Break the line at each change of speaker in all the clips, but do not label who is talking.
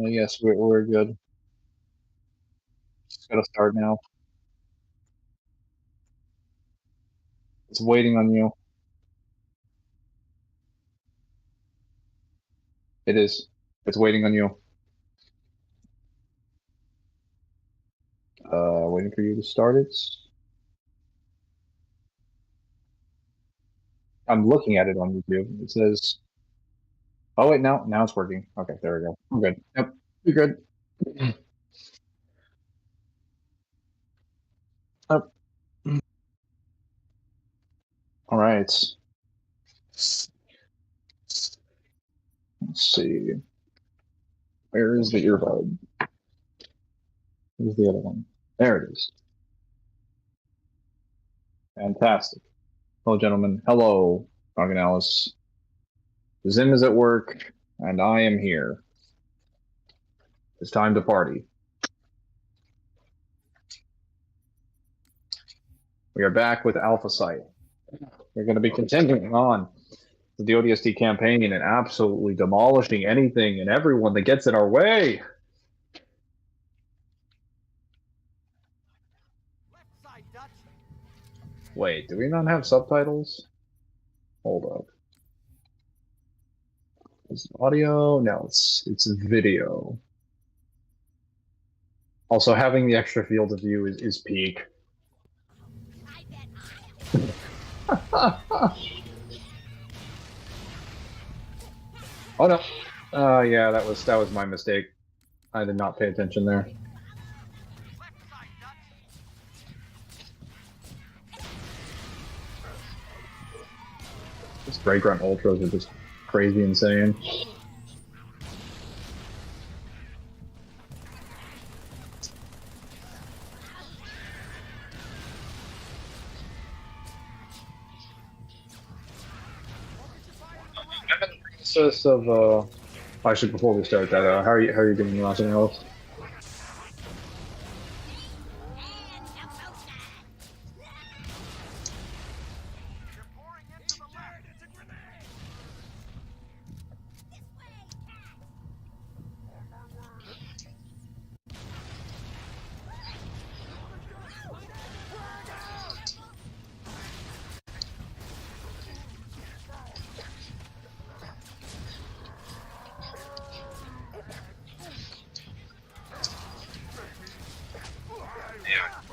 Yes, we're good. Just gotta start now. It's waiting on you. It is. It's waiting on you. Waiting for you to start it. I'm looking at it on YouTube. It says. Oh wait, now it's working. Okay, there we go. I'm good. Yep, you're good. Up. All right. Let's see. Where is the earbud? Where's the other one? There it is. Fantastic. Hello, gentlemen. Hello, Dog and Alice. Zim is at work, and I am here. It's time to party. We are back with Alpha Site. We're going to be continuing on the ODST campaign and absolutely demolishing anything and everyone that gets in our way. Wait, do we not have subtitles? Hold up. Is it audio? No, it's video. Also, having the extra field of view is peak. Oh no. Yeah, that was my mistake. I did not pay attention there. These Grey Grunt Ultras are just crazy insane. Of actually, before we start that, how are you doing, Los Angeles?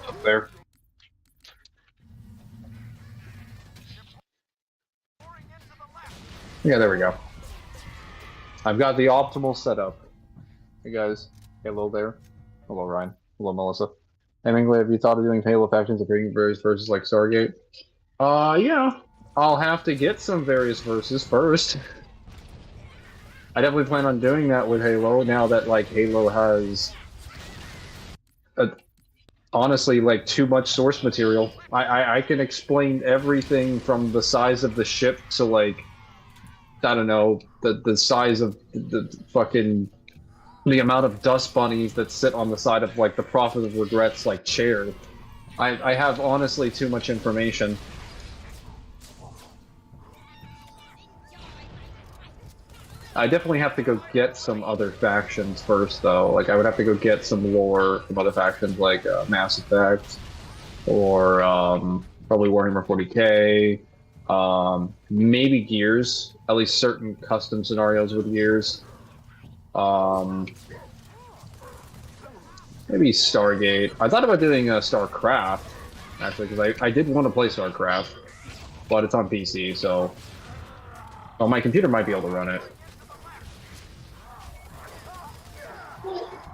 Up there. Yeah, there we go. I've got the optimal setup. Hey guys, hello there. Hello Ryan. Hello Melissa. Hey Mangler, have you thought of doing Halo factions and bringing various verses like Stargate? Yeah. I'll have to get some various verses first. I definitely plan on doing that with Halo now that like Halo has honestly like too much source material. I can explain everything from the size of the ship to like I don't know the size of the fucking the amount of dust bunnies that sit on the side of like the Prophet of Regrets like chair. I have honestly too much information. I definitely have to go get some other factions first, though. Like, I would have to go get some lore from other factions, like Mass Effect, or probably Warhammer 40k, maybe Gears, at least certain custom scenarios with Gears. Maybe Stargate. I thought about doing StarCraft, actually, because I did want to play StarCraft, but it's on PC, so... Well, my computer might be able to run it.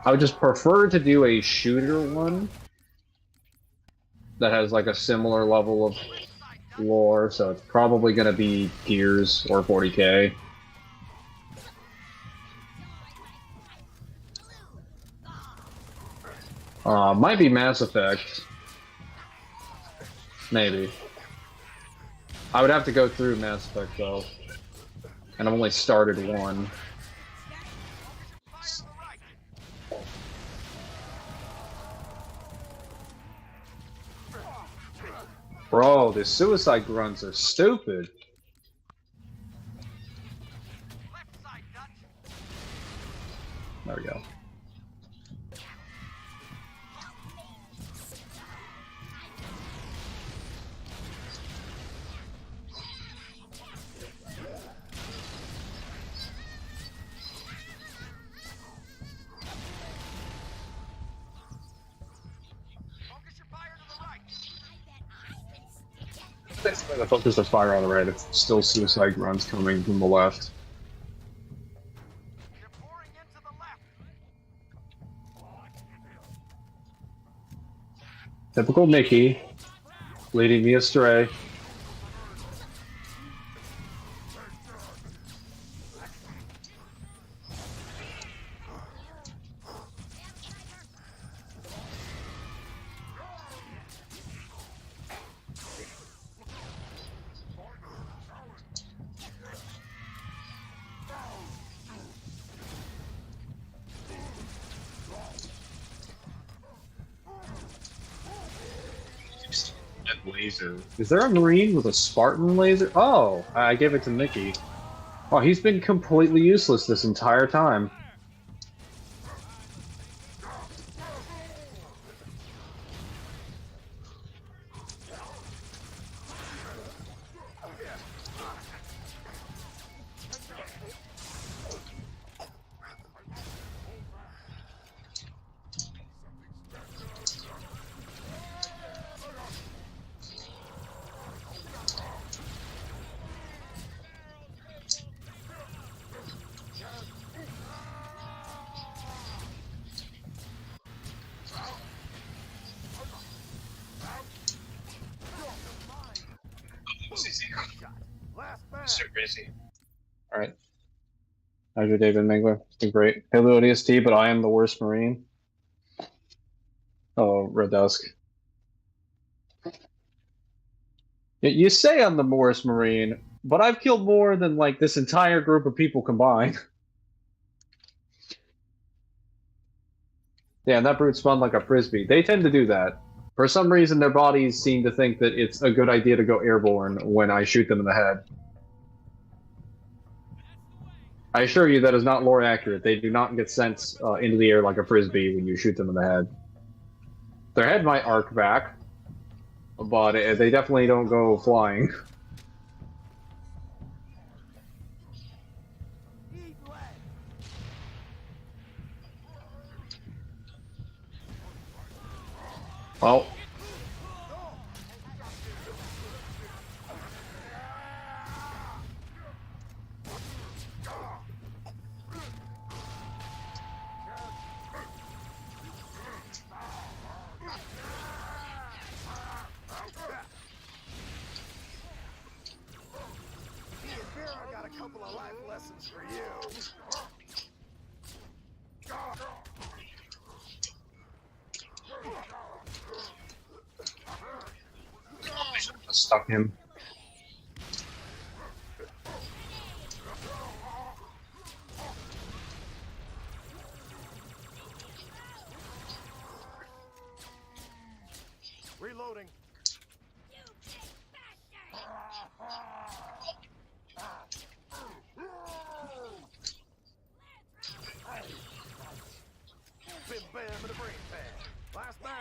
I would just prefer to do a shooter one that has like a similar level of lore, so it's probably going to be Gears or 40k. Might be Mass Effect. Maybe. I would have to go through Mass Effect though, and I've only started one. Bro, the suicide grunts are stupid. There we we go. Basically, the focus of fire on the right. It's still suicide runs coming from the left. Typical Mickey, leading me astray. Laser. Is there a Marine with a Spartan laser? Oh, I gave it to Mickey. Oh, he's been completely useless this entire time. Super easy. Alright. How's your day been, Mangler? It's been great. Hello, ODST, but I am the worst Marine. Oh, Red Dusk. You say I'm the worst Marine, but I've killed more than, like, this entire group of people combined. Yeah, and that brute spun like a frisbee. They tend to do that. For some reason, their bodies seem to think that it's a good idea to go airborne when I shoot them in the head. I assure you that is not lore accurate. They do not get sent into the air like a frisbee when you shoot them in the head. Their head might arc back, but they definitely don't go flying. Well, stuck him.
Reloading. Bim bam in the brain pad. Last mag.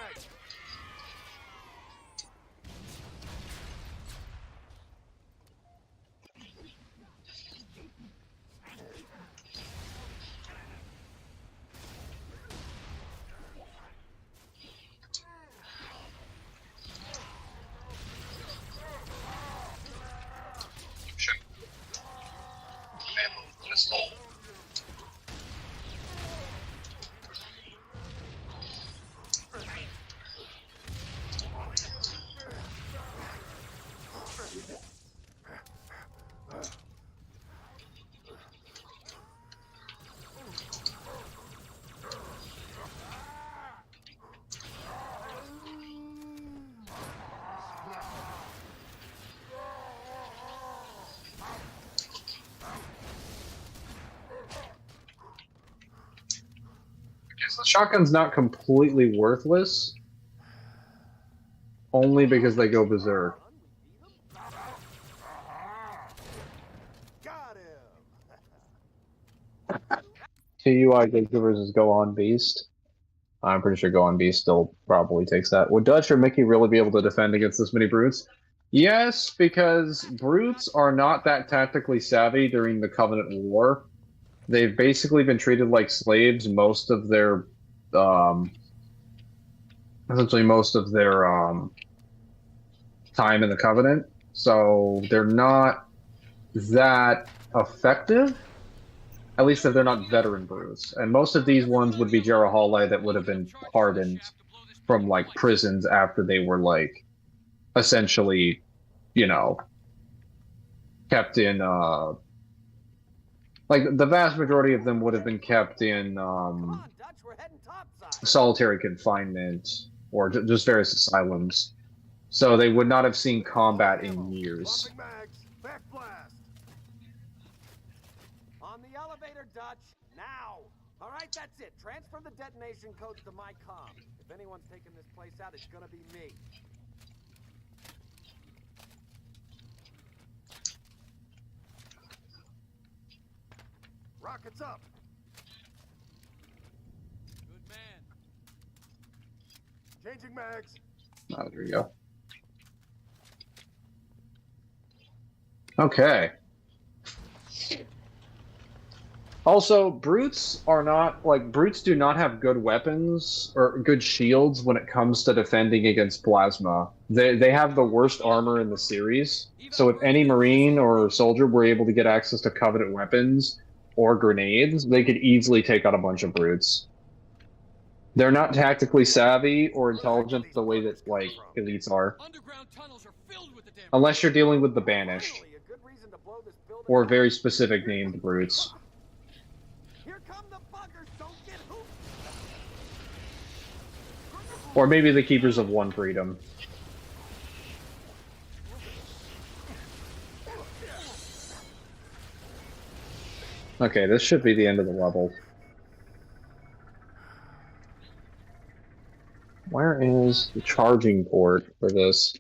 The shotgun's not completely worthless, only because they go berserk.
Got him.
TUI Gatekeeper versus Go On Beast. I'm pretty sure Go On Beast still probably takes that. Would Dutch or Mickey really be able to defend against this many brutes? Yes, because brutes are not that tactically savvy during the Covenant War. They've basically been treated like slaves most of their, essentially most of their time in the Covenant. So they're not that effective. At least if they're not veteran brutes. And most of these ones would be Jarahale that would have been pardoned from like prisons after they were like essentially, you know, kept in like the vast majority of them would have been kept in solitary confinement or just various asylums. So they would not have seen combat in years.
Dropping mags. Back blast.
On the elevator, Dutch. Now. All right, that's it. Transfer the detonation codes to my comm. If anyone's taking this place out, it's gonna be me.
Rockets up.
Good man.
Changing mags.
Oh, there we go. Okay. Also, brutes are not like brutes do not have good weapons or good shields when it comes to defending against plasma. They have the worst armor in the series. So if any marine or soldier were able to get access to Covenant weapons or grenades, they could easily take out a bunch of brutes. They're not tactically savvy or intelligent the way that like elites are.
Underground tunnels are filled with the damn.
Unless you're dealing with the banished
Finally, a good reason to blow this building
or
up.
very specific named brutes.
Here come the buggers. Don't get hooped.
Or maybe the Keepers of One Freedom. Okay, this should be the end of the level. Where is the charging port for this?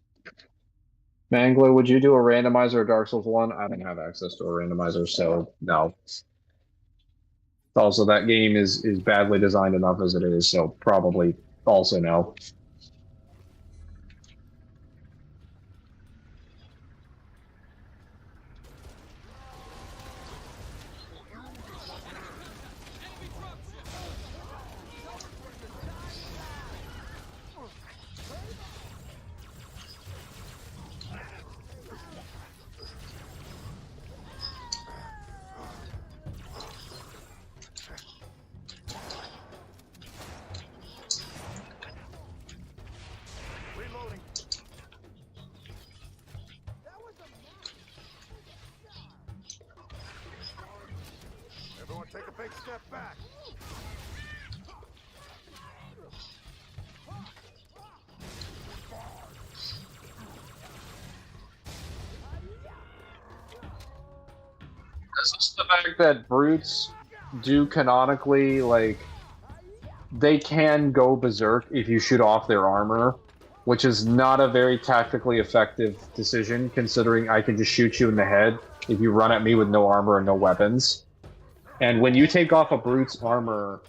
Mangler, would you do a randomizer of Dark Souls 1? I don't have access to a randomizer, so no. Also, that game is badly designed enough as it is, so probably also no.
Reloading. Everyone take a big step back.
This is the fact that brutes do canonically, like, they can go berserk if you shoot off their armor, which is not a very tactically effective decision, considering I can just shoot you in the head if you run at me with no armor and no weapons. And when you take off a brute's armor,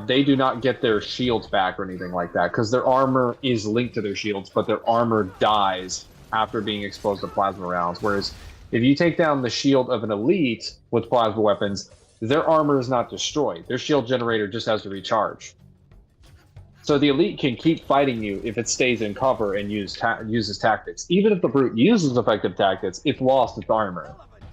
they do not get their shields back or anything like that, because their armor is linked to their shields, but their armor dies after being exposed to plasma rounds. Whereas if you take down the shield of an elite with plasma weapons, their armor is not destroyed. Their shield generator just has to recharge. So the elite can keep fighting you if it stays in cover and uses tactics. Even if the brute uses effective tactics, it's lost its armor.
Hell of a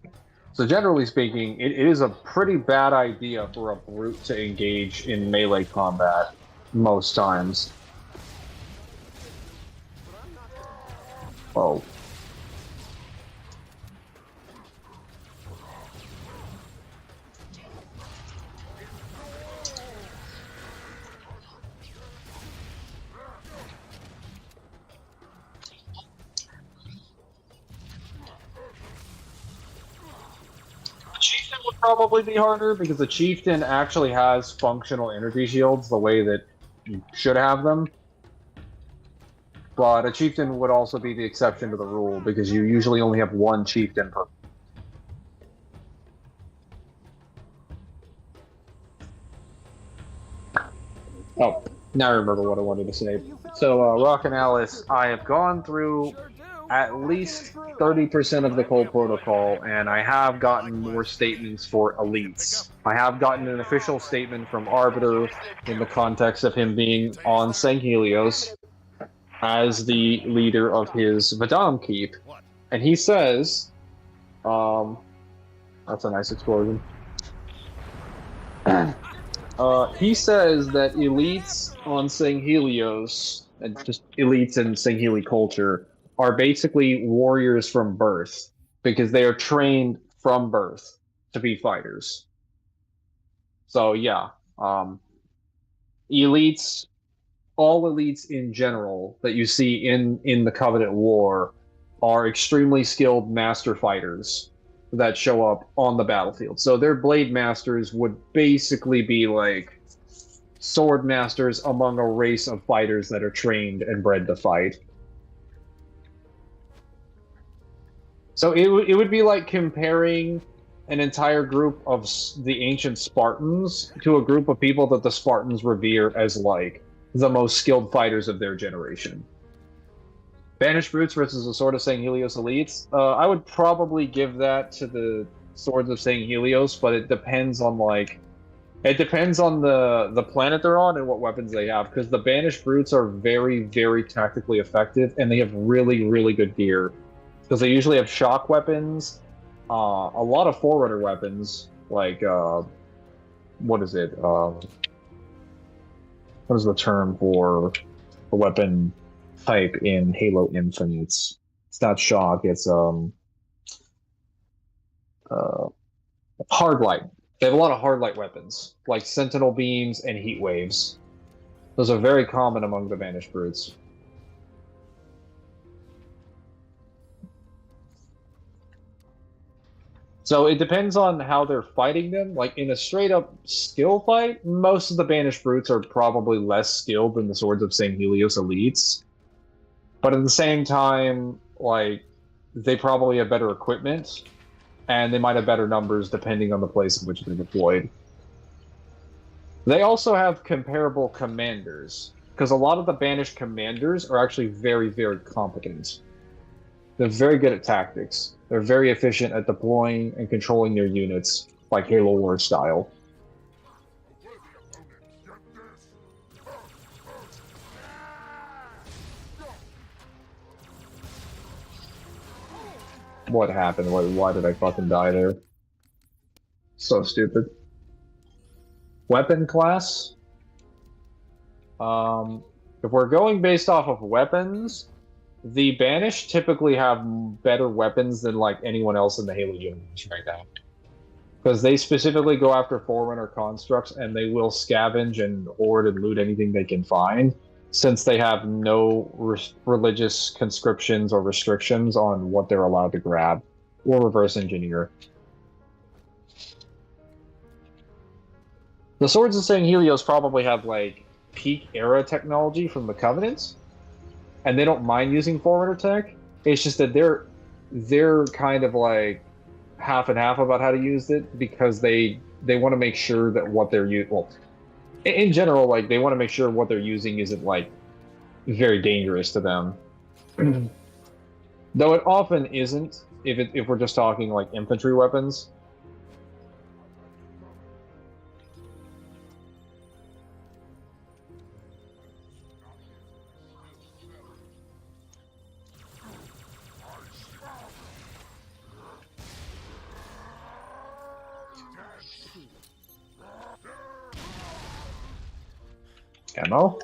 job.
So generally speaking, it is a pretty bad idea for a brute to engage in melee combat most times. Oh. Chieftain would probably be harder because the Chieftain actually has functional energy shields the way that you should have them. But a Chieftain would also be the exception to the rule because you usually only have one Chieftain per Oh, now I remember what I wanted to say. So, Rock and Alice, I have gone through
Sure do.
at least 30% of the Cold Protocol, and I have gotten more statements for elites. I have gotten an official statement from Arbiter in the context of him being on St. Helios as the leader of his Vadam Keep. And he says, that's a nice explosion. He says that elites on St. Helios, and just elites in St. Heli culture, are basically warriors from birth because they are trained from birth to be fighters. So yeah, elites, all elites in general that you see in the Covenant War are extremely skilled master fighters that show up on the battlefield. So their blade masters would basically be like sword masters among a race of fighters that are trained and bred to fight. So it would be like comparing an entire group of the ancient Spartans to a group of people that the Spartans revere as like the most skilled fighters of their generation. Banished Brutes versus the Sword of St. Helios elites. I would probably give that to the Swords of St. Helios, but it depends on the planet they're on and what weapons they have, because the Banished Brutes are very, very tactically effective, and they have really, really good gear. Because they usually have shock weapons, a lot of Forerunner weapons, like, what is it? What is the term for a weapon type in Halo Infinite? It's not shock, it's, hard light. They have a lot of hard light weapons, like Sentinel beams and heat waves. Those are very common among the Banished Brutes. So it depends on how they're fighting them. Like in a straight up skill fight, most of the Banished Brutes are probably less skilled than the Swords of St. Helios elites. But at the same time, like, they probably have better equipment, and they might have better numbers depending on the place in which they're deployed. They also have comparable commanders, because a lot of the Banished commanders are actually very, very competent. They're very good at tactics. They're very efficient at deploying and controlling their units, like Halo War style. What happened? Why did I fucking die there? So stupid. Weapon class? If we're going based off of weapons, the Banished typically have better weapons than like anyone else in the Halo universe right now. Because they specifically go after Forerunner constructs, and they will scavenge and hoard and loot anything they can find, since they have no religious conscriptions or restrictions on what they're allowed to grab or reverse engineer. The Swords of St. Helios probably have like peak era technology from the Covenant, and they don't mind using Forerunner tech. It's just that they're kind of like half and half about how to use it, because they want to make sure that what they're using, well, in general, like they want to make sure what they're using isn't like very dangerous to them. Though it often isn't, if we're just talking like infantry weapons. Ammo?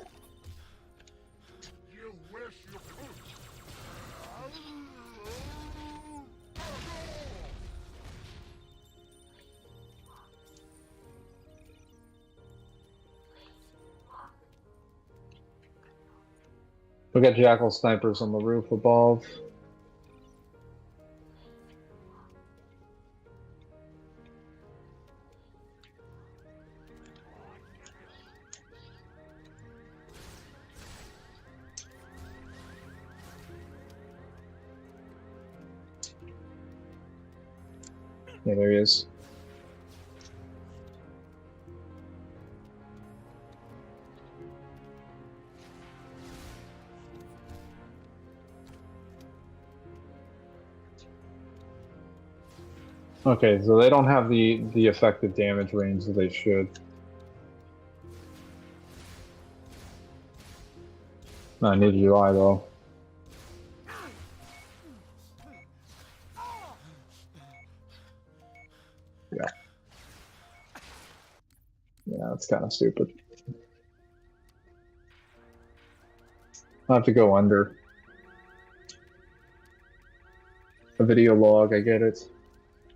We got Jackal snipers on the roof above. Yeah, there he is. Okay, so they don't have the effective damage range that they should. No, neither do I though. Yeah. Yeah, that's kind of stupid. I have to go under. A video log, I get it.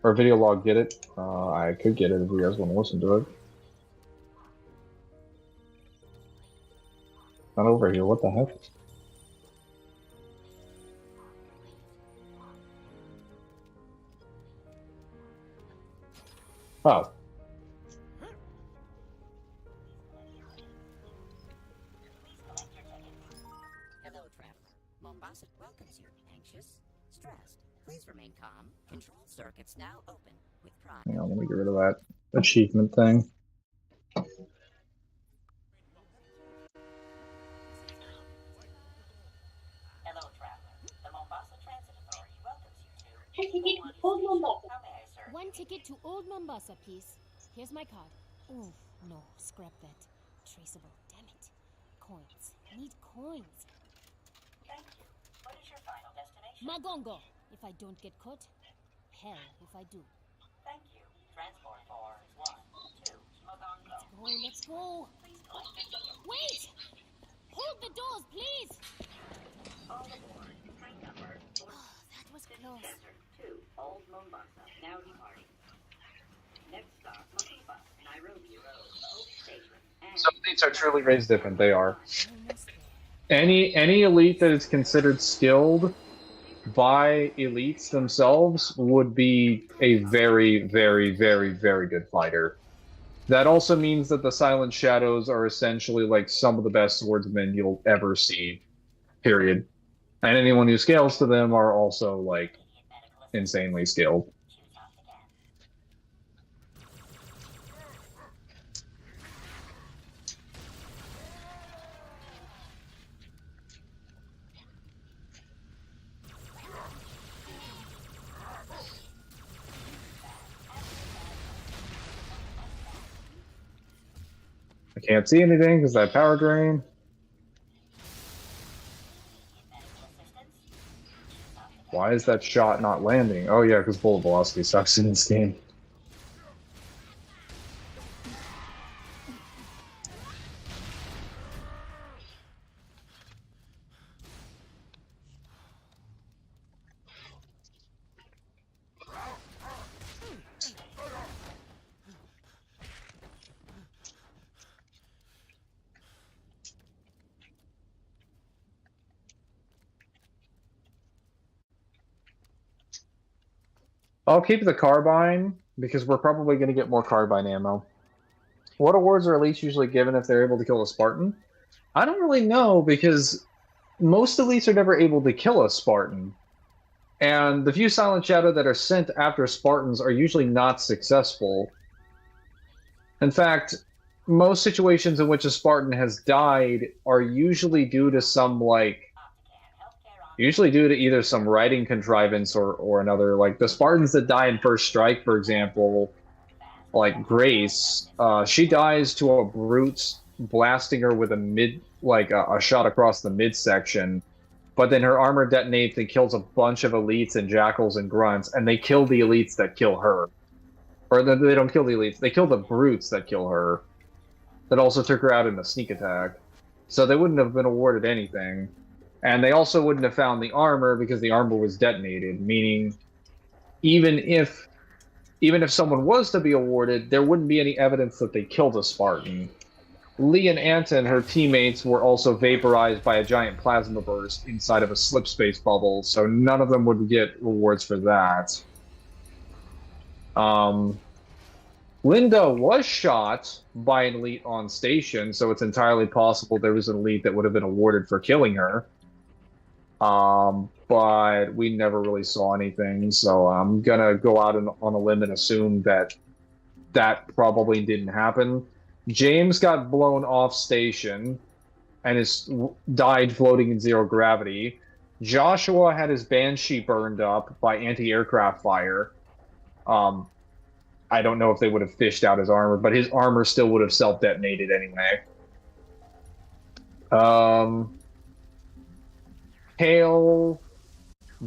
Or video log, get it. I could get it if you guys want to listen to it. Not over here, what the heck? Oh.
Hello, traveler. Mombasa welcomes you. Anxious? Stressed? Please remain calm. Control circuits now open. With pride.
Hang on, let me get rid of that achievement thing.
Hello, traveler. The Mombasa Transit Authority welcomes you to... How may I serve?
One ticket to Old Mombasa, please. Here's my card. Oh, no, scrap that. Traceable, damn it. Coins. Need coins.
Thank you. What is your final destination?
Magongo, if I don't get caught. Hell, if I do.
Thank you. Transport for 1, 2, Mogongo.
Let's go.
Please collect your ticket.
Wait! Hold the doors, please!
All aboard. Train number
Oh, that was close.
Desert to Old Mombasa. Now departing. Next stop, Makupa, Nairobi Road, Hope Station, and...
Some elites are truly raised different, they are.
Almost there.
Any elite that is considered skilled by elites themselves would be a very, very, very, very good fighter. That also means that the Silent Shadows are essentially like some of the best swordsmen you'll ever see, period. And anyone who scales to them are also like insanely skilled. I can't see anything because I have power drain. Why is that shot not landing? Oh yeah, because bullet velocity sucks in this game. I'll keep the carbine because we're probably going to get more carbine ammo. What awards are elites usually given if they're able to kill a Spartan? I don't really know because most elites are never able to kill a Spartan. And the few Silent Shadow that are sent after Spartans are usually not successful. In fact, most situations in which a Spartan has died are usually due to some, like, usually due to either some writing contrivance or another. Like, the Spartans that die in First Strike, for example, like Grace, she dies to a brute blasting her with a shot across the midsection, but then her armor detonates and kills a bunch of elites and jackals and grunts, and they kill the elites that kill her. Or they don't kill the elites, they kill the brutes that kill her. That also took her out in a sneak attack. So they wouldn't have been awarded anything. And they also wouldn't have found the armor because the armor was detonated, meaning even if someone was to be awarded, there wouldn't be any evidence that they killed a Spartan. Lee and Anton, her teammates, were also vaporized by a giant plasma burst inside of a slip space bubble, so none of them would get rewards for that. Linda was shot by an elite on station, so it's entirely possible there was an elite that would have been awarded for killing her. But we never really saw anything, so I'm gonna go out on a limb and assume that that probably didn't happen. James got blown off station and died floating in zero gravity. Joshua had his Banshee burned up by anti-aircraft fire. I don't know if they would have fished out his armor, but his armor still would have self-detonated anyway. Hale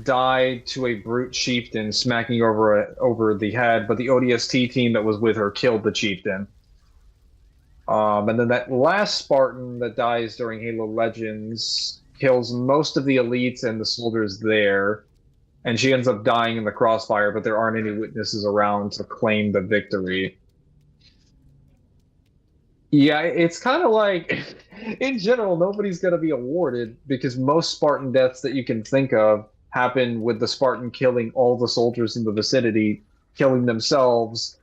died to a brute chieftain smacking over the head, but the ODST team that was with her killed the chieftain. And then that last Spartan that dies during Halo Legends kills most of the elites and the soldiers there, and she ends up dying in the crossfire, but there aren't any witnesses around to claim the victory. Yeah, it's kind of like, in general, nobody's going to be awarded because most Spartan deaths that you can think of happen with the Spartan killing all the soldiers in the vicinity, killing themselves,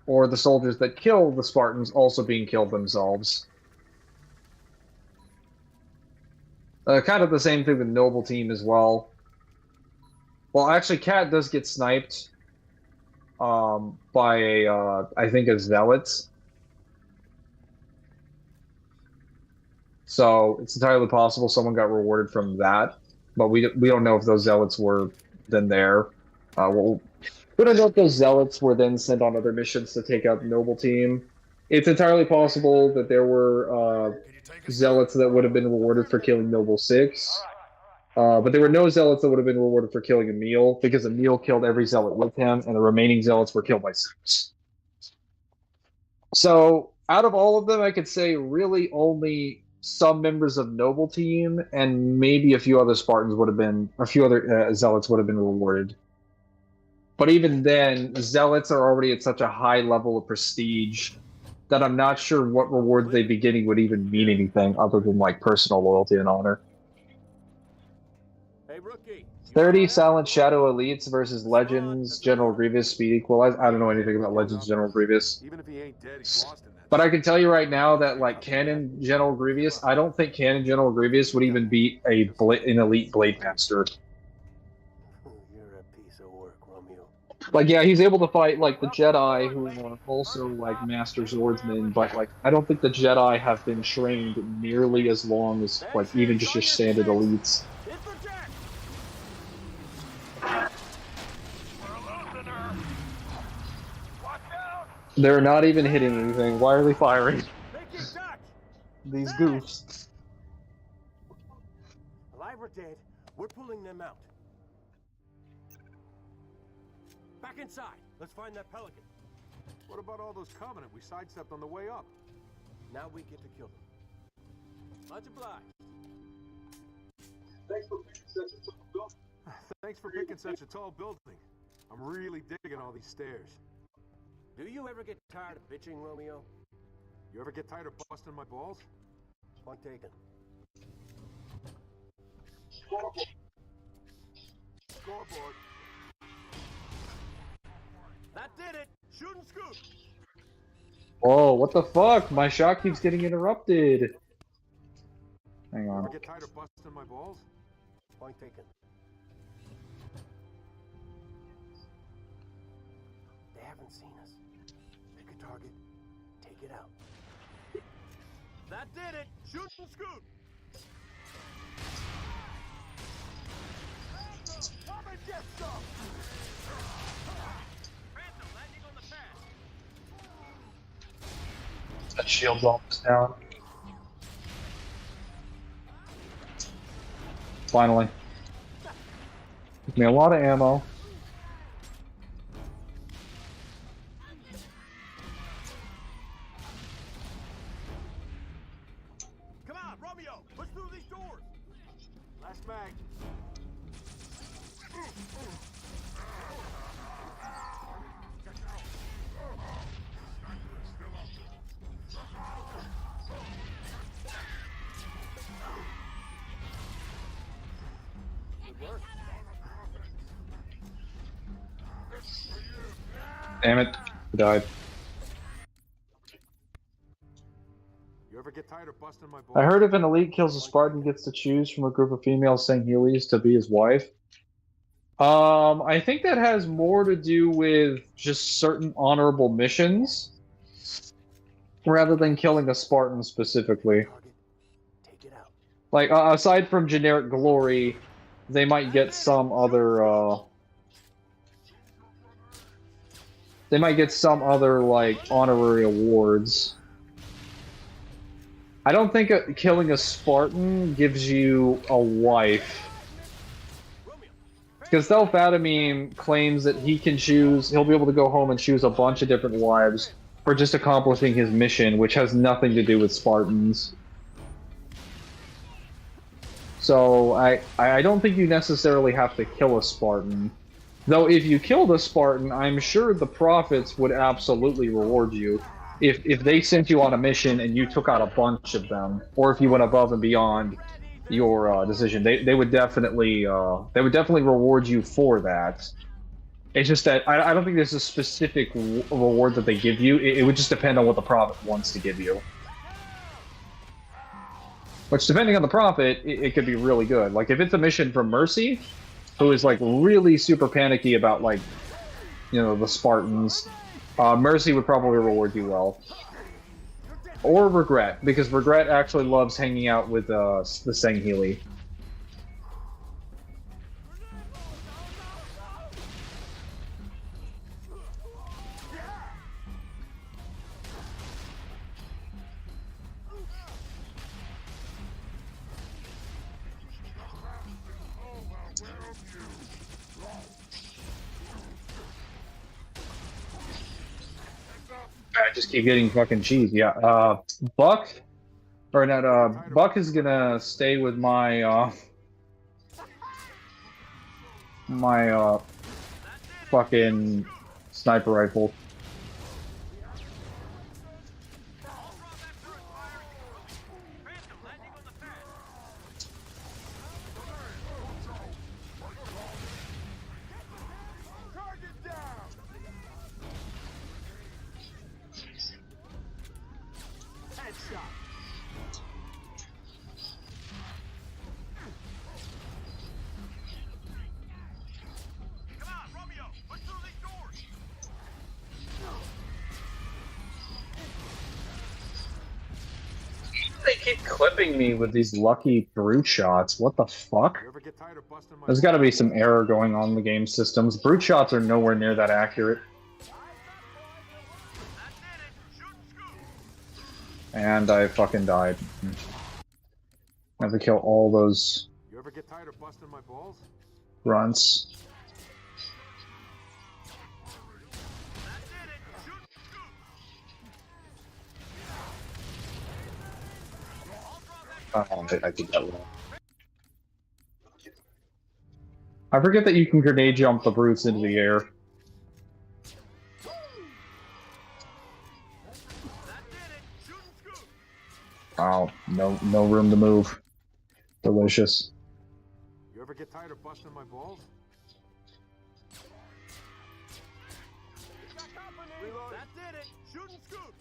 or the soldiers that kill the Spartans also being killed themselves. Kind of the same thing with Noble Team as well. Well, actually, Cat does get sniped by a, I think, a Zealot. So it's entirely possible someone got rewarded from that, but we don't know if those Zealots were then there. We don't know if those Zealots were then sent on other missions to take out the Noble Team. It's entirely possible that there were Zealots that would have been rewarded for killing Noble 6. But there were no Zealots that would have been rewarded for killing Emil, because Emil killed every Zealot with him, and the remaining Zealots were killed by 6. So, out of all of them, I could say really only some members of Noble Team, and maybe a few other Spartans would have been, a few other Zealots would have been rewarded. But even then, Zealots are already at such a high level of prestige that I'm not sure what rewards they'd be getting would even mean anything other than like personal loyalty and honor.
Hey, rookie.
30 Silent Shadow Elites versus Legends General Grievous Speed Equalize. I don't know anything about Legends General Grievous.
Even if he ain't dead, he's lost in that.
But I can tell you right now that like Canon General Grievous, I don't think Canon General Grievous would even beat an Elite Blade Master.
You're a piece of work, Romeo.
Like, yeah, he's able to fight like the Jedi, who are also like Master Swordsmen, but like I don't think the Jedi have been trained nearly as long as like even just your standard elites. They're not even hitting anything. Why are they firing? These goofs.
Alive or dead, we're pulling them out. Back inside. Let's find that pelican.
What about all those Covenant we sidestepped on the way up?
Now we get to kill them. Much obliged.
Thanks for picking such a tall building. I'm really digging all these stairs.
Do you ever get tired of bitching, Romeo?
You ever get tired of busting my balls?
Point taken.
Scoreboard.
That did it! Shoot and scoot!
Oh, what the fuck? My shot keeps getting interrupted. Hang
You
on.
ever get tired of busting my balls?
Point taken. They haven't seen us. Pick a target. Take it out. That did it! Shoot and scoot! Come and get some! Phantom landing on the pad.
That shield's almost down. Finally. Took me a lot of ammo.
Come on, Romeo! Push through these doors!
Last mag.
Damn it. I died.
You ever get tired of busting my balls?
I heard if an elite kills a Spartan, gets to choose from a group of female Sanghelis to be his wife. I think that has more to do with just certain honorable missions, rather than killing a Spartan specifically.
Target. Take it out.
Like, aside from generic glory, they might get some other, They might get some other, like, honorary awards. I don't think killing a Spartan gives you a wife. Because Thelphadamine claims that he can choose, he'll be able to go home and choose a bunch of different wives for just accomplishing his mission, which has nothing to do with Spartans. So I don't think you necessarily have to kill a Spartan. Though if you killed a Spartan, I'm sure the prophets would absolutely reward you. If they sent you on a mission and you took out a bunch of them, or if you went above and beyond your decision, they would definitely reward you for that. It's just that I don't think there's a specific reward that they give you. It would just depend on what the prophet wants to give you. Which, depending on the prophet, it could be really good. Like, if it's a mission from Mercy, who is, like, really super panicky about, like, you know, the Spartans, Mercy would probably reward you well. Or Regret, because Regret actually loves hanging out with the Sangheili. I just keep getting fucking cheese. Yeah, Buck, or not, Buck is gonna stay with my, fucking sniper rifle. They keep clipping me with these lucky brute shots. What the fuck? There's got to be some error going on in the game systems. Brute shots are nowhere near that accurate. And I fucking died. I have to kill all those grunts. Oh, I did that wrong. I forget that you can grenade jump the brutes into the air. Wow, no room to move. Delicious.
You ever get tired of busting my balls? Reload. That did it. Shoot and scoop.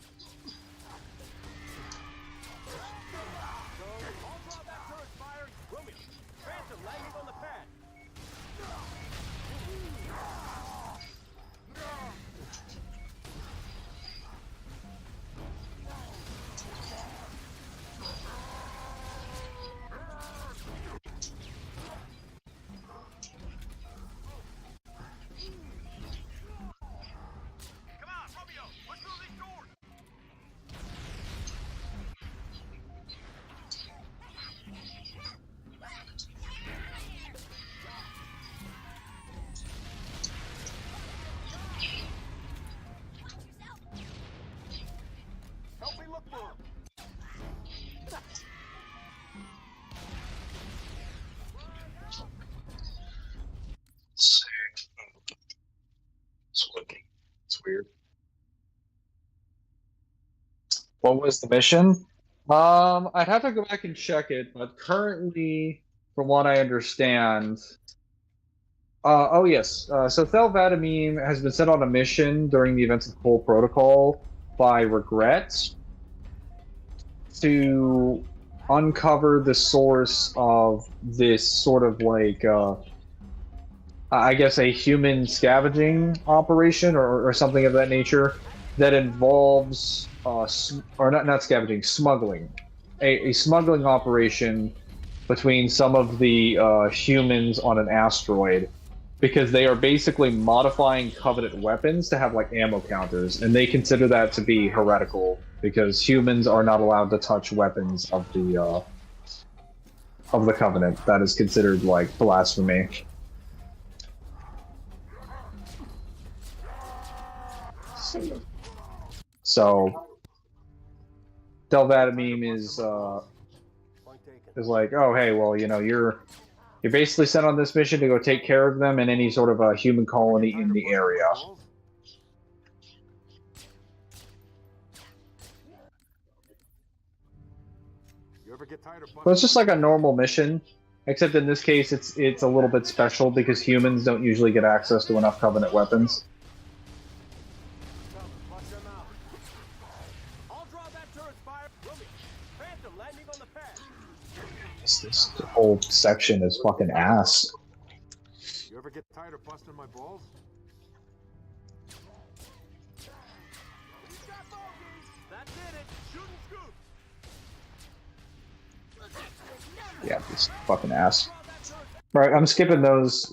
All drop that turret fire. Romeo, Phantom landing on the pad. Come on, Romeo, push through these doors. Help me look for him.
Sick. It's weird. What was the mission? I'd have to go back and check it, but currently, from what I understand, oh yes, so Thelphadamine has been sent on a mission during the events of Cold Protocol by Regret to uncover the source of this sort of like, I guess a human scavenging operation or something of that nature that involves, or not scavenging, smuggling. A smuggling operation between some of the humans on an asteroid. because they are basically modifying Covenant weapons to have like ammo counters, and they consider that to be heretical because humans are not allowed to touch weapons of the Covenant. That is considered like blasphemy. So Delvatamine is like, oh hey, well, you know, you're basically sent on this mission to go take care of them and any sort of a human colony in the area.
You ever get tired of
Well, it's just like a normal mission, except in this case, it's a little bit special because humans don't usually get access to enough Covenant weapons.
Watch your mouth. I'll draw that turret's fire. Romeo, Phantom landing on the pad.
This whole section is fucking ass.
You ever get tired of busting my balls?
That did it. Shoot and scoop.
Yeah, this fucking ass. Right, I'm skipping those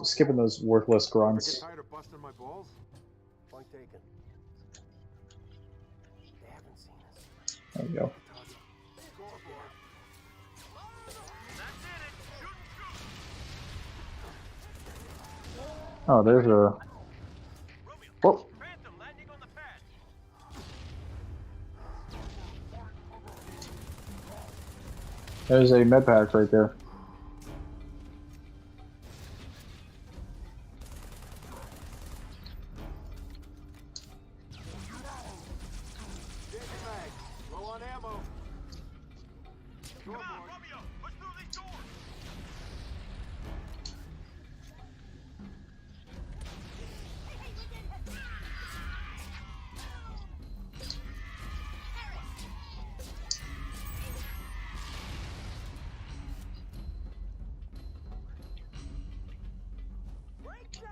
worthless
Ever
grunts.
get tired of busting my balls?
Point taken. They haven't seen us.
There we go. Oh, there's a. Oh,
Phantom landing on the pad.
there's a med pack right there.
Changing mag. Low on ammo. Come on,
Romeo, push through these doors. Great job.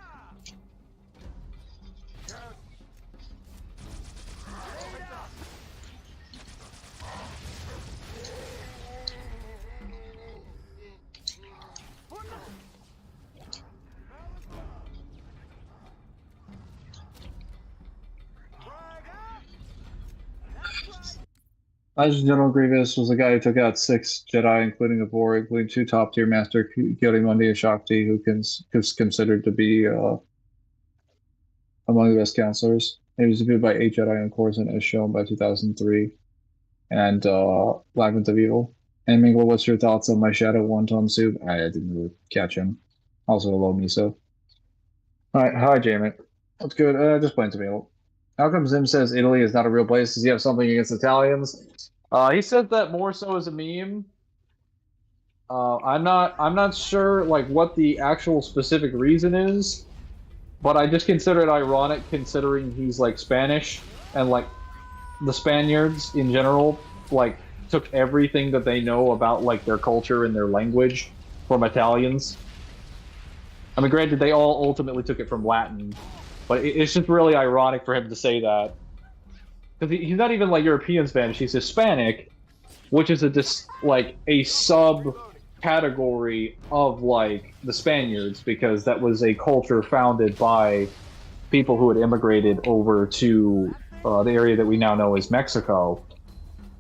Adjutant General Grievous was the guy who took out 6 Jedi, including a Borg, including 2 top-tier Master Kyorimundi and Shakti, who's considered to be among the best counselors. He was defeated by 8 Jedi on Coruscant, as shown by 2003, and Labyrinth of Evil. And Mangler, what's your thoughts on my Shadow Wonton Soup? I didn't really catch him. Also, hello, Miso. Alright, hi, Jamie. What's good? Just playing Tomato. How come Zim says Italy is not a real place? Does he have something against Italians? He said that more so as a meme. I'm not sure like what the actual specific reason is, but I just consider it ironic considering he's like Spanish and like the Spaniards in general like took everything that they know about like their culture and their language from Italians. I mean, granted, they all ultimately took it from Latin. But it's just really ironic for him to say that. Because he's not even like European Spanish, he's Hispanic, which is a sub-category of like the Spaniards, because that was a culture founded by people who had immigrated over to the area that we now know as Mexico.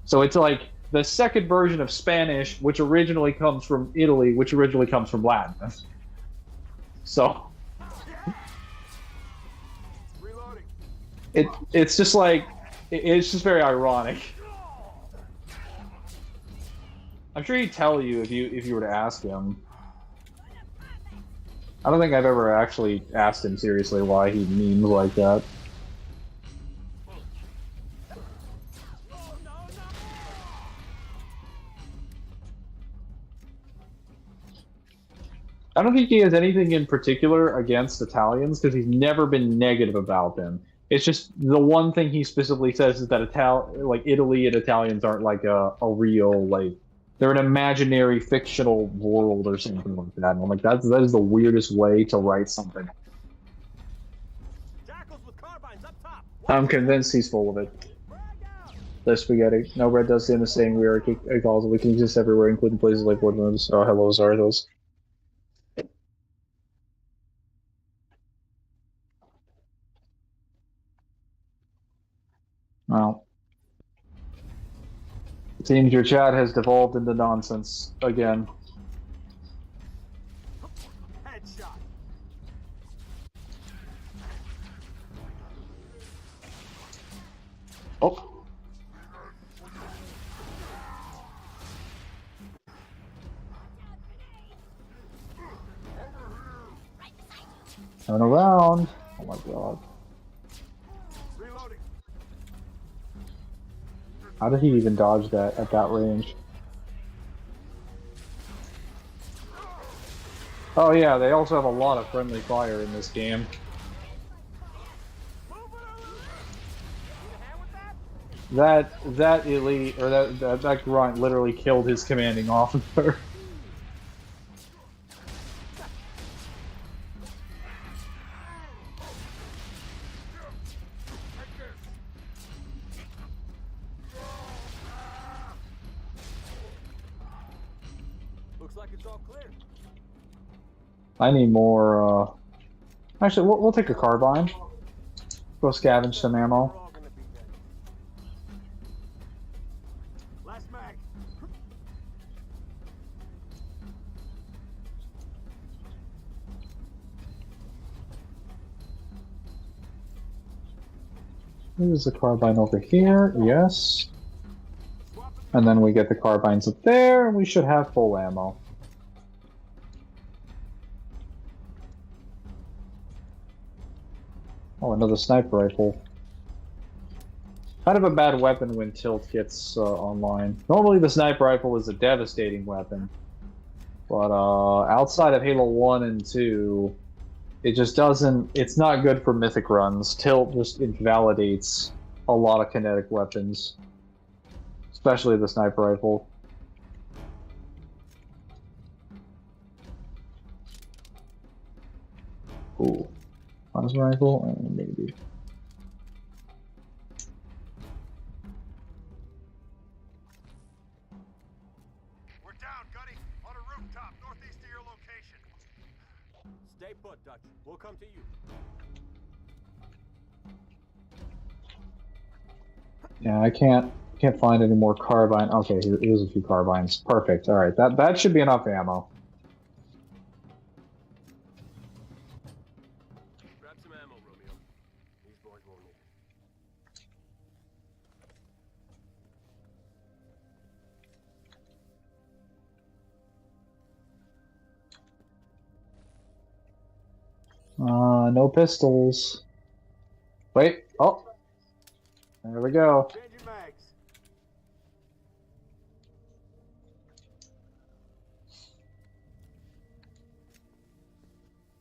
So it's like the second version of Spanish, which originally comes from Italy, which originally comes from Latin. So... It's just like it's just very ironic. I'm sure he'd tell you if you were to ask him. I don't think I've ever actually asked him seriously why he memes like that. I don't think he has anything in particular against Italians because he's never been negative about them. It's just the one thing he specifically says is that Italy and Italians aren't like a real, like, they're an imaginary fictional world or something like that. And I'm like, that is the weirdest way to write something.
Jackals with carbines up top.
I'm convinced he's full of it. The spaghetti. No, Red does the saying we are a cause. We can exist everywhere, including places like woodlands. Oh, hello, Zarthos. Well, it seems your chat has devolved into nonsense again.
Headshot.
Oh. Turn around. Oh my god.
Reloading.
How did he even dodge that at that range? Oh yeah, they also have a lot of friendly fire in this game. That elite or that grunt literally killed his commanding officer.
Looks like it's all clear.
I need more. Actually, we'll take a carbine. Go scavenge some
We're
ammo.
all gonna be dead. Last mag.
There's a carbine over here. Yes. And then we get the carbines up there, and we should have full ammo. Oh, another sniper rifle. Kind of a bad weapon when tilt gets online. Normally the sniper rifle is a devastating weapon. But outside of Halo 1 and 2, it just doesn't... It's not good for mythic runs. Tilt just invalidates a lot of kinetic weapons. Especially the sniper rifle. Ooh. Plasma rifle? Maybe.
We're down, Gunny. On a rooftop northeast of your location.
Stay put, Dutch. We'll come to you.
Yeah, I can't find any more carbine. Okay, here's a few carbines. Perfect. All right, that should be enough ammo.
Grab some ammo, Romeo. These boys won't need it.
No pistols. Wait. Oh, there we go.
Changing mags.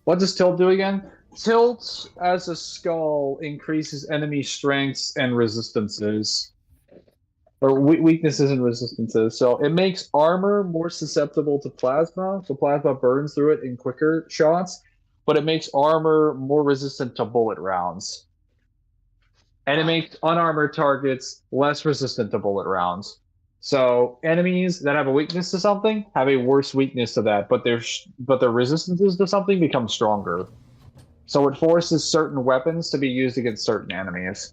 What does tilt do again? Tilt as a skull increases enemy strengths and resistances. Or weaknesses and resistances. So it makes armor more susceptible to plasma. So plasma burns through it in quicker shots. But it makes armor more resistant to bullet rounds. And it makes unarmored targets less resistant to bullet rounds. So enemies that have a weakness to something have a worse weakness to that, but their resistances to something become stronger. So it forces certain weapons to be used against certain enemies.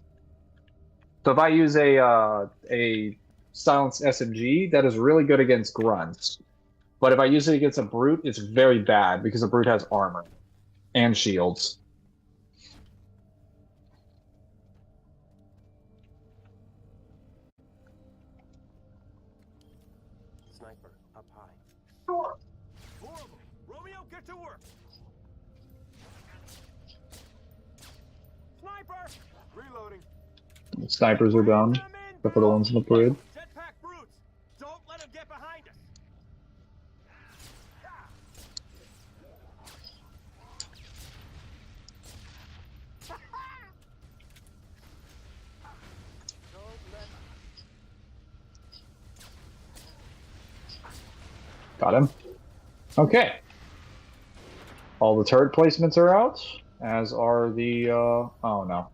So if I use a silenced SMG, that is really good against grunts. But if I use it against a brute, it's very bad because a brute has armor and shields.
Sniper, up high. Horrible. Romeo, get to work. Sniper! Reloading.
Snipers are down, except for the ones in the parade.
Jetpack brutes! Don't let them get behind us!
Got him. Okay. All the turret placements are out, as are the, oh no.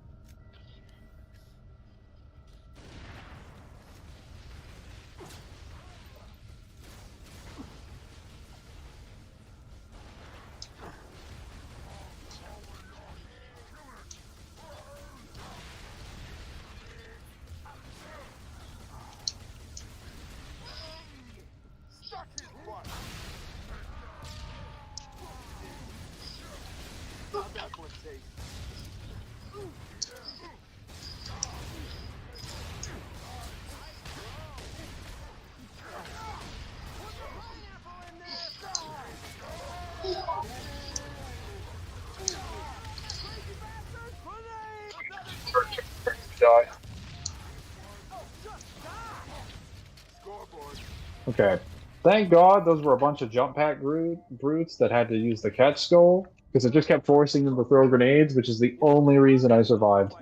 Okay. Thank God those were a bunch of jump pack brutes that had to use the catch skull, because it just kept forcing them to throw grenades, which is the only reason I survived.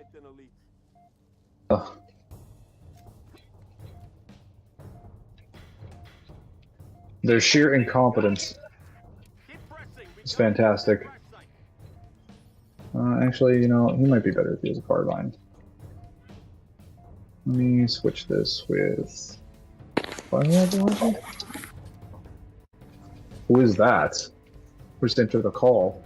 Ugh. Their sheer incompetence is fantastic. Actually, you know, he might be better if he has a carbine. Let me switch this with... Who is that? Who just entered the call?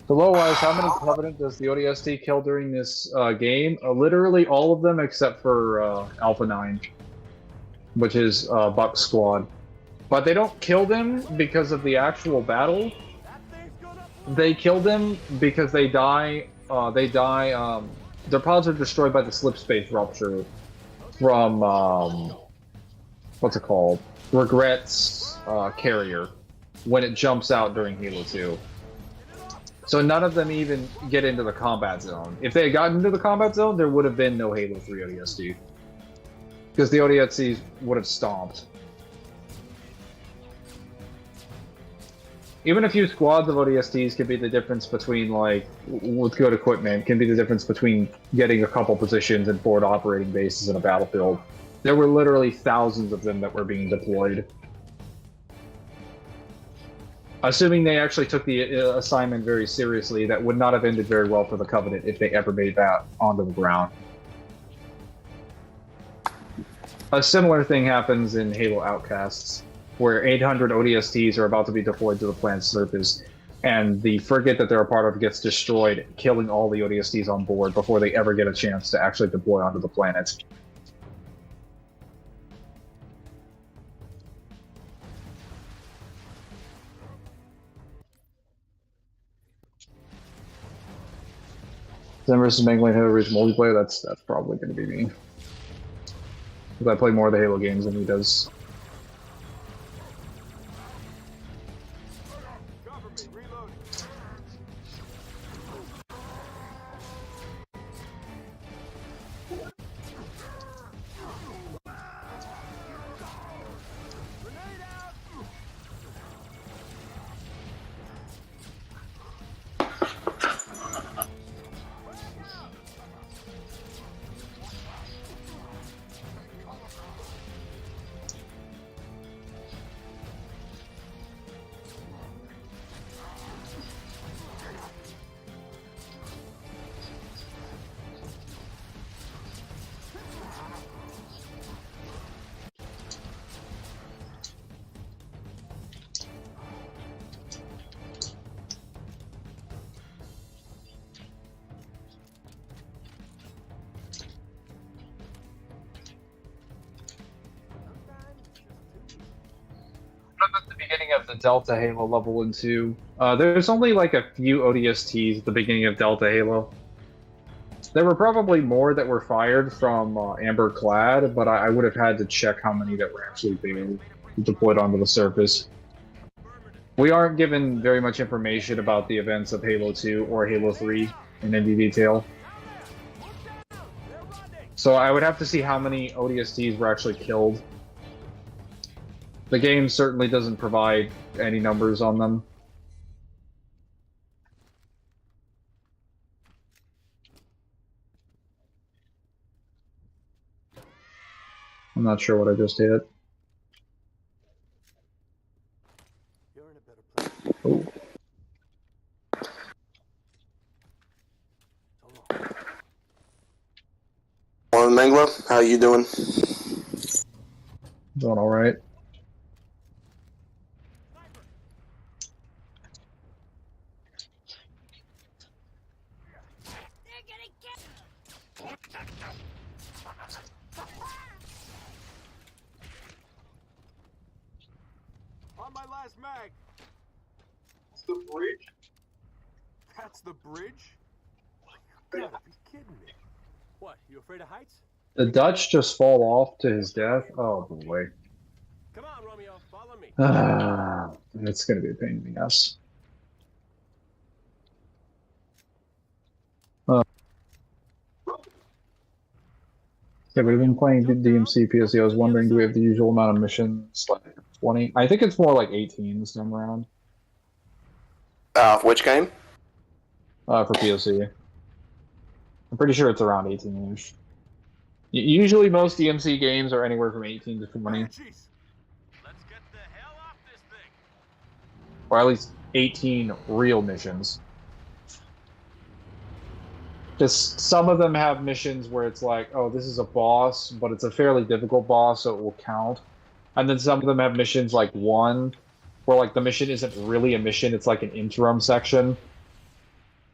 So, low-wise, how many Covenant does the ODST kill during this game? Literally all of them except for Alpha 9, which is Buck's squad. But they don't kill them because of the actual battle. They kill them because they die. Their pods are destroyed by the slip space rupture from what's it called? Regret's carrier when it jumps out during Halo 2. So none of them even get into the combat zone. If they had gotten into the combat zone, there would have been no Halo 3 ODST. Because the ODSTs would have stomped. Even a few squads of ODSTs could be the difference between, like, with good equipment, can be the difference between getting a couple positions and forward operating bases in a battlefield. There were literally thousands of them that were being deployed. Assuming they actually took the assignment very seriously, that would not have ended very well for the Covenant if they ever made that onto the ground. A similar thing happens in Halo Outcasts, where 800 ODSTs are about to be deployed to the planet's surface, and the frigate that they're a part of gets destroyed, killing all the ODSTs on board before they ever get a chance to actually deploy onto the planet. Zen versus Mangler Halo Reach multiplayer, that's probably going to be me. Because I play more of the Halo games than he does. At the beginning of the Delta Halo level in 2. There's only like a few ODSTs at the beginning of Delta Halo. There were probably more that were fired from Amber Clad, but I would have had to check how many that were actually being deployed onto the surface. We aren't given very much information about the events of Halo 2 or Halo 3 in any detail. So I would have to see how many ODSTs were actually killed. The game certainly doesn't provide any numbers on them. I'm not sure what I just hit.
You're in a better place.
Oh.
Morning, Mangler. How you doing?
Doing all right.
On my last mag.
It's the bridge.
That's the bridge? You gotta be kidding me. What, you afraid of heights?
The Dutch just fall off to his death? Oh boy.
Come on, Romeo, follow me.
It's gonna be a pain in the ass. Yeah, we've been playing DMC PSC. I was wondering, do we have the usual amount of missions? Like 20? I think it's more like 18 this time around.
Which game?
For PSC. I'm pretty sure it's around 18-ish. Usually most DMC games are anywhere from 18 to 20.
Banshees! Let's get the hell off this thing!
Or at least 18 real missions. Just some of them have missions where it's like, oh, this is a boss, but it's a fairly difficult boss, so it will count. And then some of them have missions like one, where like the mission isn't really a mission; it's like an interim section.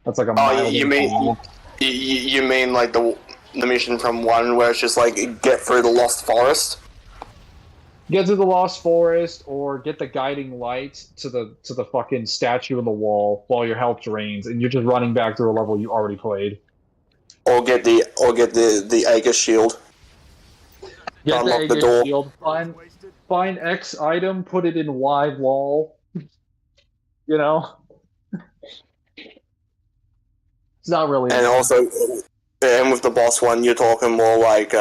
That's like a
Oh, you mean like the mission from 1 where it's just like get through the Lost Forest?
Get to the Lost Forest, or get the guiding light to the fucking statue in the wall while your health drains, and you're just running back through a level you already played.
Or get the Aegis shield.
Get
Unlock
the
the
Aegis
door.
shield. Find X item, put it in wide wall. You know? It's not really.
And also, and with the boss one, you're talking more like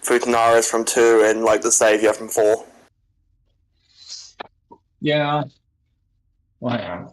Futanaris from 2 and like the Savior from 4.
Yeah. Well, hang on.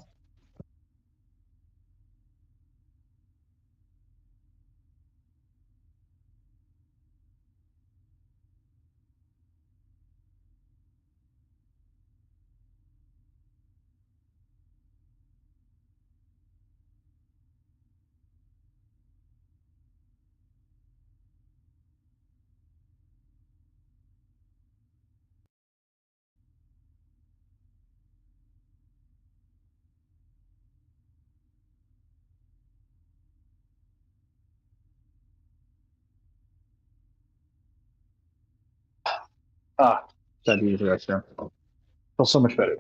That'd be easier next time. Feels so much better.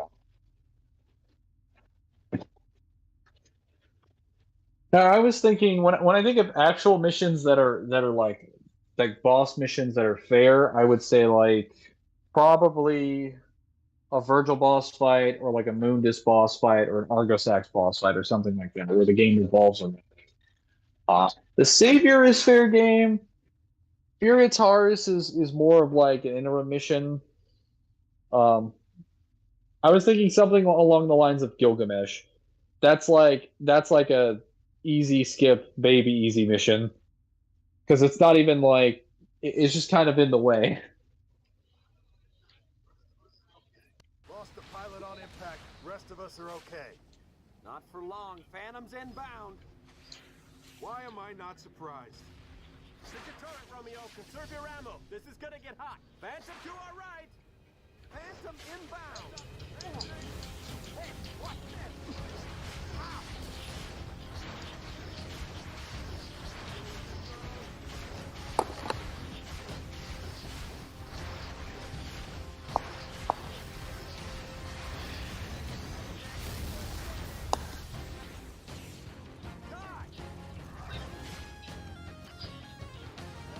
Now, I was thinking when I think of actual missions that are like boss missions that are fair, I would say like probably a Virgil boss fight or like a Mundus boss fight or an Argosax boss fight or something like that, where the game revolves around. The Savior is fair game. Furiataris is more of like an interim mission. Um, I was thinking something along the lines of Gilgamesh. That's like a easy skip, baby easy mission, because it's not even like it's just kind of in the way.
Lost the pilot on impact. Rest of us are okay.
Not for long. Phantom's inbound.
Why am I not surprised?
Sit your turret, Romeo. Conserve your ammo. This is gonna get hot. Phantom to our right. Phantom inbound. Hey, watch this.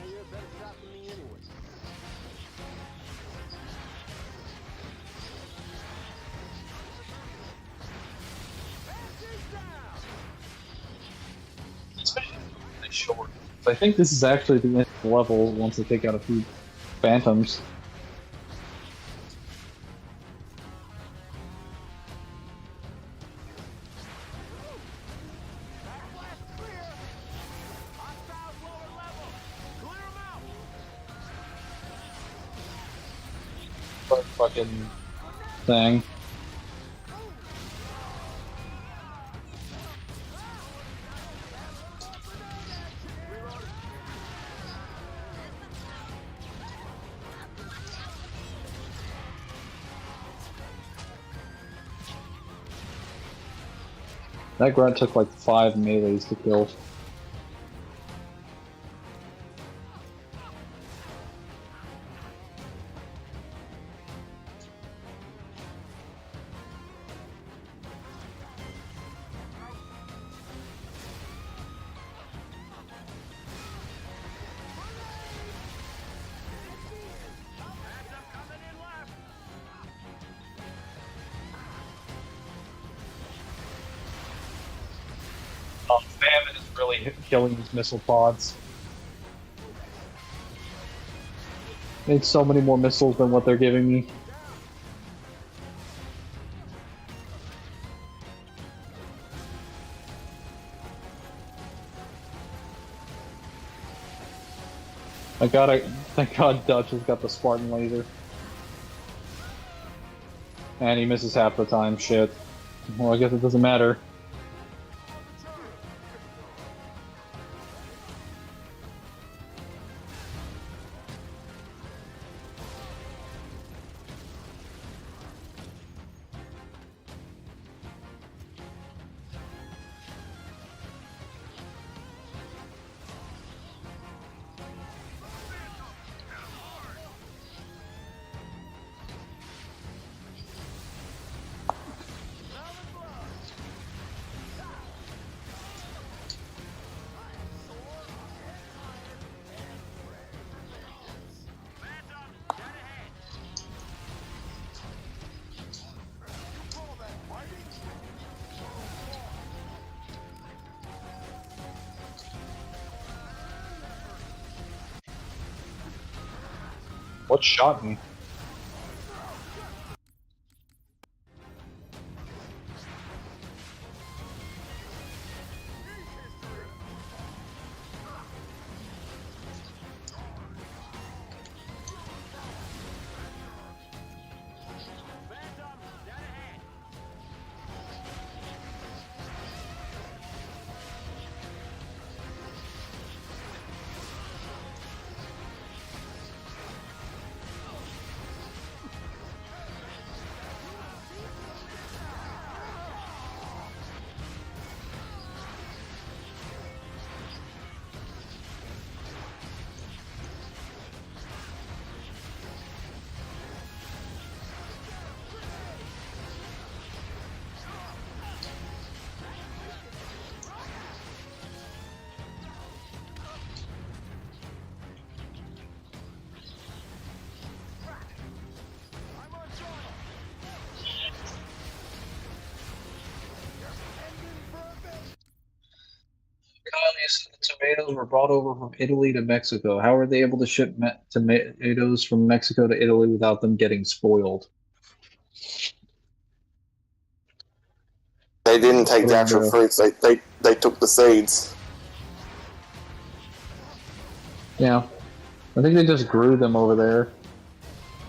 You're a better shot than me anyway.
Short. I think this is actually the end of the level once they take out a few phantoms.
Backblast clear. Hostiles lower level. Clear them out.
Fucking thing. That grunt took like 5 melees to kill.
Phantom coming in left.
Famine is really killing these missile pods. Need so many more missiles than what they're giving me. Thank God Dutch has got the Spartan laser. And he misses half the time, shit. Well, I guess it doesn't matter. What shot me? The tomatoes were brought over from Italy to Mexico. How were they able to ship tomatoes from Mexico to Italy without them getting spoiled?
They didn't take the actual fruits, they took the seeds.
Yeah. I think they just grew them over there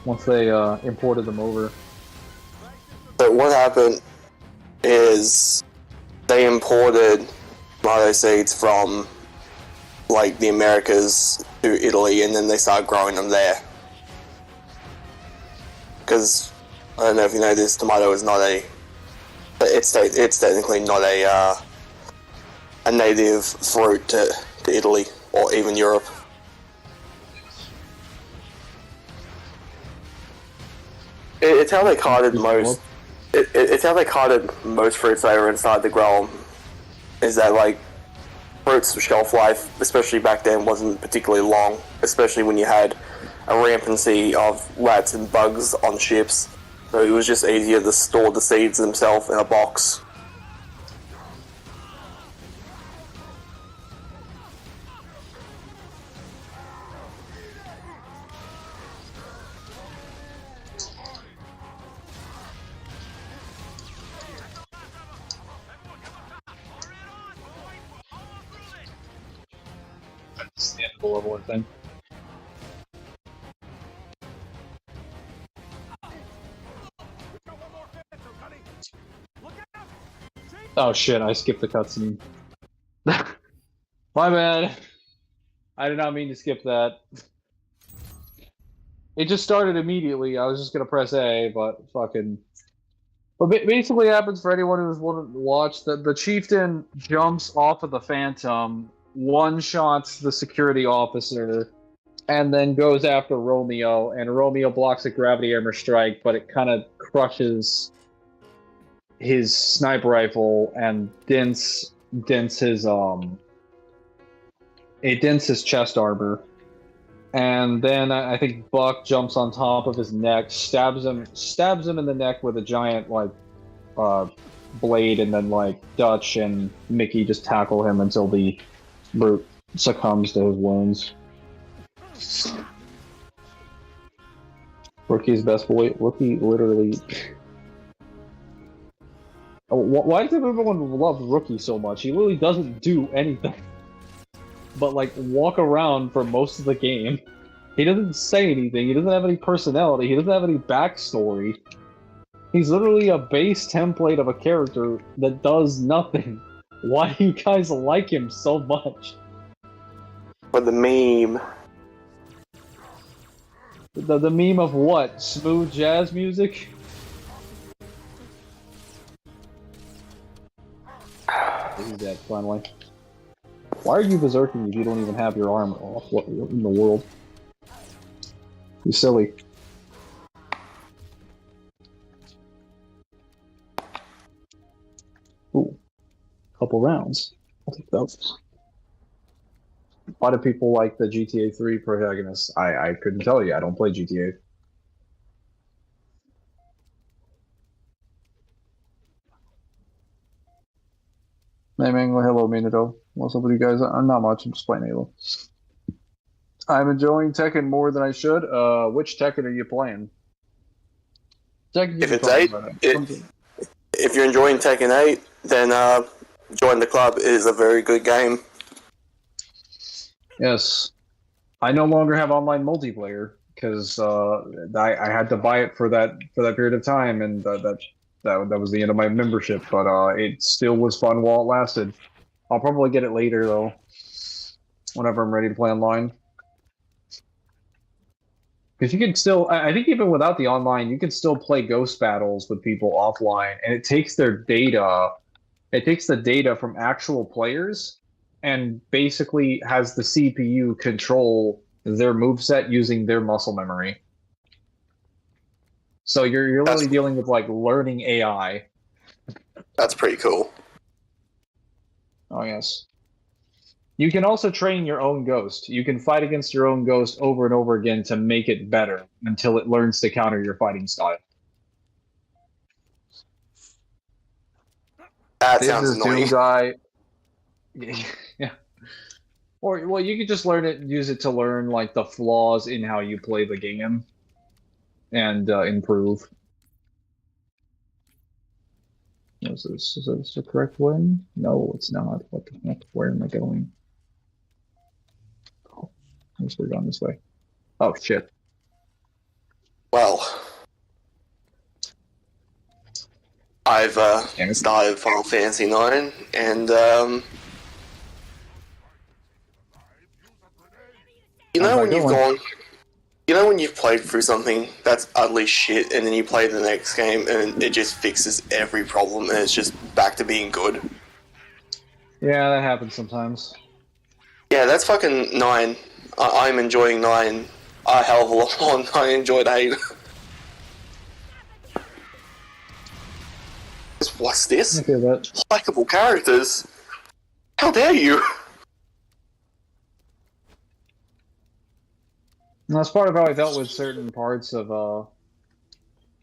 once they imported them over.
But what happened is they imported tomato seeds from like the Americas to Italy, and then they started growing them there. Because I don't know if you know this, tomato is not a. It's technically not a native fruit to Italy or even Europe. It's how they carted most. It's how they carted most fruits over and started to grow them. Is that like fruits' shelf life, especially back then, wasn't particularly long. Especially when you had a rampancy of rats and bugs on ships, so it was just easier to store the seeds themselves in a box.
That's the end of the level, I think. Oh shit, I skipped the cutscene. My bad. I did not mean to skip that. It just started immediately. I was just gonna press A, but fucking... But basically happens for anyone who's wanted to watch, that the chieftain jumps off of the Phantom, one-shots the security officer, and then goes after Romeo, and Romeo blocks a gravity armor strike, but it kind of crushes his sniper rifle and dents his it dents his chest armor. And then I think Buck jumps on top of his neck, stabs him in the neck with a giant like Blade and then like Dutch and Mickey just tackle him until the brute succumbs to his wounds. Rookie's best boy. Rookie literally. Oh, why does everyone love Rookie so much? He literally doesn't do anything but like walk around for most of the game. He doesn't say anything. He doesn't have any personality. He doesn't have any backstory. He's literally a base template of a character that does nothing. Why do you guys like him so much?
For the meme.
The meme of what? Smooth jazz music? He's dead, finally. Why are you berserking if you don't even have your armor off? What in the world? You silly. Ooh. Couple rounds. I'll take those. Why do people like the GTA 3 protagonists? I couldn't tell you. I don't play GTA. Hey Mangler, hello Minato. What's up with you guys? I'm not much, I'm just playing Halo. I'm enjoying Tekken more than I should. Which Tekken are you playing? Tekken,
If it's 8, if you're enjoying Tekken 8, then join the club. It is a very good game.
Yes. I no longer have online multiplayer because I had to buy it for that period of time, and that was the end of my membership. But it still was fun while it lasted. I'll probably get it later though, whenever I'm ready to play online. Because you can still, I think even without the online, you can still play ghost battles with people offline, and it takes their data. It takes the data from actual players and basically has the CPU control their moveset using their muscle memory. So you're literally dealing with like learning AI.
That's pretty cool.
Oh yes. You can also train your own ghost. You can fight against your own ghost over and over again to make it better until it learns to counter your fighting style.
That sounds annoying.
Guy. Yeah. Or well, you could just use it to learn like the flaws in how you play the game, and improve. Is this the correct way? No, it's not. What the heck? Where am I going? Oh, I guess we're going this way. Oh shit.
Well, I've started Final Fantasy IX, and you know when you've played through something that's utterly shit, and then you play the next game, and it just fixes every problem, and it's just back to being good.
Yeah, that happens sometimes.
Yeah, that's fucking 9. I'm enjoying 9 a hell of a lot more than I enjoyed 8. What's this?
I feel that.
Likeable characters? How dare you?
And that's part of how I dealt with certain parts of well,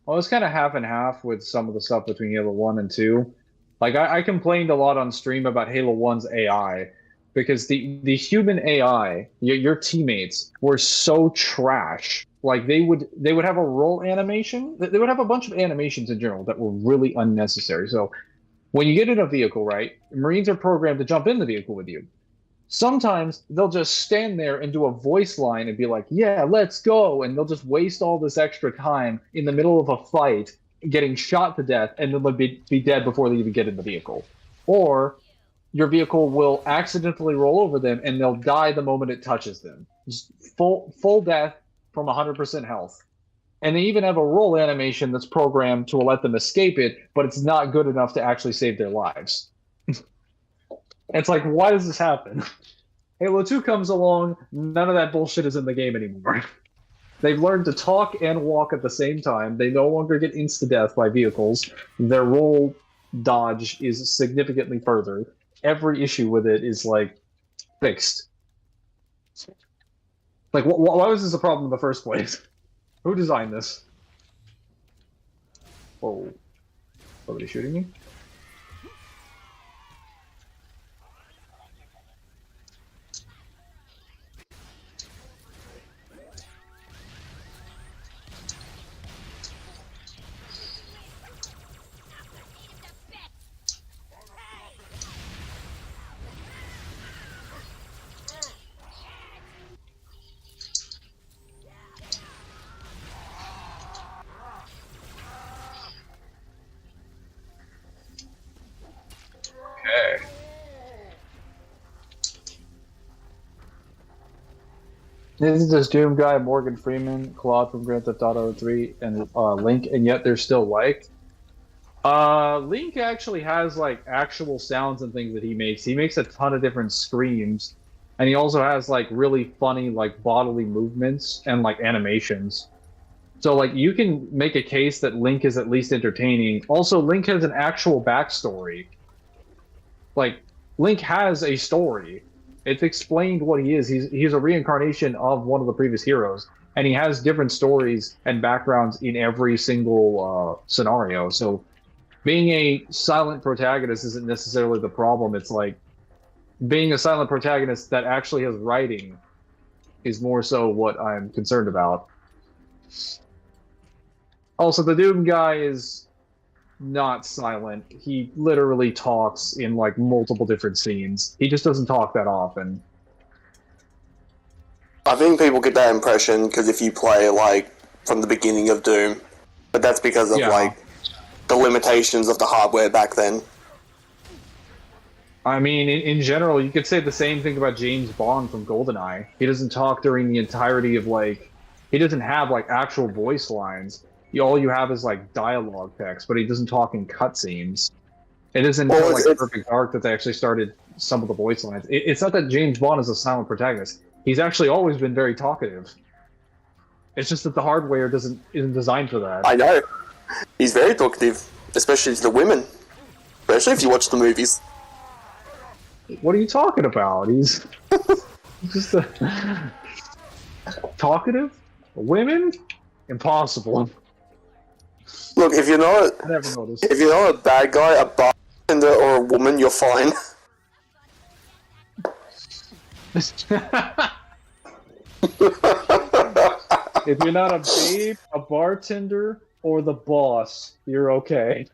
it's kind of half and half with some of the stuff between Halo 1 and 2. Like I complained a lot on stream about Halo 1's AI because the human AI, your teammates, were so trash. Like they would have a roll animation. They would have a bunch of animations in general that were really unnecessary. So when you get in a vehicle, right, Marines are programmed to jump in the vehicle with you. Sometimes they'll just stand there and do a voice line and be like, yeah, let's go. And they'll just waste all this extra time in the middle of a fight, getting shot to death, and then they'll be dead before they even get in the vehicle. Or your vehicle will accidentally roll over them and they'll die the moment it touches them. Just full death from 100% health. And they even have a roll animation that's programmed to let them escape it, but it's not good enough to actually save their lives. It's like, why does this happen? Halo 2 comes along, none of that bullshit is in the game anymore. They've learned to talk and walk at the same time. They no longer get insta-death by vehicles. Their roll dodge is significantly further. Every issue with it is, like, fixed. Like, why was this a problem in the first place? Who designed this? Whoa. Somebody shooting me? Okay. This is this Doom guy, Morgan Freeman, Claude from Grand Theft Auto 3, and Link, and yet they're still liked. Link actually has like actual sounds and things that he makes. He makes a ton of different screams, and he also has like really funny like bodily movements and like animations. So like you can make a case that Link is at least entertaining. Also, Link has an actual backstory. Like Link has a story. It's explained what he is. He's a reincarnation of one of the previous heroes, and he has different stories and backgrounds in every single scenario. So being a silent protagonist isn't necessarily the problem. It's like being a silent protagonist that actually has writing is more so what I'm concerned about. Also, the Doom guy is not silent. He literally talks in like multiple different scenes. He just doesn't talk that often.
I think people get that impression because if you play like from the beginning of Doom, but that's because of like the limitations of the hardware back then.
I mean, in general, you could say the same thing about James Bond from GoldenEye. He doesn't talk during the entirety of like, he doesn't have like actual voice lines. All you have is like dialogue text, but he doesn't talk in cutscenes. It isn't until like Perfect Dark that they actually started some of the voice lines. It's not that James Bond is a silent protagonist. He's actually always been very talkative. It's just that the hardware isn't designed for that.
I know. He's very talkative, especially to the women. Especially if you watch the movies.
What are you talking about? He's just talkative? Women? Impossible.
Look, if you're not a bad guy, a bartender, or a woman, you're fine.
If you're not a babe, a bartender, or the boss, you're okay.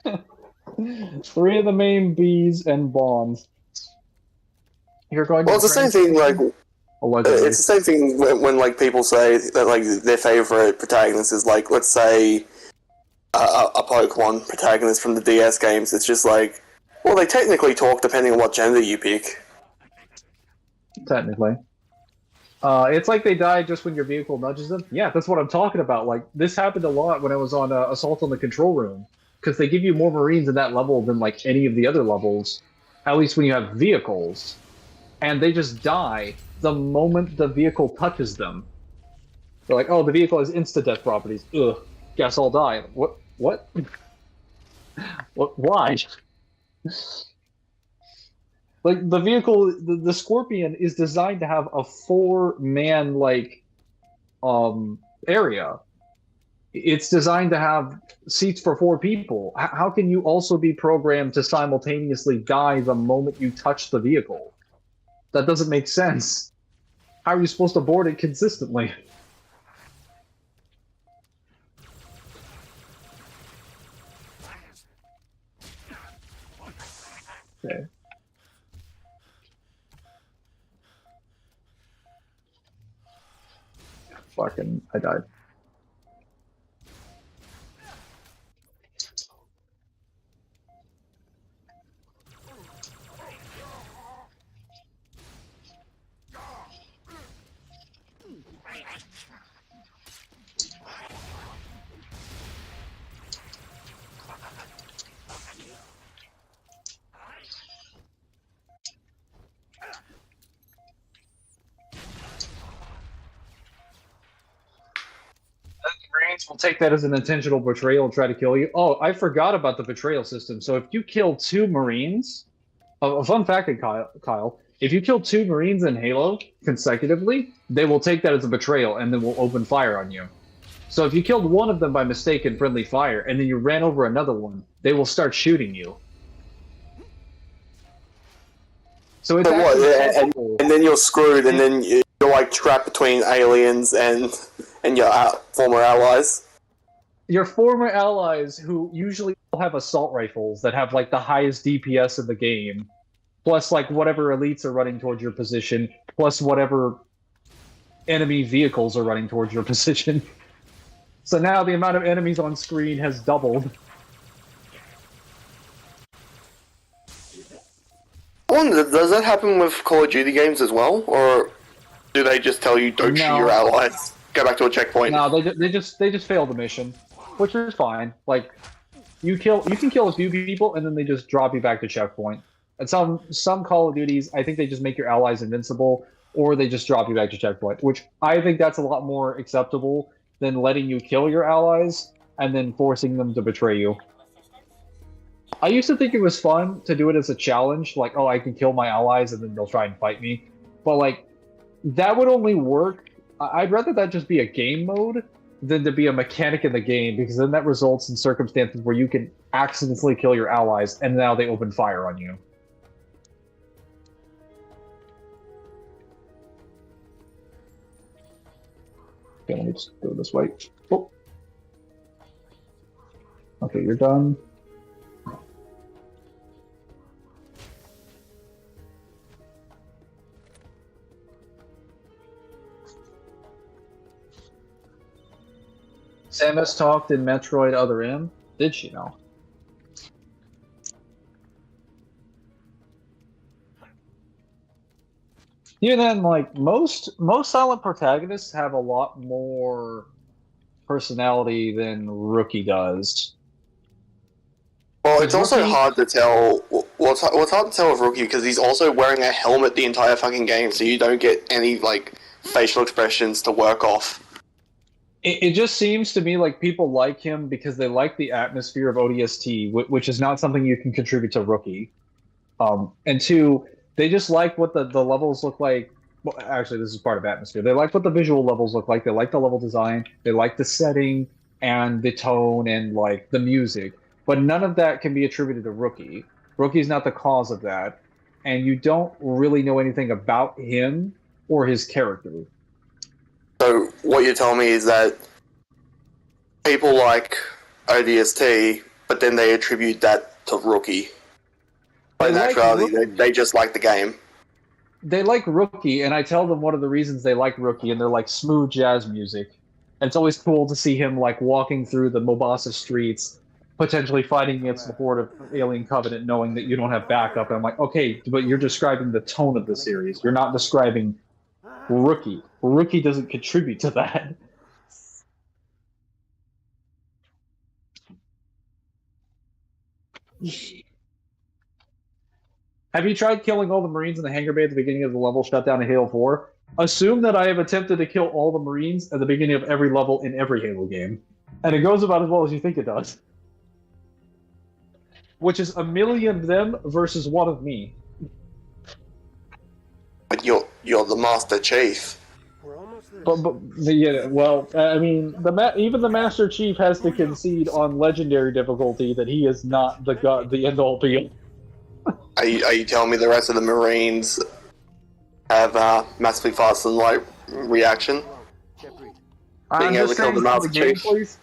3 of the main B's and Bonds. You're going.
Well, it's the same thing. Like, it's the same thing when like people say that like their favorite protagonist is like, let's say, a Pokemon protagonist from the DS games. It's just like, well, they technically talk depending on what gender you pick.
Technically. It's like they die just when your vehicle nudges them. Yeah, that's what I'm talking about. Like, this happened a lot when I was on Assault on the Control Room. Because they give you more Marines in that level than, like, any of the other levels. At least when you have vehicles. And they just die the moment the vehicle touches them. They're like, oh, the vehicle has insta-death properties. Ugh, guess I'll die. What? What? Why? Like, the vehicle, the Scorpion is designed to have a 4-man, like, area. It's designed to have seats for 4 people. How can you also be programmed to simultaneously die the moment you touch the vehicle? That doesn't make sense. How are you supposed to board it consistently? Okay. Fucking, I died. We'll take that as an intentional betrayal and try to kill you. Oh, I forgot about the betrayal system. So if you kill 2 Marines, a fun fact, Kyle, if you kill 2 Marines in Halo consecutively, they will take that as a betrayal and then will open fire on you. So if you killed one of them by mistake in friendly fire, and then you ran over another one, they will start shooting you. So it's
So what?
actually
And,
possible.
and then you're screwed, and then you're like trapped between aliens and your former allies.
Your former allies, who usually all have assault rifles that have like the highest DPS in the game, plus like whatever elites are running towards your position, plus whatever enemy vehicles are running towards your position. So now the amount of enemies on screen has doubled.
I wonder, does that happen with Call of Duty games as well, or do they just tell you don't shoot your allies, go back to a checkpoint?
No, they just fail the mission, which is fine. Like you can kill a few people and then they just drop you back to checkpoint. And some Call of Duties, I think they just make your allies invincible, or they just drop you back to checkpoint, which I think that's a lot more acceptable than letting you kill your allies and then forcing them to betray you. I used to think it was fun to do it as a challenge, like, oh, I can kill my allies and then they'll try and fight me. But, like, that would only work. I'd rather that just be a game mode than to be a mechanic in the game, because then that results in circumstances where you can accidentally kill your allies and now they open fire on you. Okay, let me just go this way. Oh. Okay, you're done. Samus talked in Metroid Other M? Did she know? Even then, like, most silent protagonists have a lot more personality than Rookie does.
Well, it's also
Rookie-
hard to tell. Well, it's hard to tell with Rookie because he's also wearing a helmet the entire fucking game, so you don't get any like facial expressions to work off.
It just seems to me like people like him because they like the atmosphere of ODST, which is not something you can contribute to Rookie. And two, they just like what the levels look like. Well, actually, this is part of atmosphere. They like what the visual levels look like. They like the level design. They like the setting and the tone and like the music. But none of that can be attributed to Rookie. Rookie's not the cause of that. And you don't really know anything about him or his character.
So what you're telling me is that people like ODST, but then they attribute that to Rookie. But in actuality, they just like the game.
They like Rookie, and I tell them one of the reasons they like Rookie, and they're like smooth jazz music. And it's always cool to see him like walking through the Mombasa streets, potentially fighting against the horde of Alien Covenant, knowing that you don't have backup. And I'm like, okay, but you're describing the tone of the series. You're not describing Rookie. Rookie doesn't contribute to that. Have you tried killing all the Marines in the hangar bay at the beginning of the level shut down in Halo 4? Assume that I have attempted to kill all the Marines at the beginning of every level in every Halo game. And it goes about as well as you think it does. Which is 1,000,000 of them versus one of me.
But you're the Master Chief.
We're almost there.
But yeah, well, I mean, even the Master Chief has to concede on legendary difficulty that he is not the end all be all.
Are you telling me the rest of the Marines have massively faster than light reaction?
I'm
able
just
to kill the
saying,
Master Chief?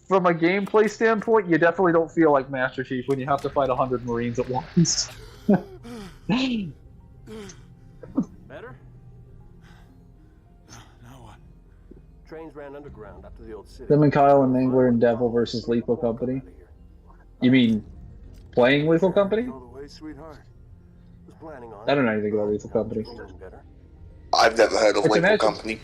from a gameplay standpoint, you definitely don't feel like Master Chief when you have to fight 100 Marines at once.
Better?
Now what?
Trains ran underground up to the old city.
Them and Kyle and Mangler and Devil versus Lethal Company. You mean playing Lethal Company?
All the way, sweetheart. Was planning on
I don't know anything about Lethal Company.
Better.
I've never heard of
It's
Lethal
imagine-
Company.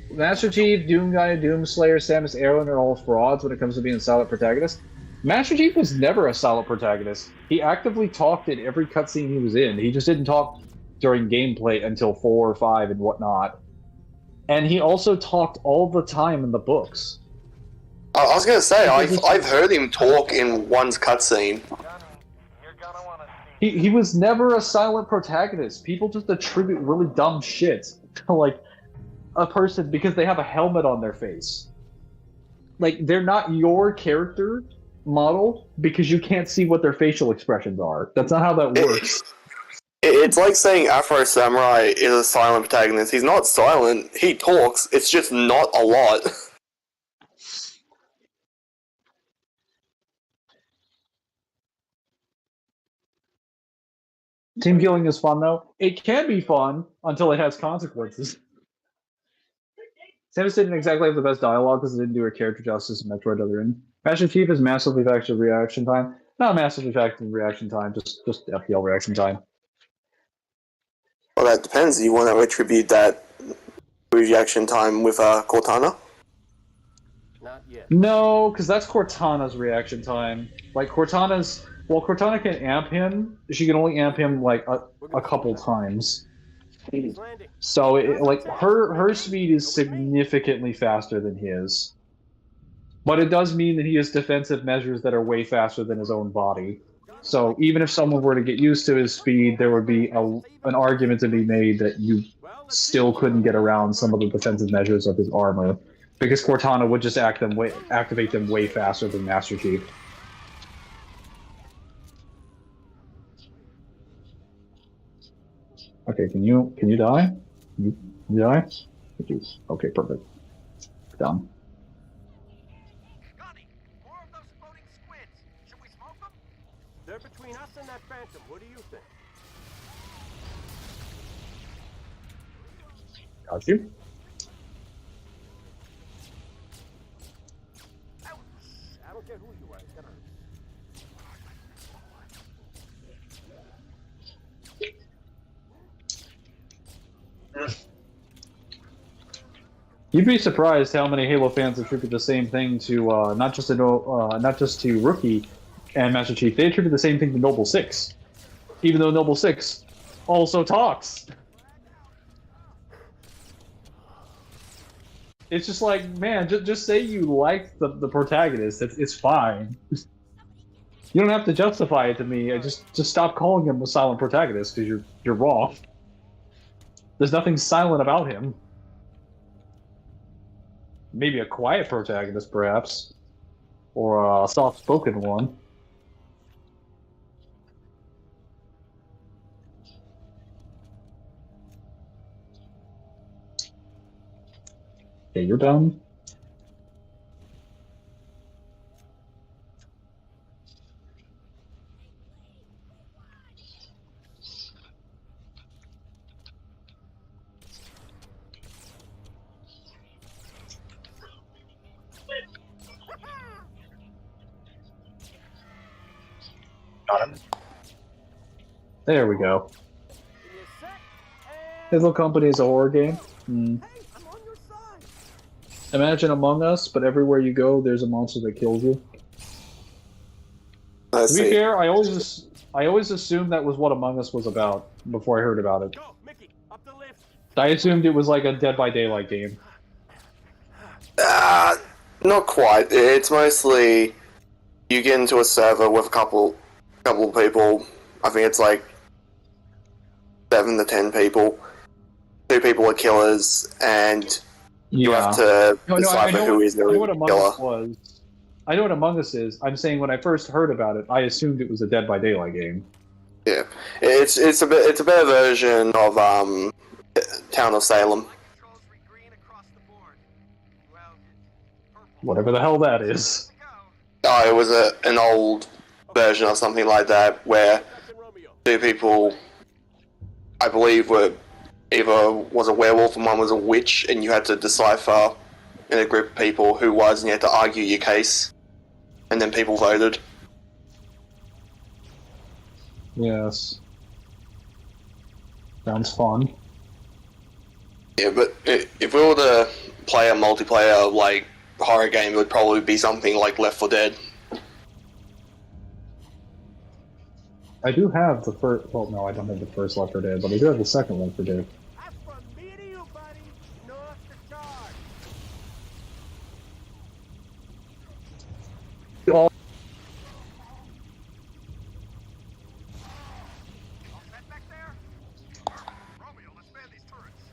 Master Chief, Doom Guy, Doomslayer, Samus Aran are all frauds when it comes to being a silent protagonist. Master Chief was never a silent protagonist. He actively talked in every cutscene he was in. He just didn't talk during gameplay until 4 or 5 and whatnot. And he also talked all the time in the books.
I was gonna say I've heard him talk in one's cutscene.
He was never a silent protagonist. People just attribute really dumb shit to like a person because they have a helmet on their face. like they're not your character model because you can't see what their facial expressions are. That's not how that works.
It's like saying Afro Samurai is a silent protagonist. He's not silent. He talks. It's just not a lot.
Team killing is fun though. It can be fun until it has consequences. Samus didn't exactly have the best dialogue because it didn't do her character justice in Metroid Other End. Master Chief is massively effective reaction time. Not massively effective reaction time, just FPL reaction time.
Well, that depends. You want to attribute that reaction time with Cortana?
Not yet.
No, because that's Cortana's reaction time. Like Cortana's, well, Cortana can amp him. She can only amp him like a couple times.
He's landing.
So like her speed is significantly faster than his. But it does mean that he has defensive measures that are way faster than his own body. So even if someone were to get used to his speed, there would be an argument to be made that you still couldn't get around some of the defensive measures of his armor, because Cortana would just activate them way faster than Master Chief. Okay, can you die? Can you die? Okay, perfect. Done.
Gunny, more of those floating squids. Should we smoke them?
They're between us and that phantom. What do you think?
Got you.
Ouch! I don't care who you are. It's gonna hurt.
You'd be surprised how many Halo fans attribute the same thing to not just to Rookie and Master Chief. They attribute the same thing to Noble 6, even though Noble 6 also talks. It's just like, man, just say you like the protagonist. It's fine. You don't have to justify it to me. I just stop calling him a silent protagonist because you're wrong. There's nothing silent about him. Maybe a quiet protagonist, perhaps, or a soft-spoken one. Okay, you're done. Got him. There we go.
Give me a sec.
Halo Company is a horror game.
Hey, I'm on your side.
Imagine Among Us, but everywhere you go, there's a monster that kills you.
Let's
To be
see.
fair, I always assumed that was what Among Us was about before I heard about it.
Go, Mickey, up the lift.
I assumed it was like a Dead by Daylight game.
Not quite. It's mostly you get into a server with a couple people. I think it's like 7 to 10 people. 2 people are killers, and you have to decipher who is the
I know what Among
killer.
Us was. I know what Among Us is. I'm saying when I first heard about it, I assumed it was a Dead by Daylight game.
Yeah, it's a better version of Town of Salem.
Controls read green across the board. Well, purple.
Whatever the hell that is.
Oh, it was an old version or something like that where
Captain Romeo.
2 people, I believe, were either was a werewolf and one was a witch, and you had to decipher in a group of people who was, and you had to argue your case, and then people voted.
Yes. Sounds fun.
Yeah, but if we were to play a multiplayer like horror game, it would probably be something like Left 4 Dead.
I do have the first. Well, no, I don't have the first Left 4 Dead, but I do have the second Left 4 Dead.
That's from me to you, buddy. North to charge.
All set back there? Romeo, let's man these turrets.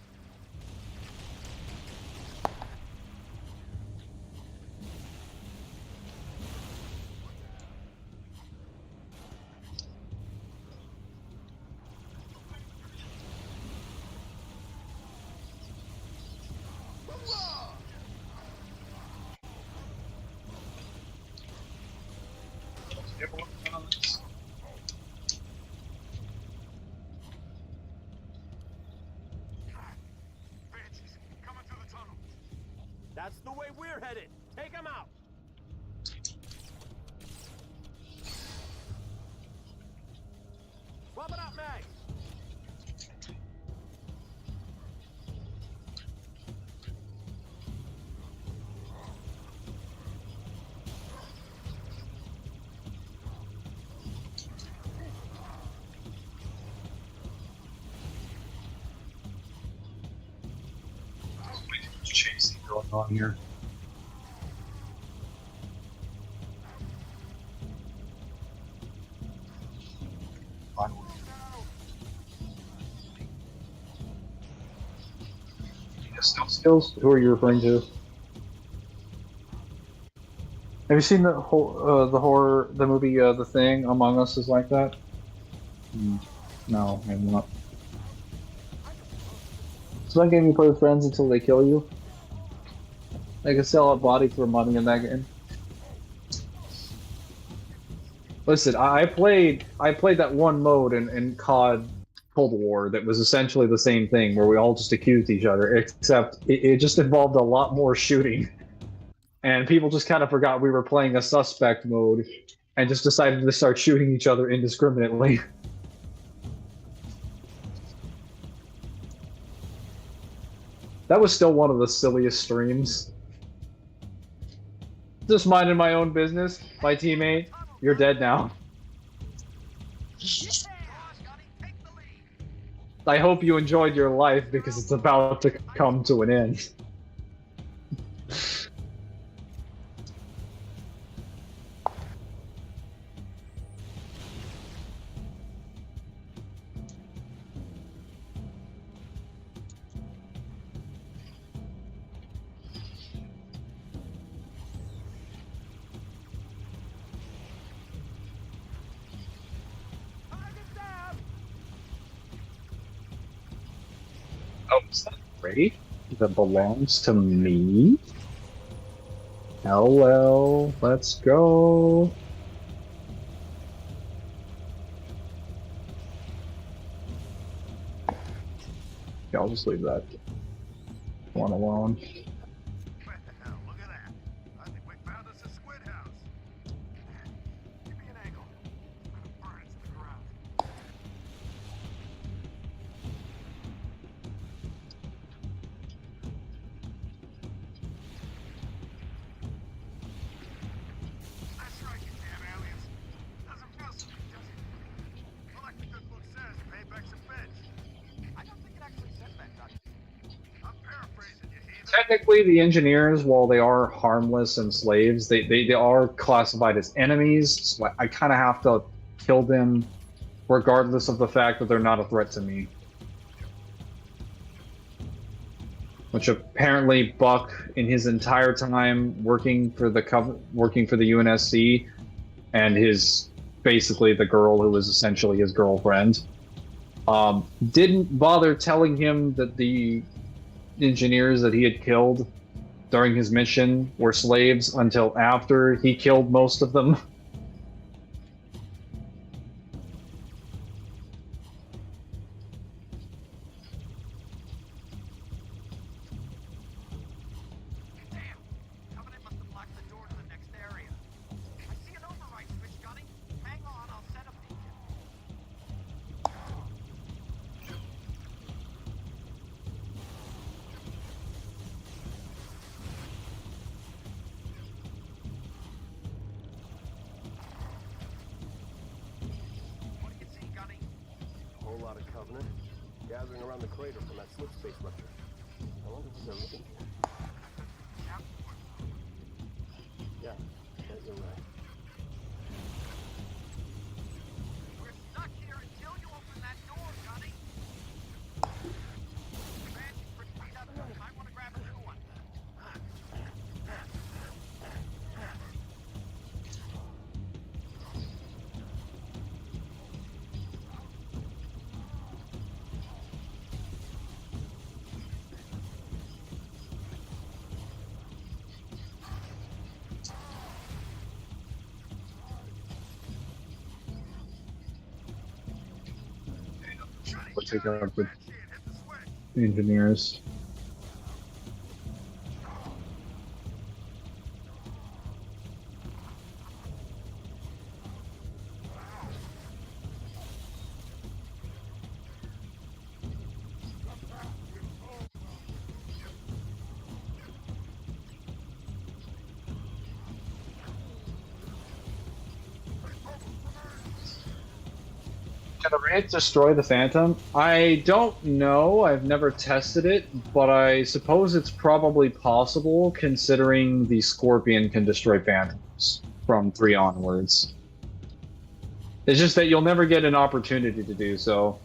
spearheaded. Take him out. Swapping out mags.
Chasing going on here. Stealth skills? Who are you referring to? Have you seen the the movie The Thing? Among Us is like that. No, I have not. So that game you play with friends until they kill you. They can sell a body for money in that game. Listen, I played that one mode in COD Cold War that was essentially the same thing, where we all just accused each other, except it just involved a lot more shooting. And people just kind of forgot we were playing a suspect mode, and just decided to start shooting each other indiscriminately. That was still one of the silliest streams. Just minding my own business. My teammate, you're dead now. I hope you enjoyed your life because it's about to come to an end. Oh, is that a raid that belongs to me? Hello, let's go. Yeah, I'll just leave that one alone.
What the hell? Look at that. I think we found us a squid house. Give me an angle. Burn it to the ground. That's right, you damn aliens. Doesn't feel so good, does it? Well, like the good book says, payback's a bitch. I don't think it actually said that, Dutch. I'm paraphrasing you, heathen.
Technically, the engineers, while they are harmless and slaves, they are classified as enemies, so I kind of have to kill them regardless of the fact that they're not a threat to me. Which apparently Buck, in his entire time working for the UNSC, and basically the girl who was essentially his girlfriend, didn't bother telling him that the engineers that he had killed during his mission were slaves until after he killed most of them.
Damn! Covenant must have blocked the door to the next area. I see an override switch, Gunny. Hang on, I'll set up the... What do you see, Gunny?
A whole lot of Covenant gathering around the crater from that slip space rupture. I wonder what they're looking for. Yeah, you're right.
We're stuck here until you open that door, Gunny. Man, she's pretty beat up. You might want to grab a new one.
Let's take out the
Shit, hit the switch.
engineers. Can the Wraith destroy the Phantom? I don't know. I've never tested it, but I suppose it's probably possible, considering the Scorpion can destroy Phantoms from 3 onwards. It's just that you'll never get an opportunity to do so.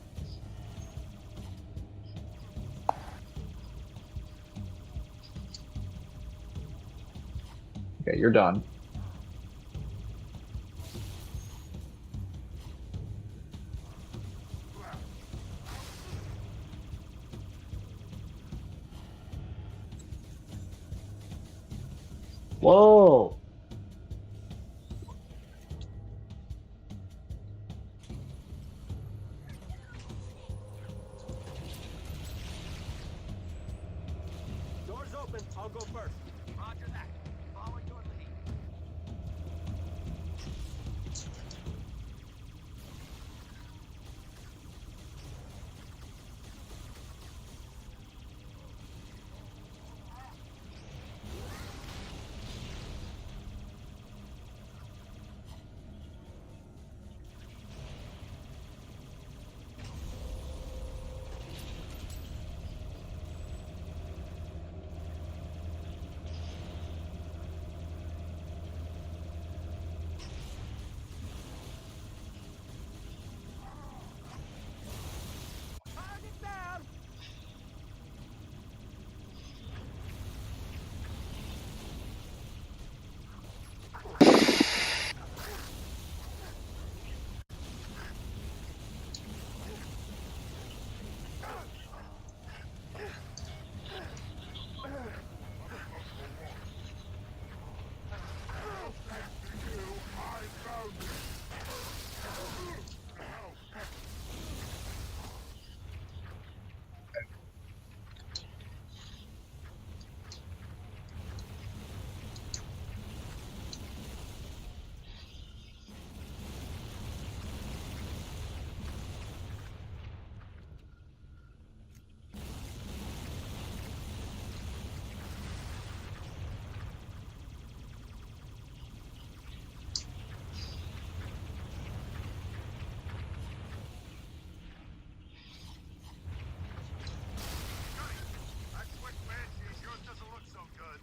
Okay, you're done. Whoa!
Doors open. I'll go first.
Roger that. Follow your lead.
Target down. That quick Banshee of yours doesn't look so good.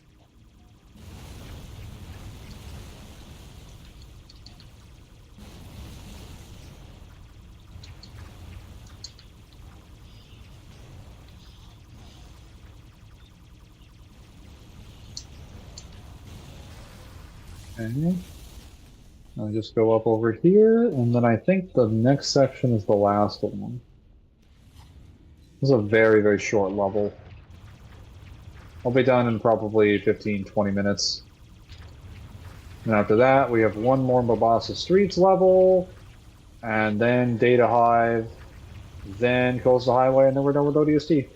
Okay. I'll just go up over here, and then I think the next section is the last one. This is a very, very short level. I'll be done in probably 15-20 minutes. And after that, we have one more Mombasa Streets level, and then Data Hive, then Coastal Highway, and then we're done with ODST.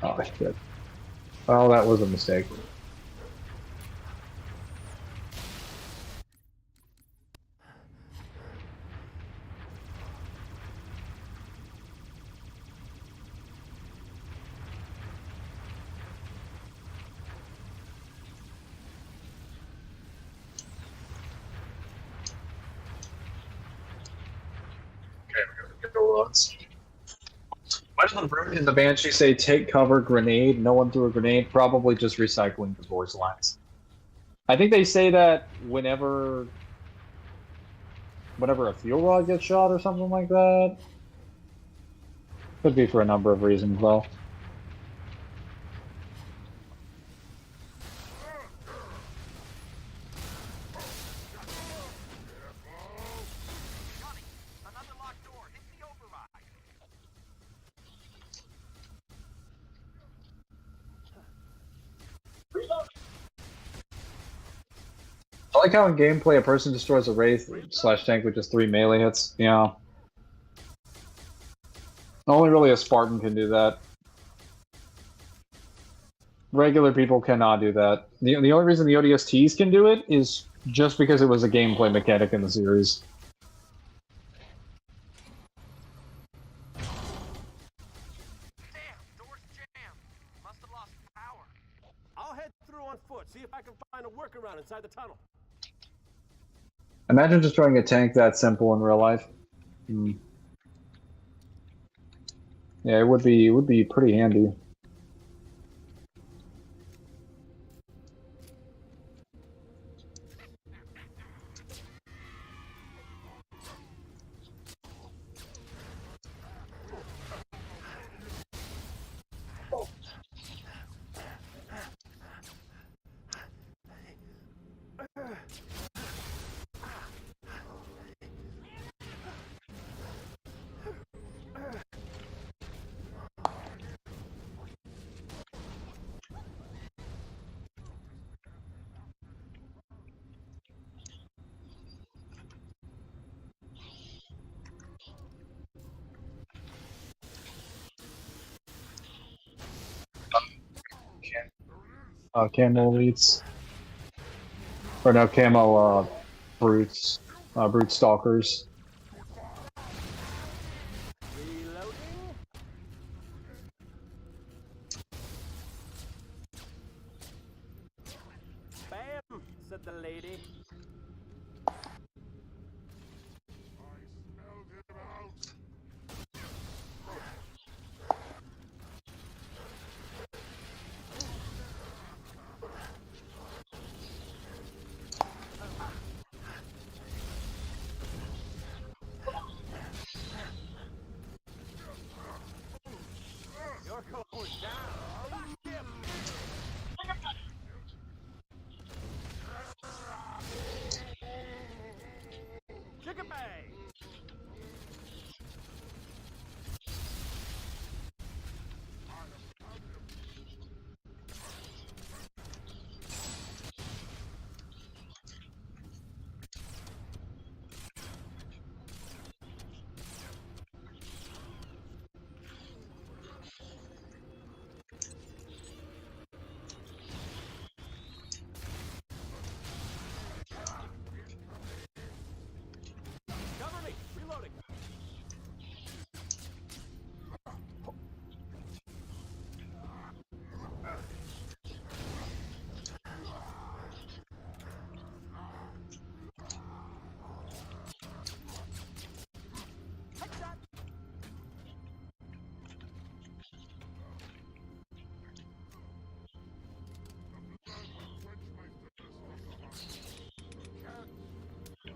Oh, shit. Oh, that was a mistake. Okay, we're gonna go on. Why does the Brute in the Banshee say take cover, grenade? No one threw a grenade. Probably just recycling the voice lines. I think they say that whenever a fuel rod gets shot or something like that. Could be for a number of reasons, though.
Johnny, another locked door. Hit the override.
I like how in gameplay a person destroys a Wraith / tank with just 3 melee hits. Yeah. Only really a Spartan can do that. Regular people cannot do that. The only reason the ODSTs can do it is just because it was a gameplay mechanic in the series.
Damn,
See if I can find a workaround inside the tunnel.
Imagine destroying a tank that simple in real life. Hmm. Yeah, it would be pretty handy. Camo elites. Or no, camo brutes. Brute stalkers.
Reloading. Bam, said the lady. You're going down. Yep. Chicken bang. Cover me. Reloading.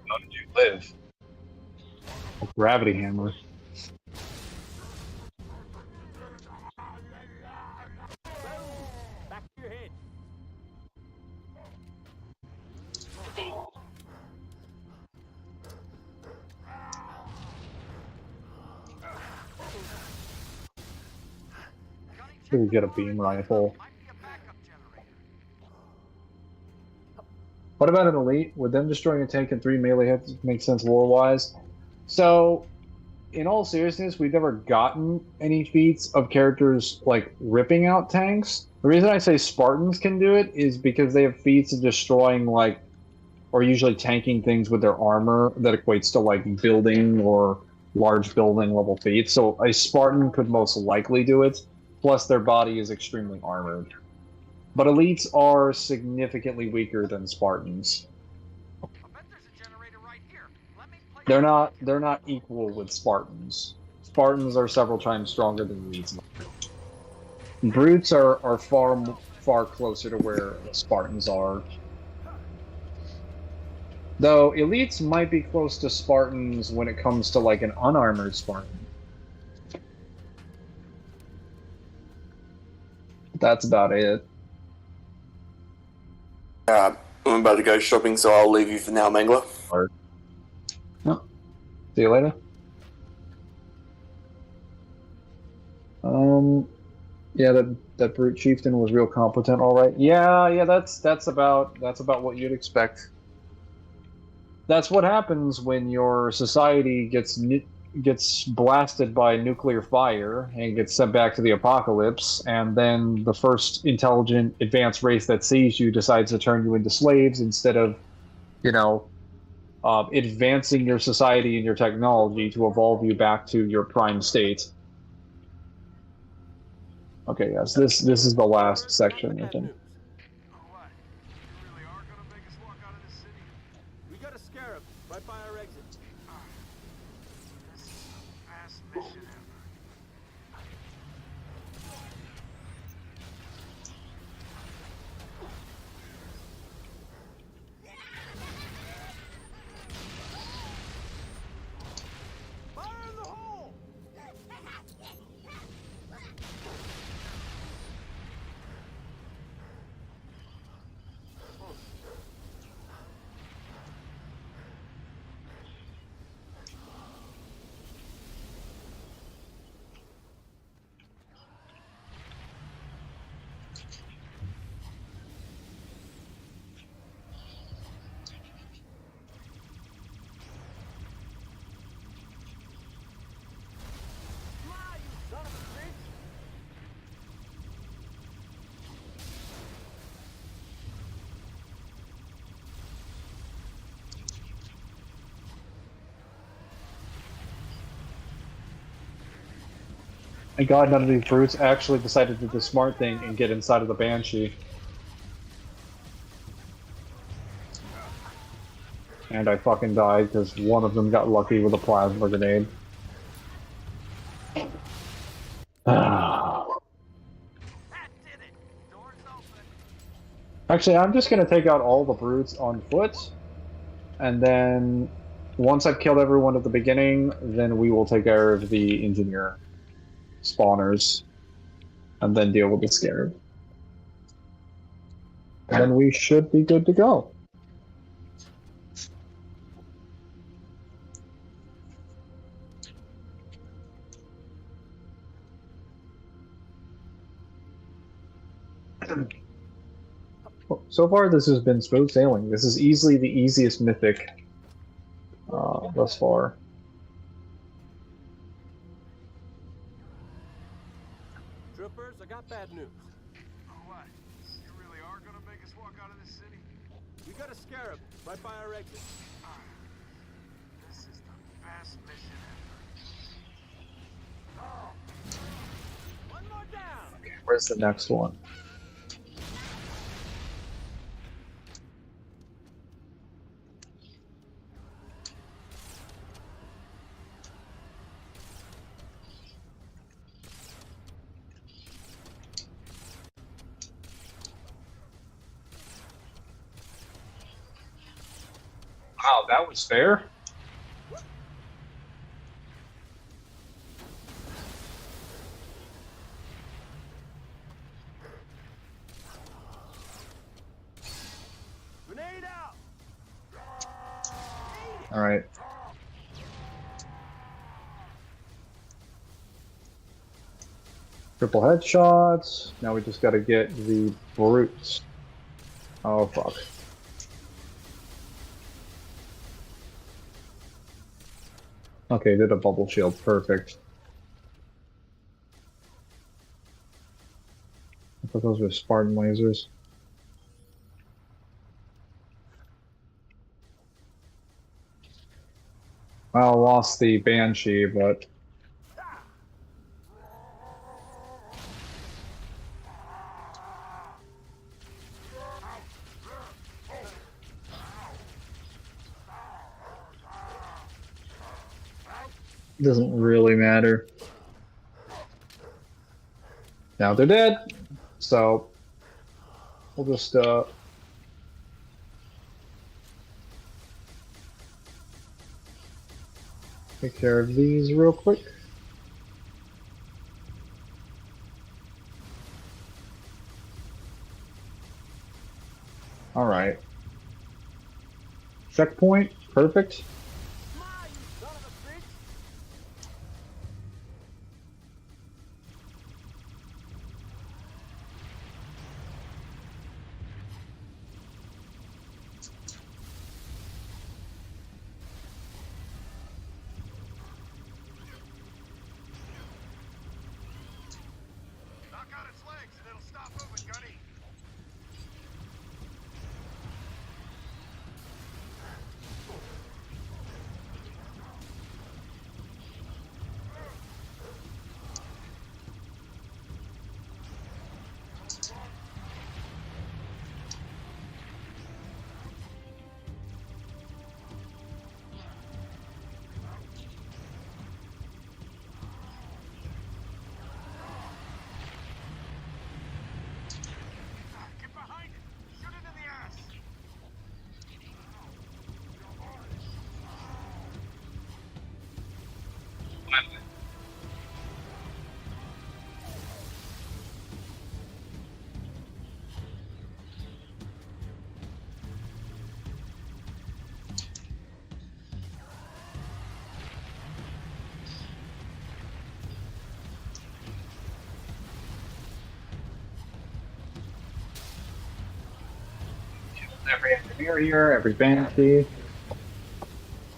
How did you live? A gravity hammer.
Back to your head.
Should we get a beam rifle?
Might be a backup generator.
What about an elite? Would them destroying a tank and 3 melee hits make sense lore-wise? So, in all seriousness, we've never gotten any feats of characters like ripping out tanks. The reason I say Spartans can do it is because they have feats of destroying or usually tanking things with their armor that equates to like building or large building level feats. So a Spartan could most likely do it. Plus their body is extremely armored. But elites are significantly weaker than Spartans.
I bet there's a generator right here. Let me play.
They're not equal with Spartans. Spartans are several times stronger than elites. Brutes are far closer to where Spartans are. Though elites might be close to Spartans when it comes to like an unarmored Spartan. That's about it.
I'm about to go shopping, so I'll leave you for now, Mangler.
No. See you later. Yeah, that brute chieftain was real competent, all right. Yeah, that's about what you'd expect. That's what happens when your society gets blasted by nuclear fire and gets sent back to the apocalypse, and then the first intelligent advanced race that sees you decides to turn you into slaves instead of, advancing your society and your technology to evolve you back to your prime state. Okay, yes, this is the last section, I think.
What?
Thank God none of these brutes actually decided to do the smart thing and get inside of the Banshee. And I fucking died because one of them got lucky with a plasma grenade.
That did it. Doors open.
Actually, I'm just gonna take out all the brutes on foot, and then once I've killed everyone at the beginning, then we will take care of the engineer spawners, and then deal with the scarab. And then we should be good to go. So far, this has been smooth sailing. This is easily the easiest mythic thus far.
Troopers, I got bad news.
Oh, what? You really are gonna make us walk out of this city?
We got a scarab right by our exit.
This is the best mission ever.
One more down.
Where's the next one? Wow, that was fair.
Grenade out.
All right. Triple headshots. Now we just got to get the brutes. Oh fuck. Okay, did a bubble shield. Perfect. I thought those were Spartan lasers. Well, lost the Banshee, but doesn't really matter. Now they're dead, so we'll just take care of these real quick. All right. Checkpoint, perfect.
Smile, you son of a bitch.
Knock out its legs and it'll stop moving, Gunny. Get behind it. Shoot it in the ass.
Every engineer here, every Banshee.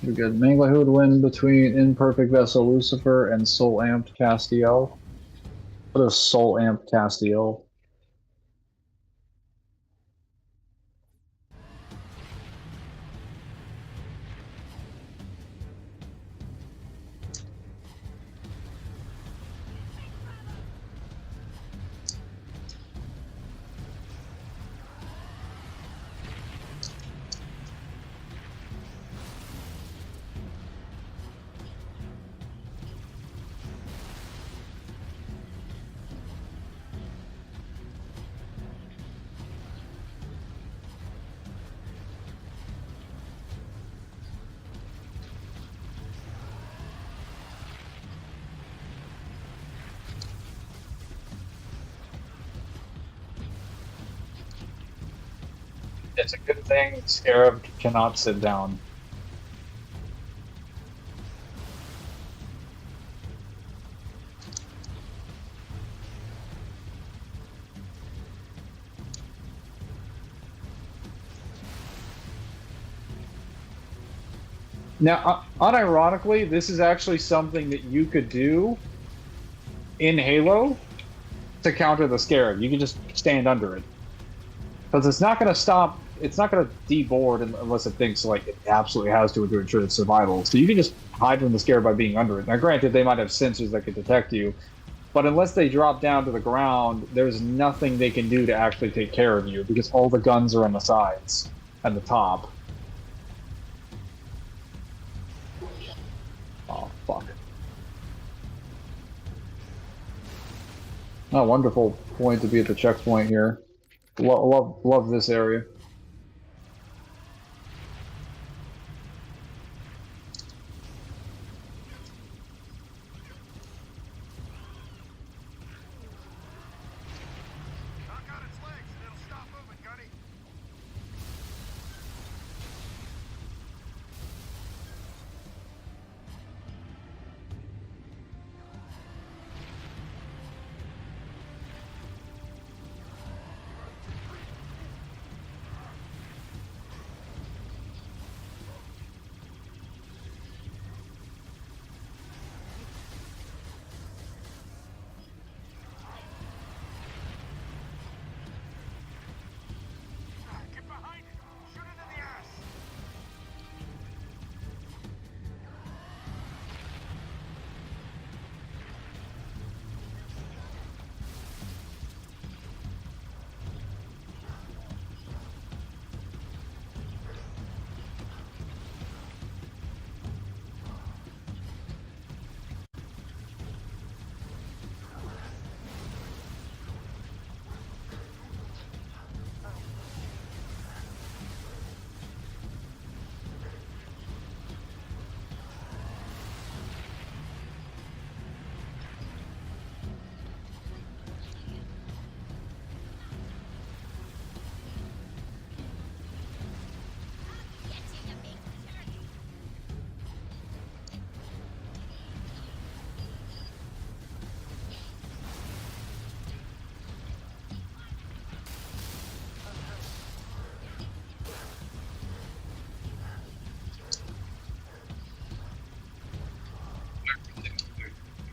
We got Mangler who would win between Imperfect Vessel Lucifer and Soul Amped Castiel. What is Soul Amped Castiel? It's a good thing Scarab cannot sit down. Now, unironically, this is actually something that you could do in Halo to counter the Scarab. You can just stand under it. Because it's not going to stop, it's not going to deboard unless it thinks like it absolutely has to ensure its survival. So you can just hide from the Scarab by being under it. Now, granted, they might have sensors that could detect you, but unless they drop down to the ground, there's nothing they can do to actually take care of you because all the guns are on the sides and the top. Oh, fuck. Oh, wonderful point to be at the checkpoint here. Love this area.
Knock out its legs and it'll stop moving, Gunny. Get behind it! Shoot it in the ass!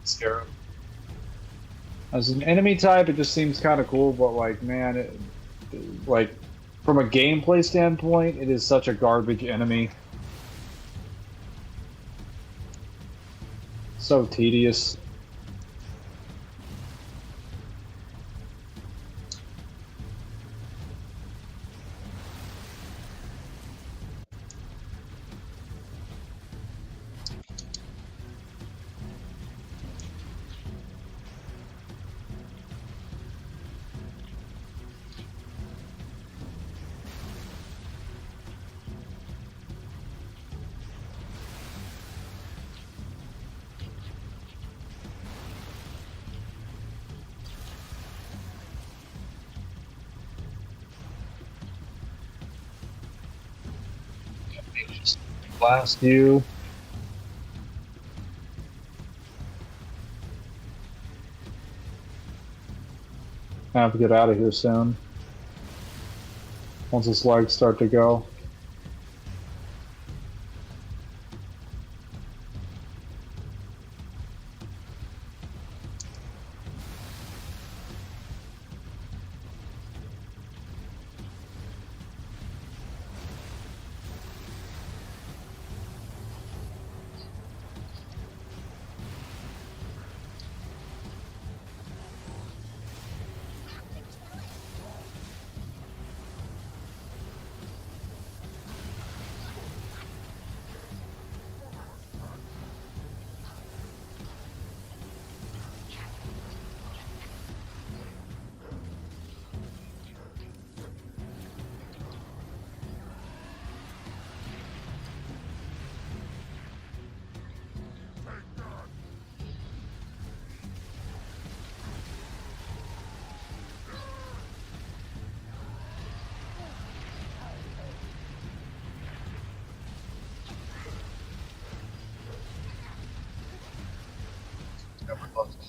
Scarab. As an enemy type, it just seems kind of cool, but like, man, like from a gameplay standpoint, it is such a garbage enemy. So tedious. Just blast you. I have to get out of here soon. Once his legs start to go.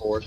forward.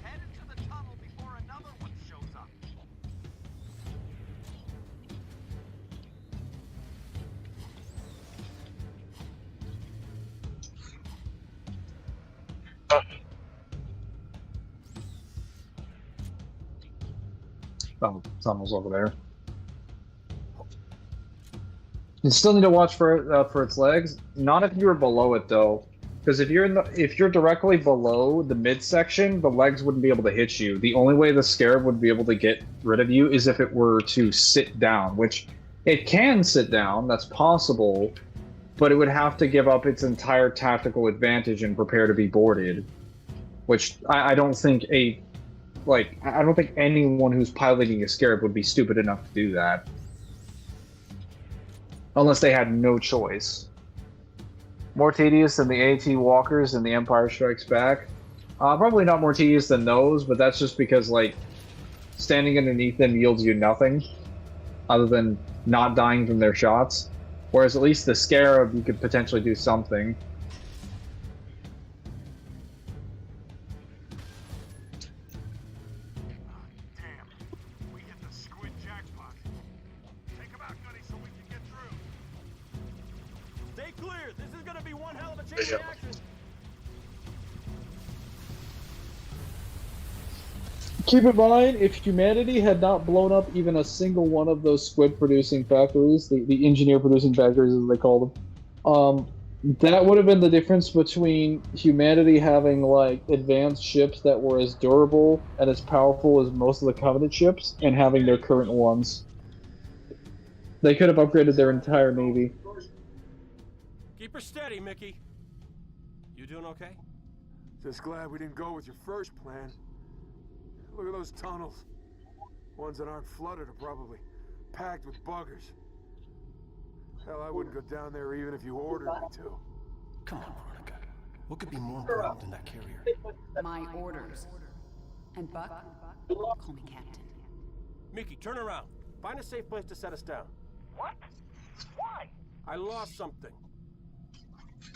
Head into the tunnel before another one shows up.
Oh, tunnel's over there. You still need to watch for its legs. Not if you were below it though, because if you're directly below the midsection, the legs wouldn't be able to hit you. The only way the scarab would be able to get rid of you is if it were to sit down, which it can sit down. That's possible, but it would have to give up its entire tactical advantage and prepare to be boarded. Which I don't think I don't think anyone who's piloting a scarab would be stupid enough to do that. Unless they had no choice. More tedious than the AT walkers and the Empire Strikes Back. Probably not more tedious than those, but that's just because, like, standing underneath them yields you nothing other than not dying from their shots. Whereas at least the Scarab, you could potentially do something.
Damn. We hit the squid jackpot. Take him out, Gunny, so we can get through.
Stay clear. This is gonna be one hell of a chain reaction.
Keep in mind, if humanity had not blown up even a single one of those squid-producing factories, the engineer-producing factories as they call them, that would have been the difference between humanity having, like, advanced ships that were as durable and as powerful as most of the Covenant ships, and having their current ones. They could have upgraded their entire navy.
Keep her steady, Mickey. You doing okay?
Just glad we didn't go with your first plan. Look at those tunnels. Ones that aren't flooded are probably packed with buggers. Hell, I wouldn't go down there even if you ordered me to.
Come on, Veronica. What could be more important than that carrier?
My orders. And Buck, call me Captain.
Mickey, turn around. Find a safe place to set us down.
What? Why?
I lost something.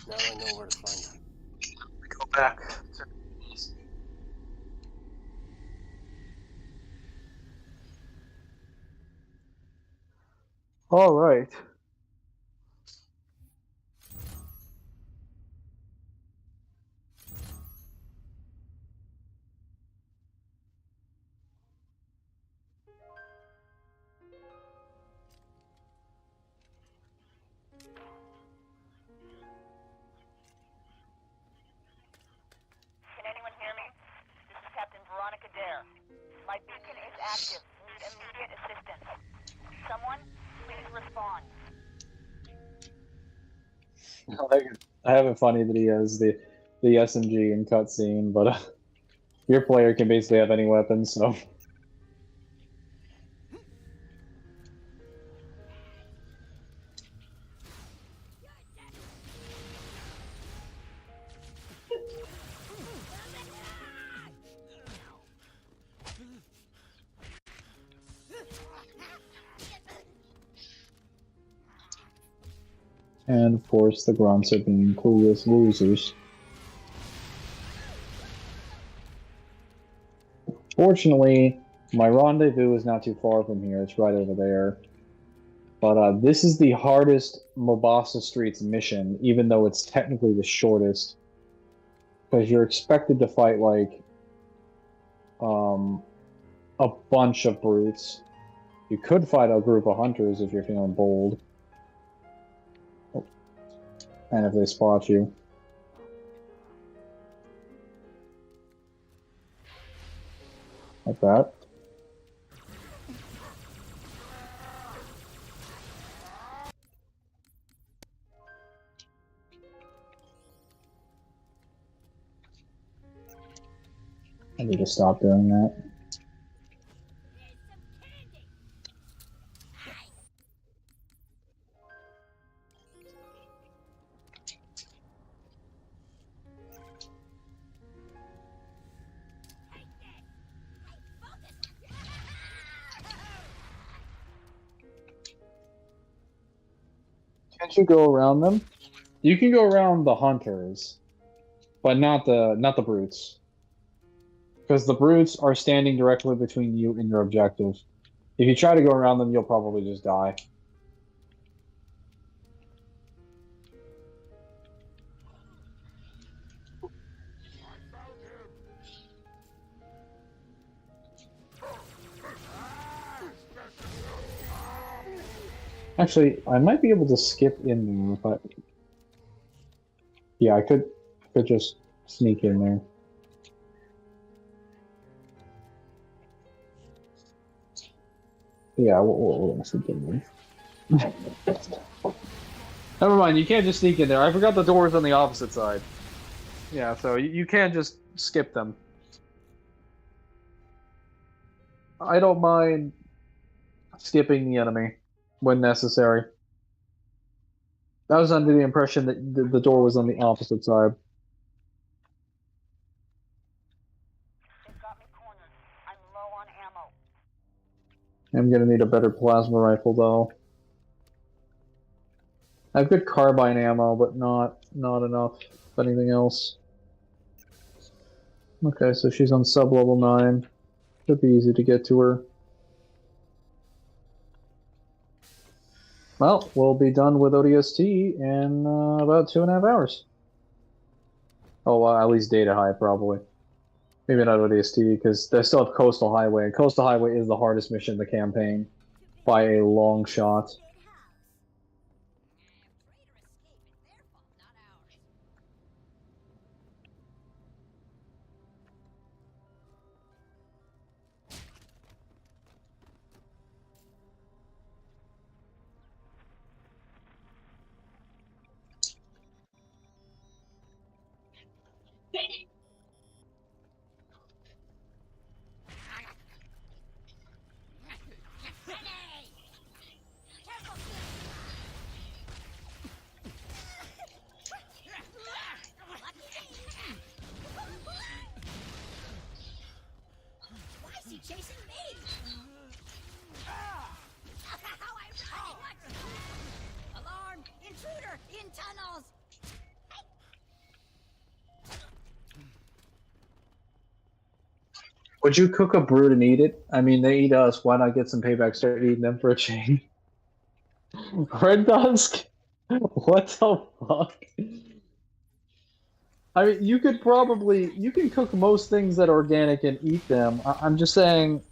Now I know where to find it.
Go back. All right.
Can anyone hear me? This is Captain Veronica Dare. My beacon is active. Need immediate assistance. Someone, please respond.
I have it funny that he has the SMG in cutscene, but your player can basically have any weapon, so. And of course, the grunts are being clueless losers. Fortunately, my rendezvous is not too far from here. It's right over there. But this is the hardest Mombasa Streets mission, even though it's technically the shortest. Because you're expected to fight, like, a bunch of brutes. You could fight a group of hunters if you're feeling bold. And if they spot you. Like that. I need to stop doing that. Can't you go around them? You can go around the hunters, but not the brutes. Because the brutes are standing directly between you and your objective. If you try to go around them, you'll probably just die. Actually, I might be able to skip in there, but yeah, I could just sneak in there. Yeah, we'll sneak in there. Never mind, you can't just sneak in there. I forgot the door's on the opposite side. Yeah, so you can't just skip them. I don't mind skipping the enemy when necessary. I was under the impression that the door was on the opposite side.
They've got me cornered. I'm low on ammo.
I'm gonna need a better plasma rifle though. I have good carbine ammo, but not enough of anything else. Okay, so she's on sub-level 9. Should be easy to get to her. Well, we'll be done with ODST in about 2.5 hours. Oh, at least Data High, probably. Maybe not ODST, because they still have Coastal Highway, and Coastal Highway is the hardest mission in the campaign by a long shot.
Why is he chasing me? Alarm! Intruder! In tunnels!
Would you cook a brood and eat it? I mean, they eat us. Why not get some payback? Start eating them for a change. Red Dusk? What the fuck? I mean, you can cook most things that are organic and eat them. I'm just saying,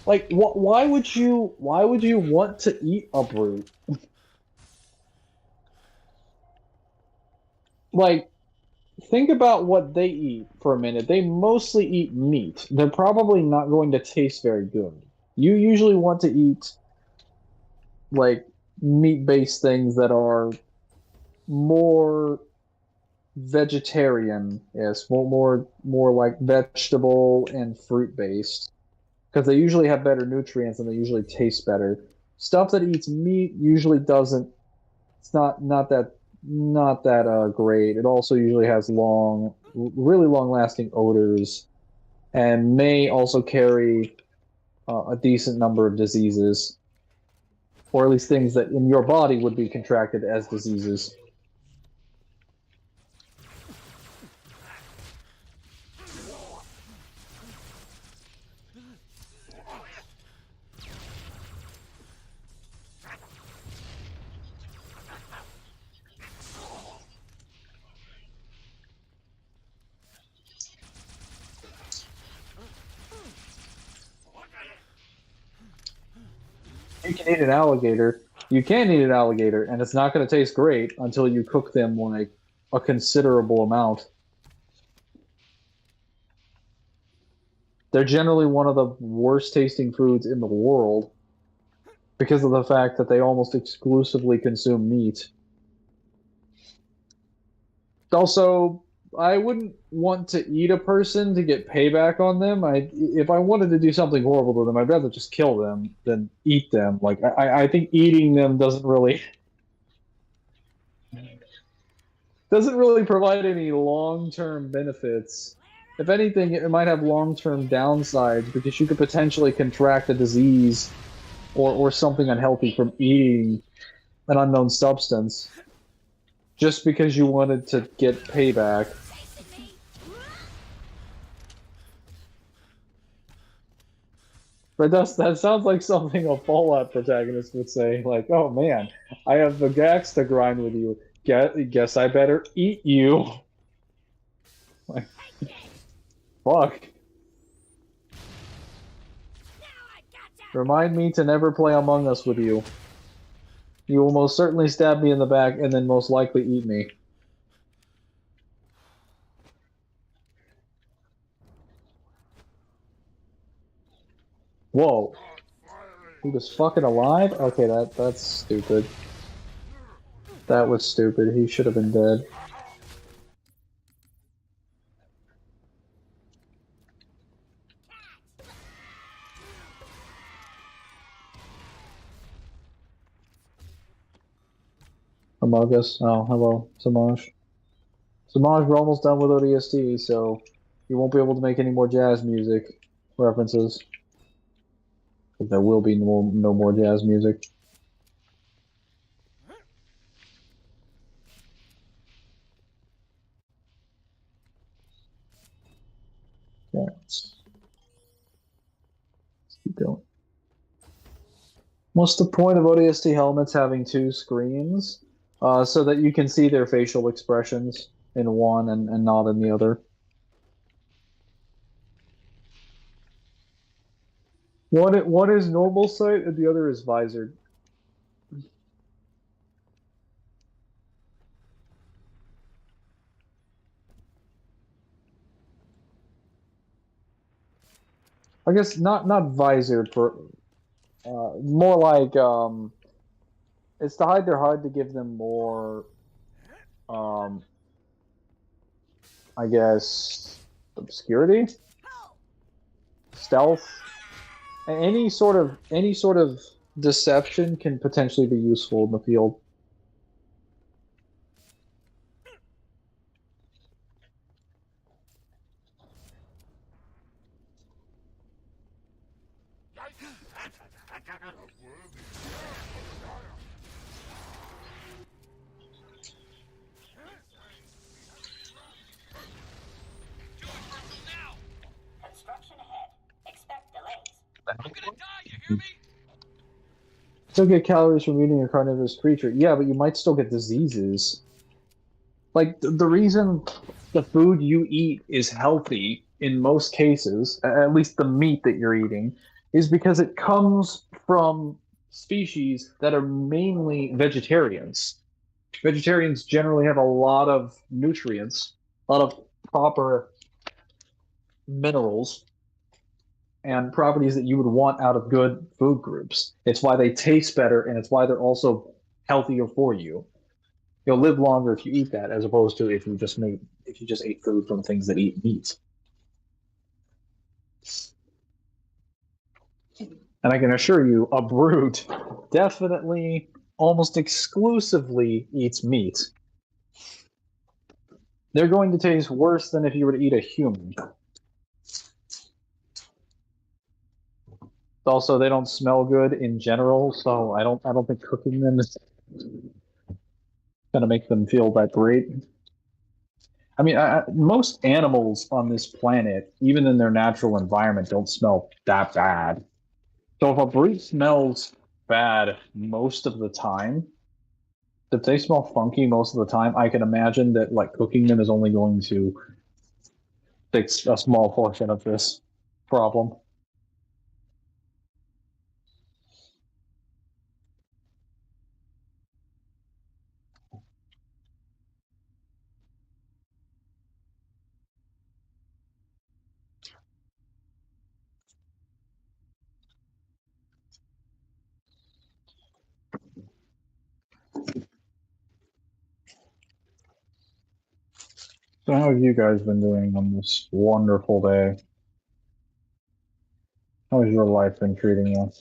like, why would you want to eat a brute? Like, think about what they eat for a minute. They mostly eat meat. They're probably not going to taste very good. You usually want to eat, like, meat-based things that are more vegetarian, yes, more like vegetable and fruit based, because they usually have better nutrients and they usually taste better. Stuff that eats meat usually doesn't. It's not that great. It also usually has really long lasting odors, and may also carry a decent number of diseases, or at least things that in your body would be contracted as diseases. You can eat an alligator. You can eat an alligator, and it's not going to taste great until you cook them like a considerable amount. They're generally one of the worst tasting foods in the world because of the fact that they almost exclusively consume meat. Also, I wouldn't want to eat a person to get payback on them. If I wanted to do something horrible to them, I'd rather just kill them than eat them. Like I think eating them doesn't really provide any long-term benefits. If anything, it might have long-term downsides because you could potentially contract a disease or something unhealthy from eating an unknown substance just because you wanted to get payback. But that sounds like something a Fallout protagonist would say, like, "Oh man, I have the gax to grind with you. Guess I better eat you." Like, fuck. Remind me to never play Among Us with you. You will most certainly stab me in the back and then most likely eat me. Whoa. He was fucking alive? Okay, that's stupid. That was stupid. He should have been dead. Among Us. Oh, hello, Samaj. Samaj, we're almost done with ODST, so you won't be able to make any more jazz music references. But there will be no more jazz music. Yeah, let's keep going. What's the point of ODST helmets having two screens? So that you can see their facial expressions in one and not in the other. One is normal sight and the other is visored. I guess not visored for more like it's to hide their HUD to give them more I guess obscurity, stealth, any sort of deception can potentially be useful in the field.
Construction ahead. Expect delays.
I'm gonna die, you hear me?
Still get calories from eating a carnivorous creature. Yeah, but you might still get diseases. Like the reason the food you eat is healthy in most cases, at least the meat that you're eating, is because it comes from species that are mainly vegetarians. Vegetarians generally have a lot of nutrients, a lot of proper minerals and properties that you would want out of good food groups. It's why they taste better and it's why they're also healthier for you. You'll live longer if you eat that as opposed to if you just ate food from things that eat meat. And I can assure you, a brute definitely almost exclusively eats meat. They're going to taste worse than if you were to eat a human. Also, they don't smell good in general, so I don't think cooking them is gonna make them feel that great. I mean, most animals on this planet, even in their natural environment, don't smell that bad. So if a brute smells bad most of the time, if they smell funky most of the time, I can imagine that like cooking them is only going to fix a small portion of this problem. So how have you guys been doing on this wonderful day? How has your life been treating you?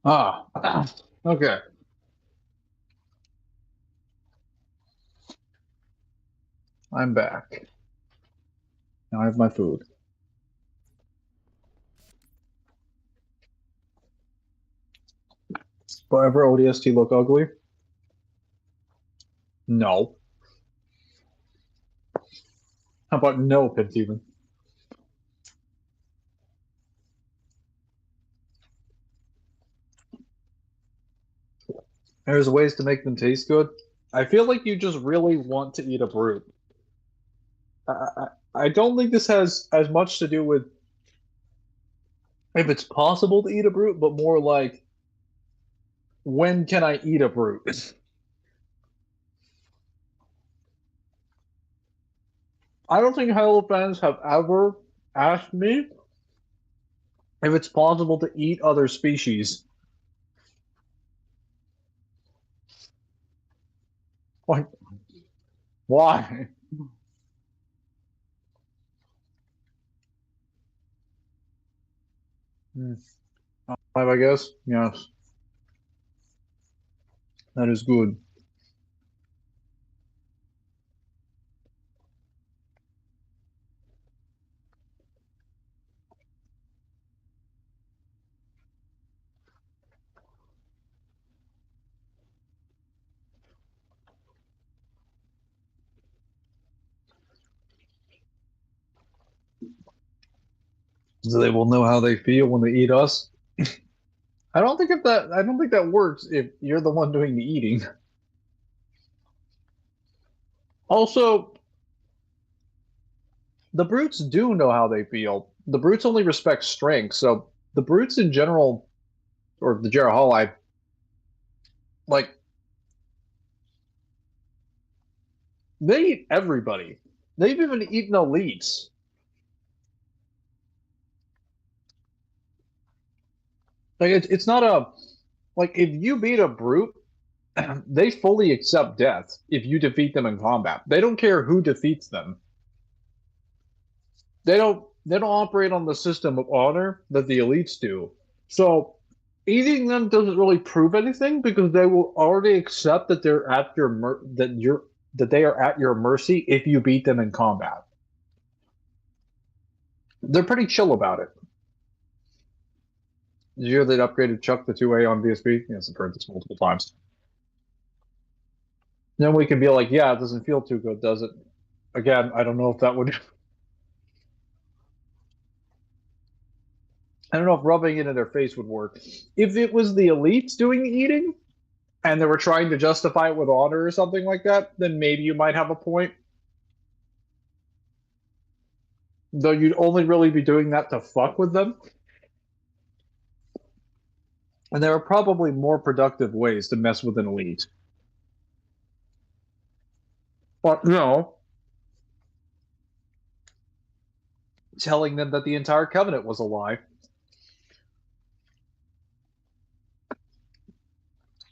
Ah, okay. I'm back. Now I have my food. But ever ODST look ugly? No. How about no, Penteven? There's ways to make them taste good. I feel like you just really want to eat a brute. I don't think this has as much to do with if it's possible to eat a brute, but more like when can I eat a brute? I don't think Halo fans have ever asked me if it's possible to eat other species. Like, why? Hmm. Five, I guess. Yes, that is good. So they will know how they feel when they eat us. I don't think that works if you're the one doing the eating. Also, the brutes do know how they feel. The brutes only respect strength, so the brutes in general, or the Jarahali, like they eat everybody. They've even eaten elites. Like it's not a like if you beat a brute, they fully accept death if you defeat them in combat. They don't care who defeats them. They don't operate on the system of honor that the elites do. So eating them doesn't really prove anything because they will already accept that they're at your that they are at your mercy if you beat them in combat. They're pretty chill about it. Did you hear they'd upgraded Chuck to 2A on VSB? Yes, I've heard this multiple times. Then we can be like, yeah, it doesn't feel too good, does it? Again, I don't know if that would. I don't know if rubbing it in their face would work. If it was the elites doing the eating, and they were trying to justify it with honor or something like that, then maybe you might have a point. Though you'd only really be doing that to fuck with them. And there are probably more productive ways to mess with an elite. But no. Telling them that the entire covenant was a lie.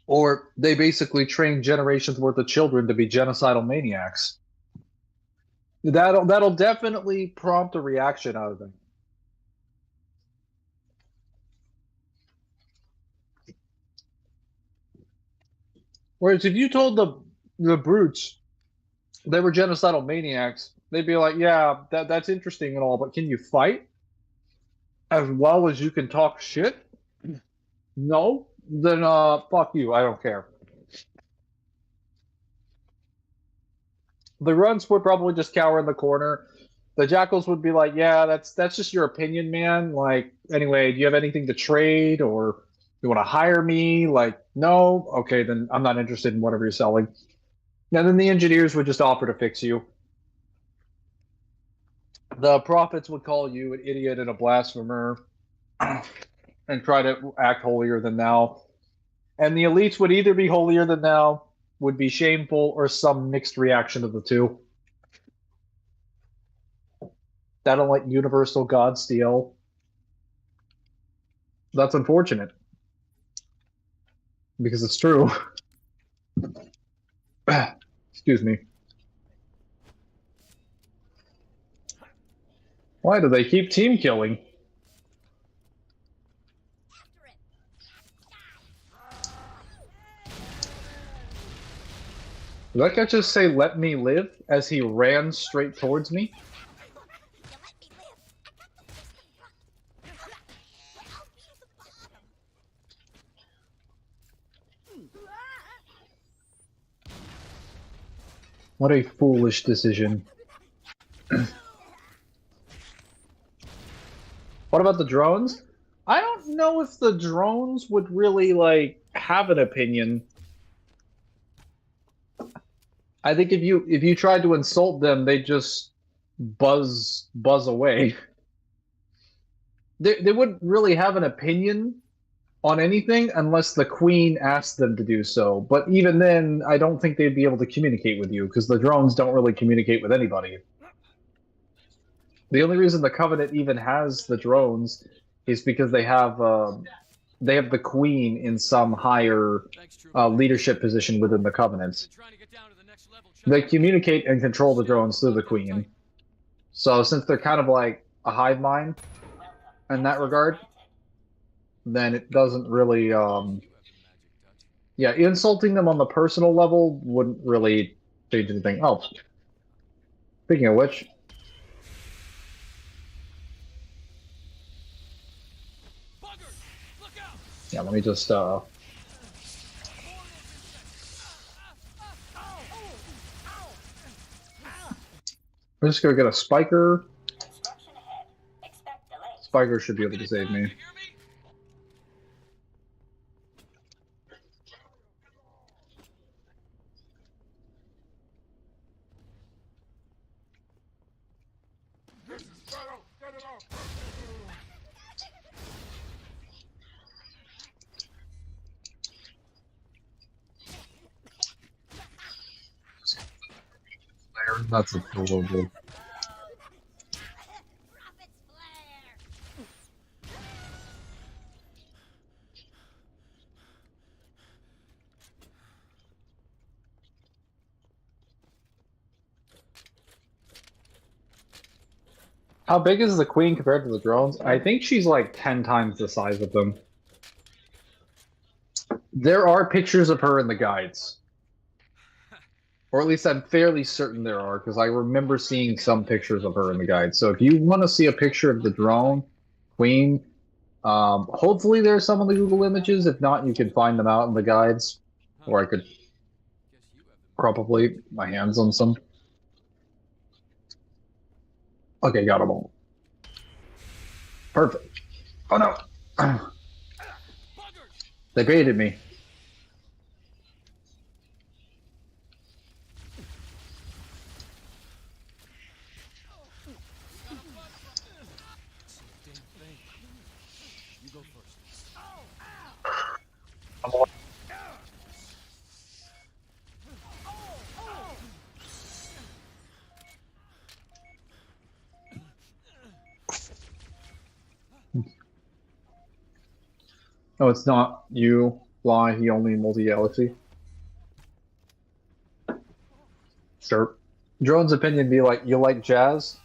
Or they basically trained generations worth of children to be genocidal maniacs. That'll definitely prompt a reaction out of them. Whereas if you told the brutes they were genocidal maniacs, they'd be like, yeah, that's interesting and all, but can you fight as well as you can talk shit? No? Then fuck you, I don't care. The runs would probably just cower in the corner. The jackals would be like, yeah, that's just your opinion, man. Like, anyway, do you have anything to trade or you want to hire me? Like, no? Okay, then I'm not interested in whatever you're selling. And then the engineers would just offer to fix you. The prophets would call you an idiot and a blasphemer and try to act holier than thou. And the elites would either be holier than thou, would be shameful, or some mixed reaction of the two. That'll let universal God steal. That's unfortunate. Because it's true. Excuse me. Why do they keep team killing? Did that guy just say, let me live, as he ran straight towards me? What a foolish decision. What about the drones? I don't know if the drones would really, like, have an opinion. I think if you tried to insult them, they'd just buzz away. They wouldn't really have an opinion on anything unless the queen asked them to do so. But even then, I don't think they'd be able to communicate with you because the drones don't really communicate with anybody. The only reason the Covenant even has the drones is because they have the queen in some higher leadership position within the Covenant. They communicate and control the drones through the queen. So since they're kind of like a hive mind in that regard, then it doesn't really, yeah, insulting them on the personal level wouldn't really change anything. Oh, speaking of which, yeah, let me just, I'm just gonna get a spiker. Spiker should be able to save me. That's adorable.
Prophet's flare!
How big is the queen compared to the drones? I think she's like 10 times the size of them. There are pictures of her in the guides. Or at least I'm fairly certain there are, because I remember seeing some pictures of her in the guide. So if you want to see a picture of the drone queen, hopefully there's some on the Google Images. If not, you can find them out in the guides. Or I could probably get my hands on some. Okay, got them all. Perfect. Oh no! They baited me.
You go first.
Oh, it's not you, Fly, he only multi-galaxy. Sure. Drone's opinion be like, you like jazz?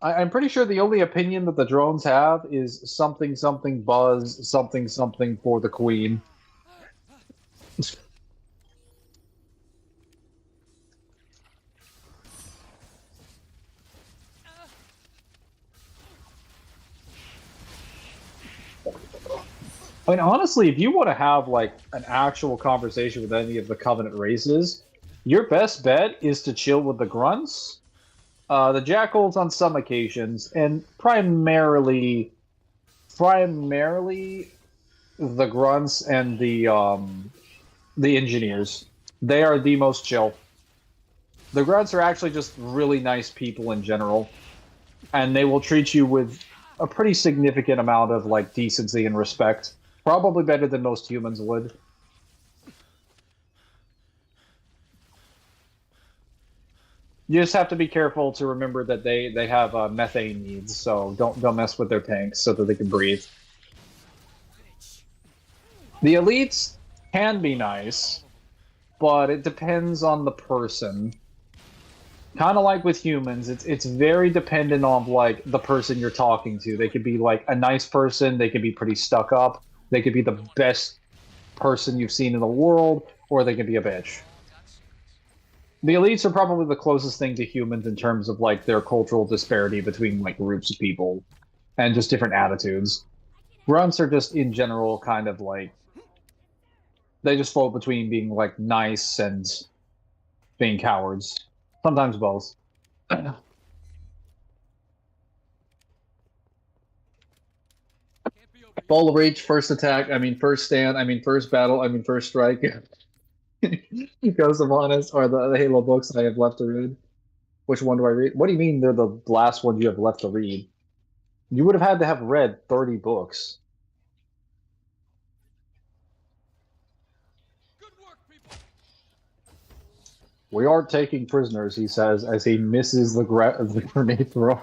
I'm pretty sure the only opinion that the drones have is something something buzz, something something for the queen. I mean, honestly, if you want to have like an actual conversation with any of the Covenant races, your best bet is to chill with the grunts, the jackals on some occasions, and primarily the grunts and the engineers. They are the most chill. The grunts are actually just really nice people in general, and they will treat you with a pretty significant amount of like decency and respect. Probably better than most humans would. You just have to be careful to remember that they have methane needs, so don't mess with their tanks so that they can breathe. The elites can be nice, but it depends on the person. Kind of like with humans, it's very dependent on like the person you're talking to. They could be like a nice person, they could be pretty stuck up, they could be the best person you've seen in the world, or they could be a bitch. The elites are probably the closest thing to humans in terms of like their cultural disparity between like groups of people and just different attitudes. Grunts are just in general kind of like they just float between being like nice and being cowards. Sometimes both. Full reach, first attack, I mean first stand, I mean first battle, I mean first strike. Ghost of Honest or the Halo books I have left to read. Which one do I read? What do you mean they're the last ones you have left to read? You would have had to have read 30 books. We aren't taking prisoners, he says, as he misses the grenade throw.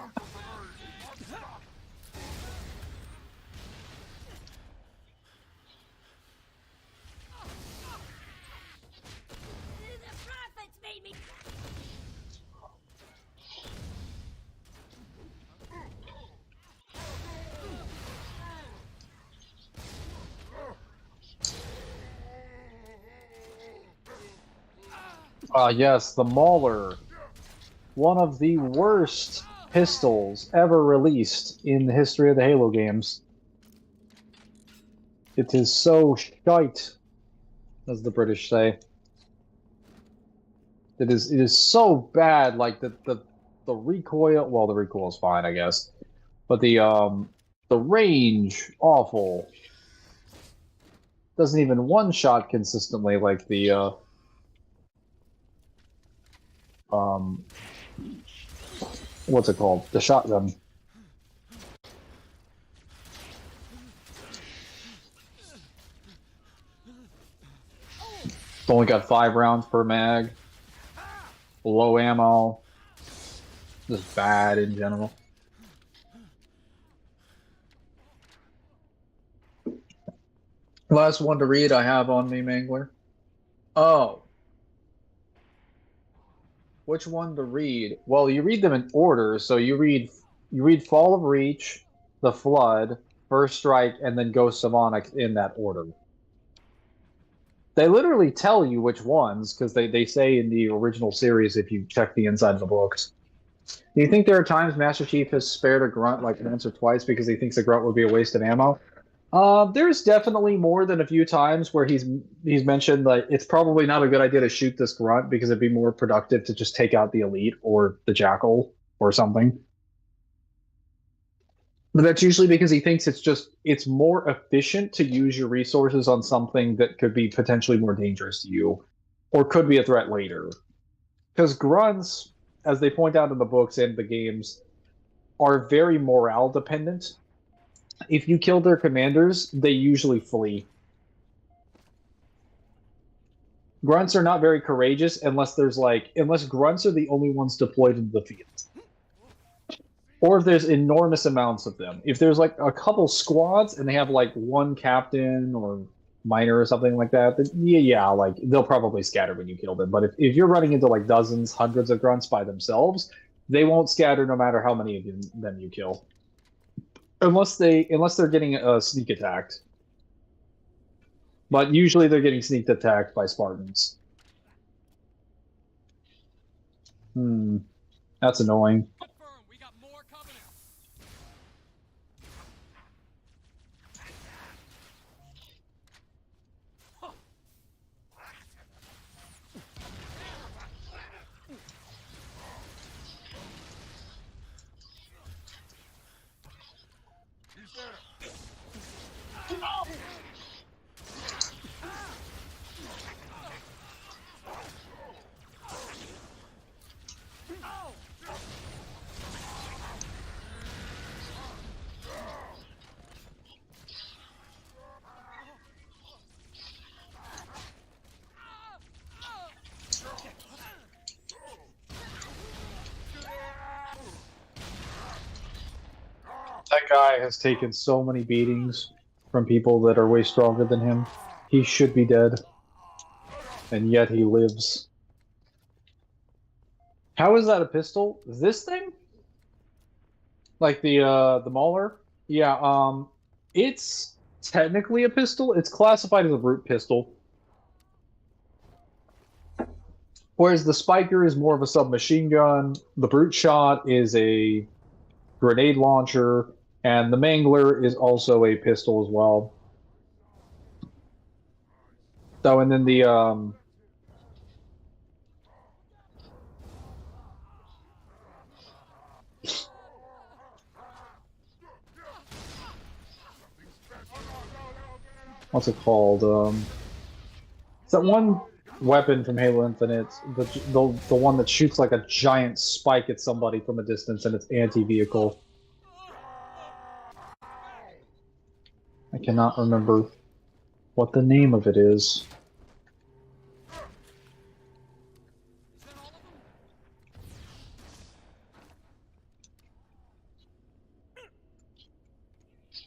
Yes, the Mauler. One of the worst pistols ever released in the history of the Halo games. It is so shite, as the British say. It is so bad, like the recoil, well the recoil is fine, I guess. But the range, awful. Doesn't even one shot consistently like the what's it called? The shotgun. It's only got 5 rounds per mag. low ammo, just bad in general. Last one to read I have on me, Mangler. Oh. Which one to read? Well, you read them in order, so you read Fall of Reach, The Flood, First Strike, and then Ghosts of Onyx in that order. They literally tell you which ones, because they say in the original series if you check the inside of the books. Do you think there are times Master Chief has spared a grunt like once or twice because he thinks a grunt would be a waste of ammo? There's definitely more than a few times where he's mentioned that it's probably not a good idea to shoot this grunt because it'd be more productive to just take out the elite or the jackal or something. But that's usually because he thinks it's more efficient to use your resources on something that could be potentially more dangerous to you or could be a threat later. Because grunts, as they point out in the books and the games, are very morale dependent. If you kill their commanders, they usually flee. Grunts are not very courageous unless grunts are the only ones deployed into the field. Or if there's enormous amounts of them. If there's like a couple squads and they have like one captain or miner or something like that, then yeah, like they'll probably scatter when you kill them. But if you're running into like dozens, hundreds of grunts by themselves, they won't scatter no matter how many of them you kill. Unless they're getting sneak attacked. But usually they're getting sneak attacked by Spartans. That's annoying.
We got more coming.
That guy has taken so many beatings from people that are way stronger than him. He should be dead. And yet he lives. How is that a pistol? This thing? Like the Mauler? Yeah, it's technically a pistol. It's classified as a brute pistol. Whereas the Spiker is more of a submachine gun, the Brute Shot is a grenade launcher, and the Mangler is also a pistol as well. So, and then the what's it called? It's that one weapon from Halo Infinite, the one that shoots like a giant spike at somebody from a distance, and it's anti-vehicle. I cannot remember what the name of it is.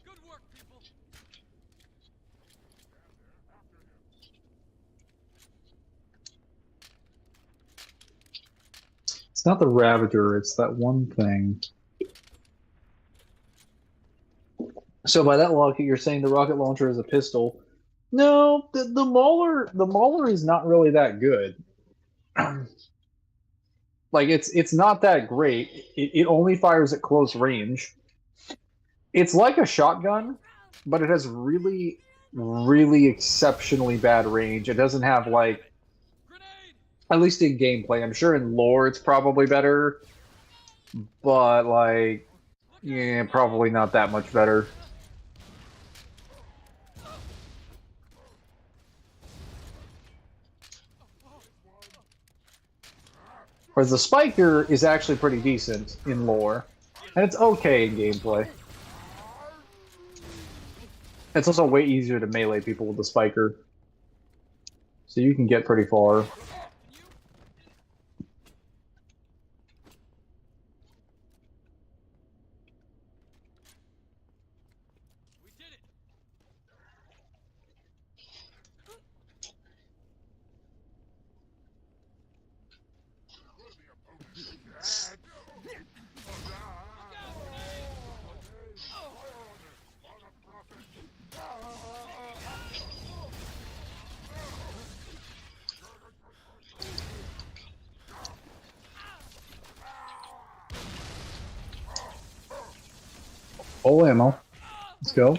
Good work, people.
It's not the Ravager, it's that one thing. So by that logic, you're saying the rocket launcher is a pistol. No, the Mauler is not really that good. Like it's not that great. It only fires at close range. It's like a shotgun, but it has really, really exceptionally bad range. It doesn't have like, at least in gameplay. I'm sure in lore it's probably better, but like, yeah, probably not that much better. Whereas the Spiker is actually pretty decent in lore, and it's okay in gameplay. It's also way easier to melee people with the Spiker, so you can get pretty far. Full ammo. Let's go.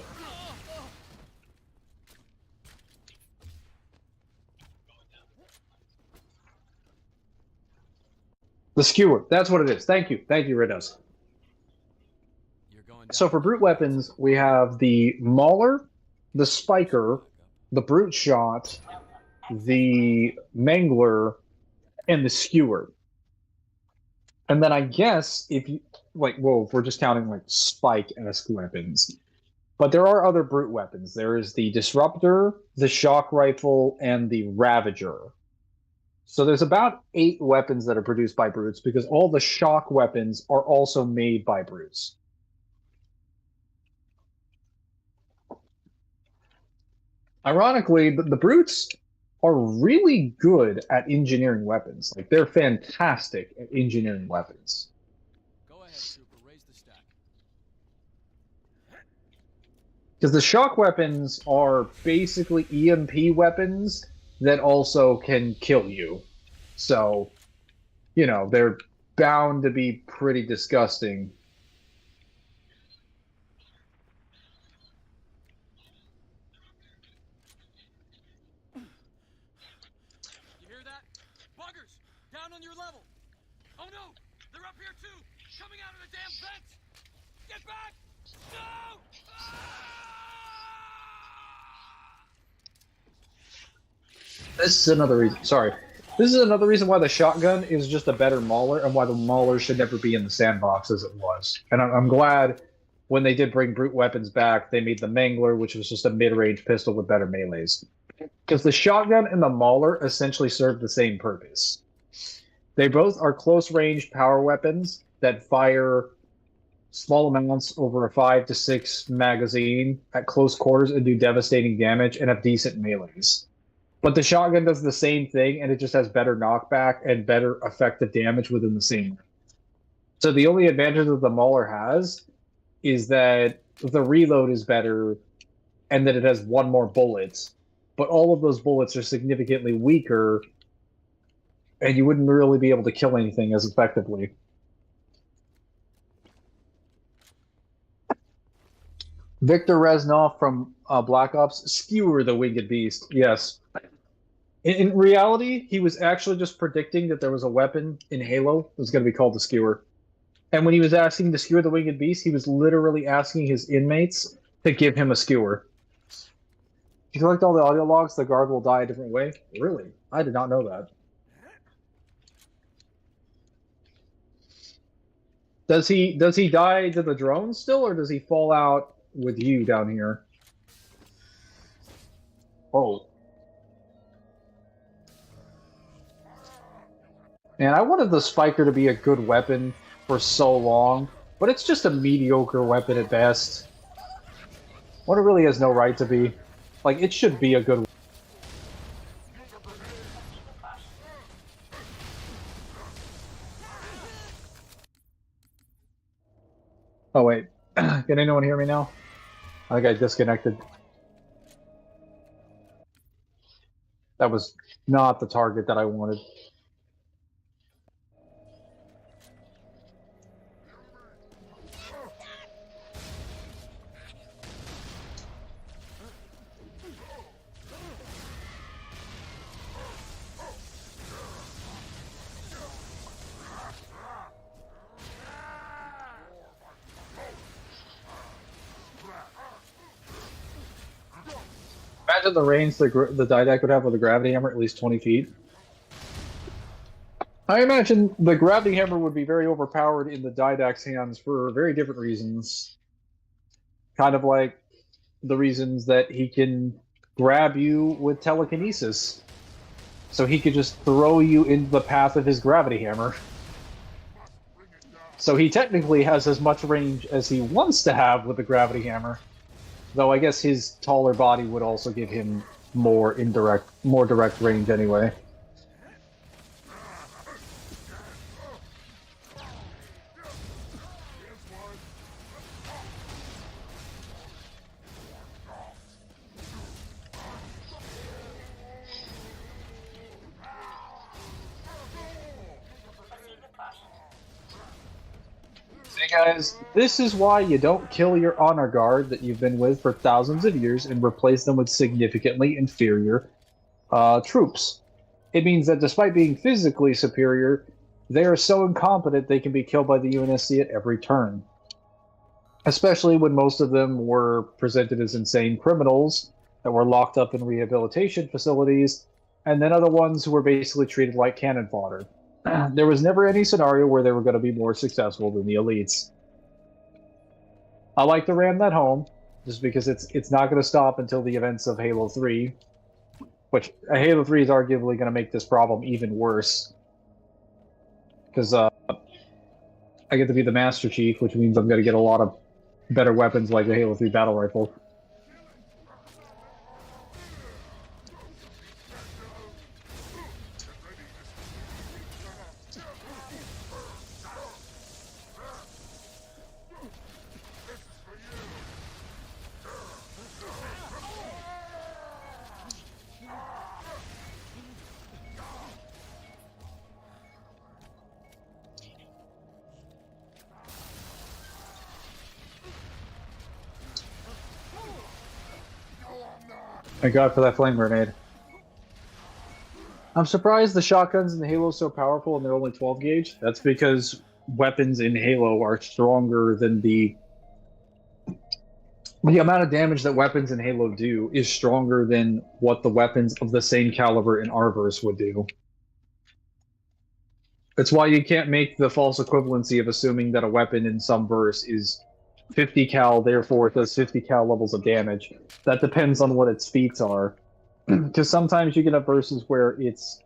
The skewer. That's what it is. Thank you. Thank you, Ridos.
You're going
So for brute weapons, we have the Mauler, the Spiker, the Brute Shot, the Mangler, and the Skewer. And then I guess if you like, well, if we're just counting like Spike-esque weapons. But there are other brute weapons. There is the Disruptor, the Shock Rifle, and the Ravager. So there's about 8 weapons that are produced by brutes because all the shock weapons are also made by brutes. Ironically, the brutes are really good at engineering weapons. Like, they're fantastic at engineering weapons.
Go ahead, Trooper. Raise the stack.
Because the shock weapons are basically EMP weapons that also can kill you. So, you know, they're bound to be pretty disgusting.
You hear that? Buggers! Down on your level! Oh no! They're up here too! Coming out of the damn vents! Get back! No!
This is another reason. Sorry. This is another reason why the shotgun is just a better Mauler and why the Mauler should never be in the sandbox as it was. And I'm glad when they did bring brute weapons back, they made the Mangler, which was just a mid-range pistol with better melees. Because the shotgun and the Mauler essentially serve the same purpose. They both are close-range power weapons that fire small amounts over a 5 to 6 magazine at close quarters and do devastating damage and have decent melees. But the shotgun does the same thing, and it just has better knockback and better effective damage within the same. So the only advantage that the Mauler has is that the reload is better and that it has 1 more bullet. But all of those bullets are significantly weaker, and you wouldn't really be able to kill anything as effectively. Victor Reznov from Black Ops, Skewer the Winged Beast. Yes. In reality, he was actually just predicting that there was a weapon in Halo that was going to be called the Skewer. And when he was asking to skewer the Winged Beast, he was literally asking his inmates to give him a skewer. If you collect all the audio logs, the guard will die a different way? Really? I did not know that. Does he die to the drone still, or does he fall out with you down here? Oh. Man, I wanted the Spiker to be a good weapon for so long, but it's just a mediocre weapon at best. What it really has no right to be. Like, it should be a good weapon. Oh, wait. Can anyone hear me now? I think I disconnected. That was not the target that I wanted. Imagine the range the Didac would have with a gravity hammer, at least 20 feet. I imagine the gravity hammer would be very overpowered in the Didac's hands for very different reasons. Kind of like the reasons that he can grab you with telekinesis. So he could just throw you into the path of his gravity hammer. So he technically has as much range as he wants to have with the gravity hammer. Though I guess his taller body would also give him more direct range anyway. Thing guys, this is why you don't kill your honor guard that you've been with for thousands of years and replace them with significantly inferior troops. It means that despite being physically superior, they are so incompetent they can be killed by the UNSC at every turn. Especially when most of them were presented as insane criminals that were locked up in rehabilitation facilities, and then other ones who were basically treated like cannon fodder. There was never any scenario where they were going to be more successful than the elites. I like to ram that home, just because it's not going to stop until the events of Halo 3, which Halo 3 is arguably going to make this problem even worse. Because I get to be the Master Chief, which means I'm going to get a lot of better weapons like the Halo 3 battle rifle. Thank God for that flame grenade. I'm surprised the shotguns in the Halo are so powerful and they're only 12 gauge. That's because weapons in Halo are stronger than the amount of damage that weapons in Halo do is stronger than what the weapons of the same caliber in our verse would do. That's why you can't make the false equivalency of assuming that a weapon in some verse is 50 cal, therefore it does 50 cal levels of damage. That depends on what its feats are. Because sometimes you can have verses where it's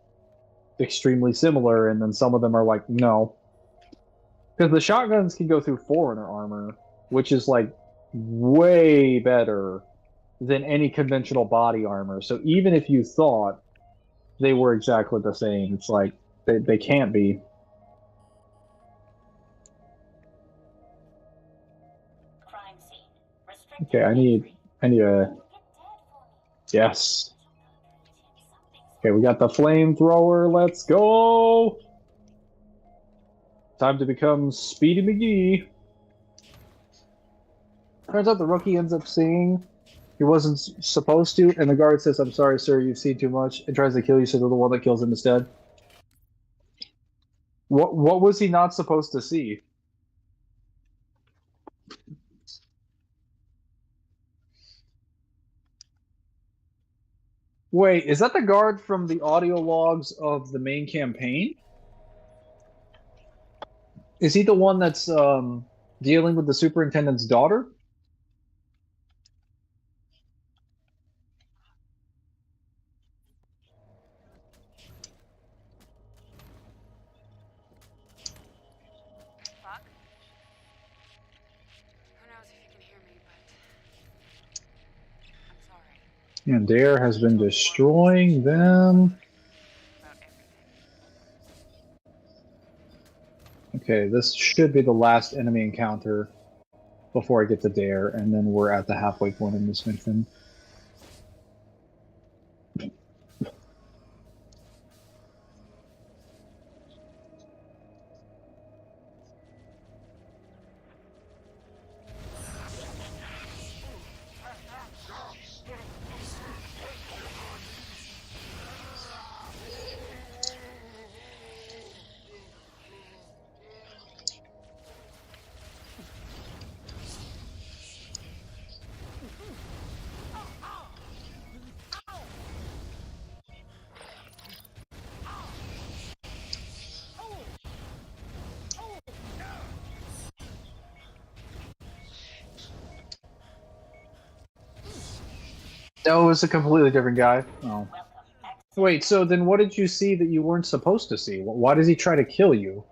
extremely similar, and then some of them are like, no. Because the shotguns can go through Forerunner armor, which is like way better than any conventional body armor. So even if you thought they were exactly the same, it's like, they can't be. Okay, I need a... Yes. Okay, we got the flamethrower, let's go! Time to become Speedy McGee. Turns out the rookie ends up seeing he wasn't supposed to, and the guard says, "I'm sorry, sir, you've seen too much," and tries to kill you, so they're the one that kills him instead. What was he not supposed to see? Wait, is that the guard from the audio logs of the main campaign? Is he the one that's dealing with the superintendent's daughter?
Buck? Who knows if you can hear me, but I'm sorry.
And Dare has been destroying them. Okay, this should be the last enemy encounter before I get to Dare, and then we're at the halfway point in this mission. Oh, it was a completely different guy. Oh. Wait, so then what did you see that you weren't supposed to see? Why does he try to kill you?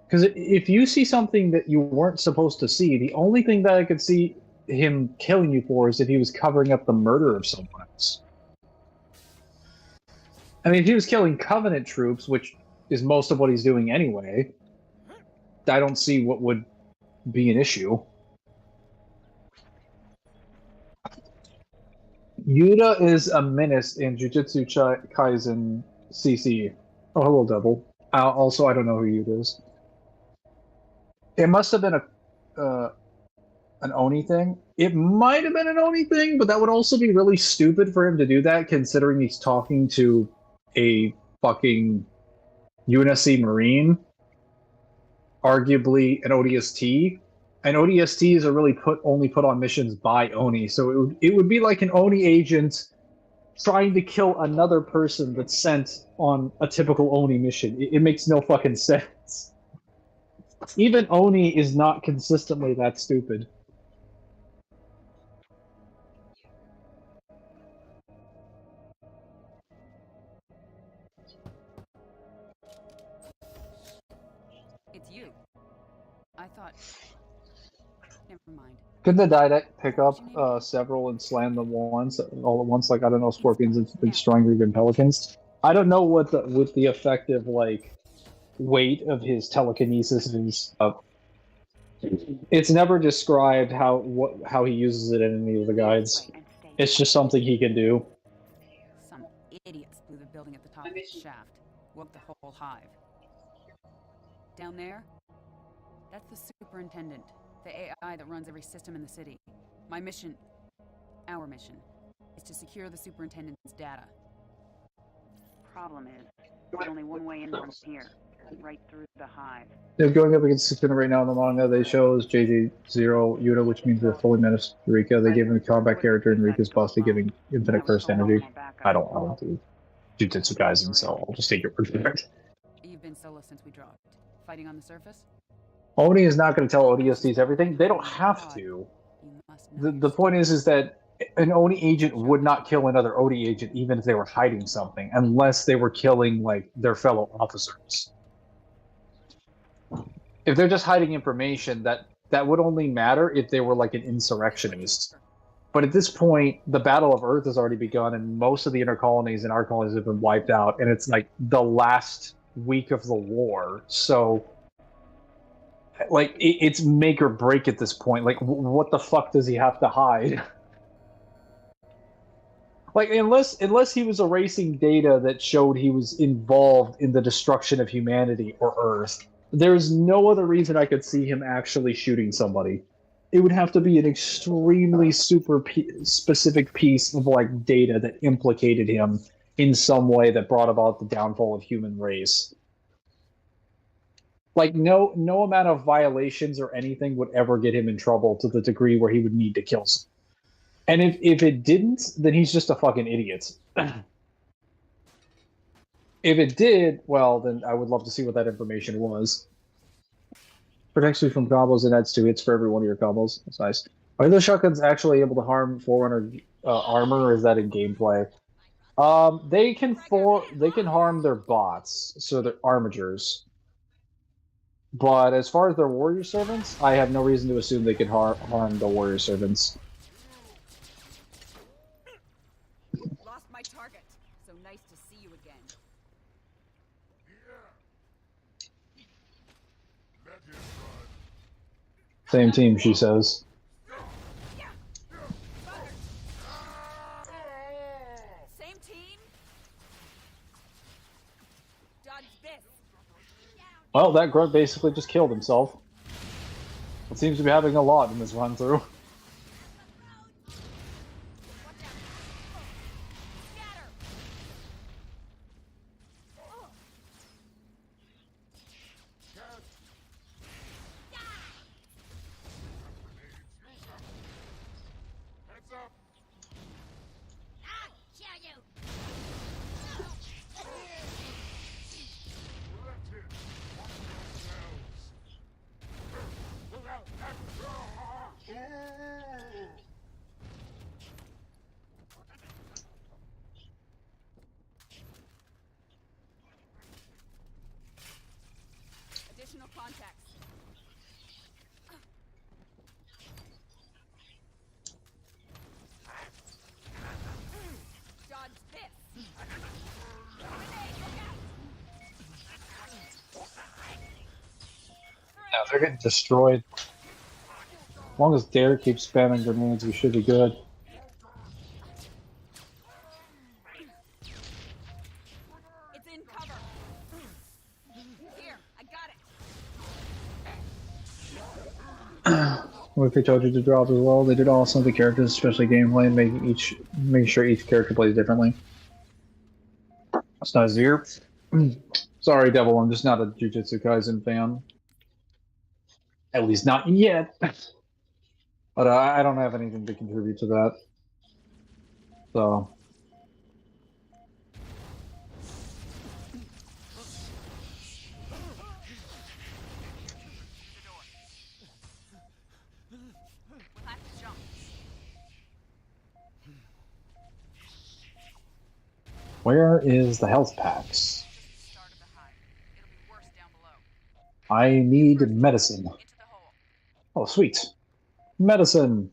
Because if you see something that you weren't supposed to see, the only thing that I could see him killing you for is if he was covering up the murder of someone else. I mean, if he was killing Covenant troops, which is most of what he's doing anyway, I don't see what would be an issue. Yuta is a menace in Jujutsu Kaisen CC. Oh, hello, Devil. Also, I don't know who Yuta is. It must have been an Oni thing. It might have been an Oni thing, but that would also be really stupid for him to do that, considering he's talking to a fucking UNSC Marine, arguably an ODST. And ODSTs are really only put on missions by Oni, so it would be like an Oni agent trying to kill another person that's sent on a typical Oni mission. It makes no fucking sense. Even Oni is not consistently that stupid.
It's you. I thought. Never mind.
Could the Didact pick up several and slam them once, all at once, like, I don't know, scorpions and stronger than pelicans? I don't know what the effective, like, weight of his telekinesis is. It's never described how he uses it in any of the guides. It's just something he can do.
Some idiots blew the building at the top of the shaft. Woke the whole hive. Down there? That's the superintendent. The AI that runs every system in the city. My mission, our mission, is to secure the superintendent's data.
Problem is, there's only one way in from here, right through the hive.
They're going up against Sukuna right now in the manga. They chose JJ0 Yuta, which means they're fully menaced Rika. They gave him a combat character, and Rika's busted, giving infinite burst energy. I don't do Jujutsu Kaisen, so I'll just take your word for it.
You've been solo since we dropped. Fighting on the surface?
Oni is not going to tell ODSTs everything. They don't have to. The point is that an Oni agent would not kill another Oni agent even if they were hiding something, unless they were killing, like, their fellow officers. If they're just hiding information, that would only matter if they were, like, an insurrectionist. But at this point, the Battle of Earth has already begun, and most of the inner colonies and our colonies have been wiped out, and it's, like, the last week of the war, so... Like, it's make or break at this point. Like, what the fuck does he have to hide? Like, unless he was erasing data that showed he was involved in the destruction of humanity or Earth, there's no other reason I could see him actually shooting somebody. It would have to be an extremely specific piece of, like, data that implicated him in some way that brought about the downfall of human race. Like, no amount of violations or anything would ever get him in trouble to the degree where he would need to kill someone. And if it didn't, then he's just a fucking idiot. If it did, well, then I would love to see what that information was. Protects you from combos, and adds 2 hits for every one of your combos. That's nice. Are those shotguns actually able to harm Forerunner armor, or is that in gameplay? They can harm their bots, so their armatures. But as far as their warrior servants, I have no reason to assume they can harm the warrior servants.
Lost my target. So nice to see you again.
Same team, she says.
Same team? Dodge this.
Well, that grunt basically just killed himself. It seems to be having a lot in this run-through.
Additional contacts. Dodge this.
Yeah, they're getting destroyed. As long as Dare keeps spamming grenades, we should be good.
It's in cover. Here, I got it.
like they told you to drop as well. They did awesome with the characters, especially gameplay, making sure each character plays differently. That's not Zero. Sorry, Devil, I'm just not a Jujutsu Kaisen fan. At least not yet. But I don't have anything to contribute to that. So.
We'll have to jump.
Where is the health packs?
Start of the hive. It'll be worse down below.
I need medicine.
Into the hole.
Oh, sweet. Medicine.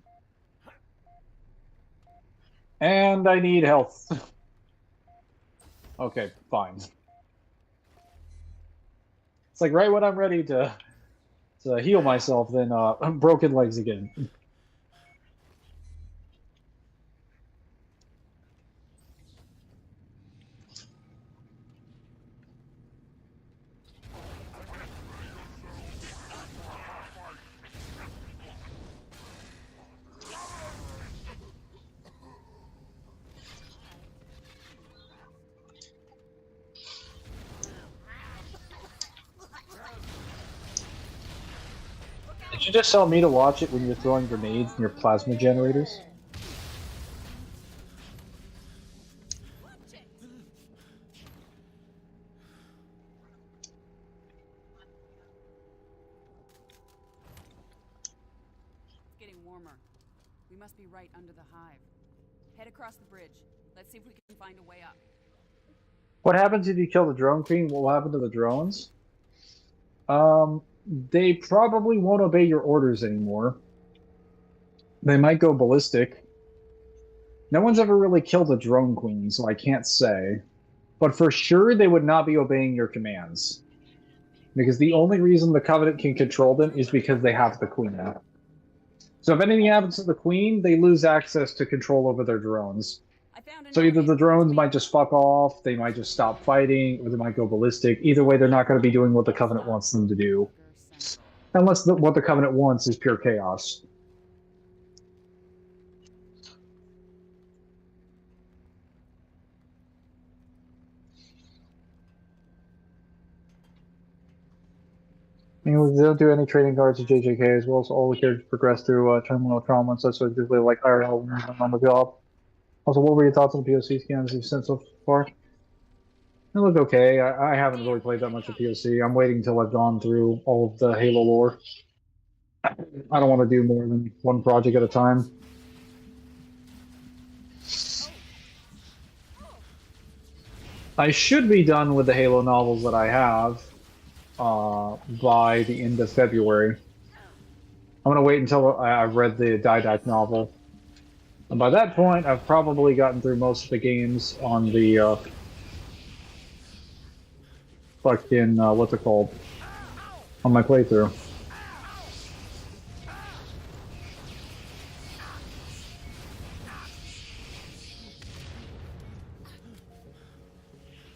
And I need health. Okay, fine. It's like right when I'm ready to heal myself, then broken legs again. Did you just tell me to watch it when you're throwing grenades in your plasma generators?
It's getting warmer. We must be right under the hive. Head across the bridge. Let's see if we can find a way up.
What happens if you kill the drone queen? What will happen to the drones? They probably won't obey your orders anymore. They might go ballistic. No one's ever really killed a drone queen, so I can't say. But for sure, they would not be obeying your commands. Because the only reason the Covenant can control them is because they have the queen now. So if anything happens to the queen, they lose access to control over their drones. So either the drones might just fuck off, they might just stop fighting, or they might go ballistic. Either way, they're not going to be doing what the Covenant wants them to do. Unless what the Covenant wants is pure chaos. They don't do any trading cards to JJK as well, so all the characters progress through terminal trauma and such, so it's usually like IRL on the job. Also, what were your thoughts on the POC scans you've seen so far? They look okay. I haven't really played that much of POC. I'm waiting until I've gone through all of the Halo lore. I don't want to do more than one project at a time. I should be done with the Halo novels that I have by the end of February. I'm going to wait until I've read the Didact novel. And by that point, I've probably gotten through most of the games on the fucking, what's it called? On my playthrough.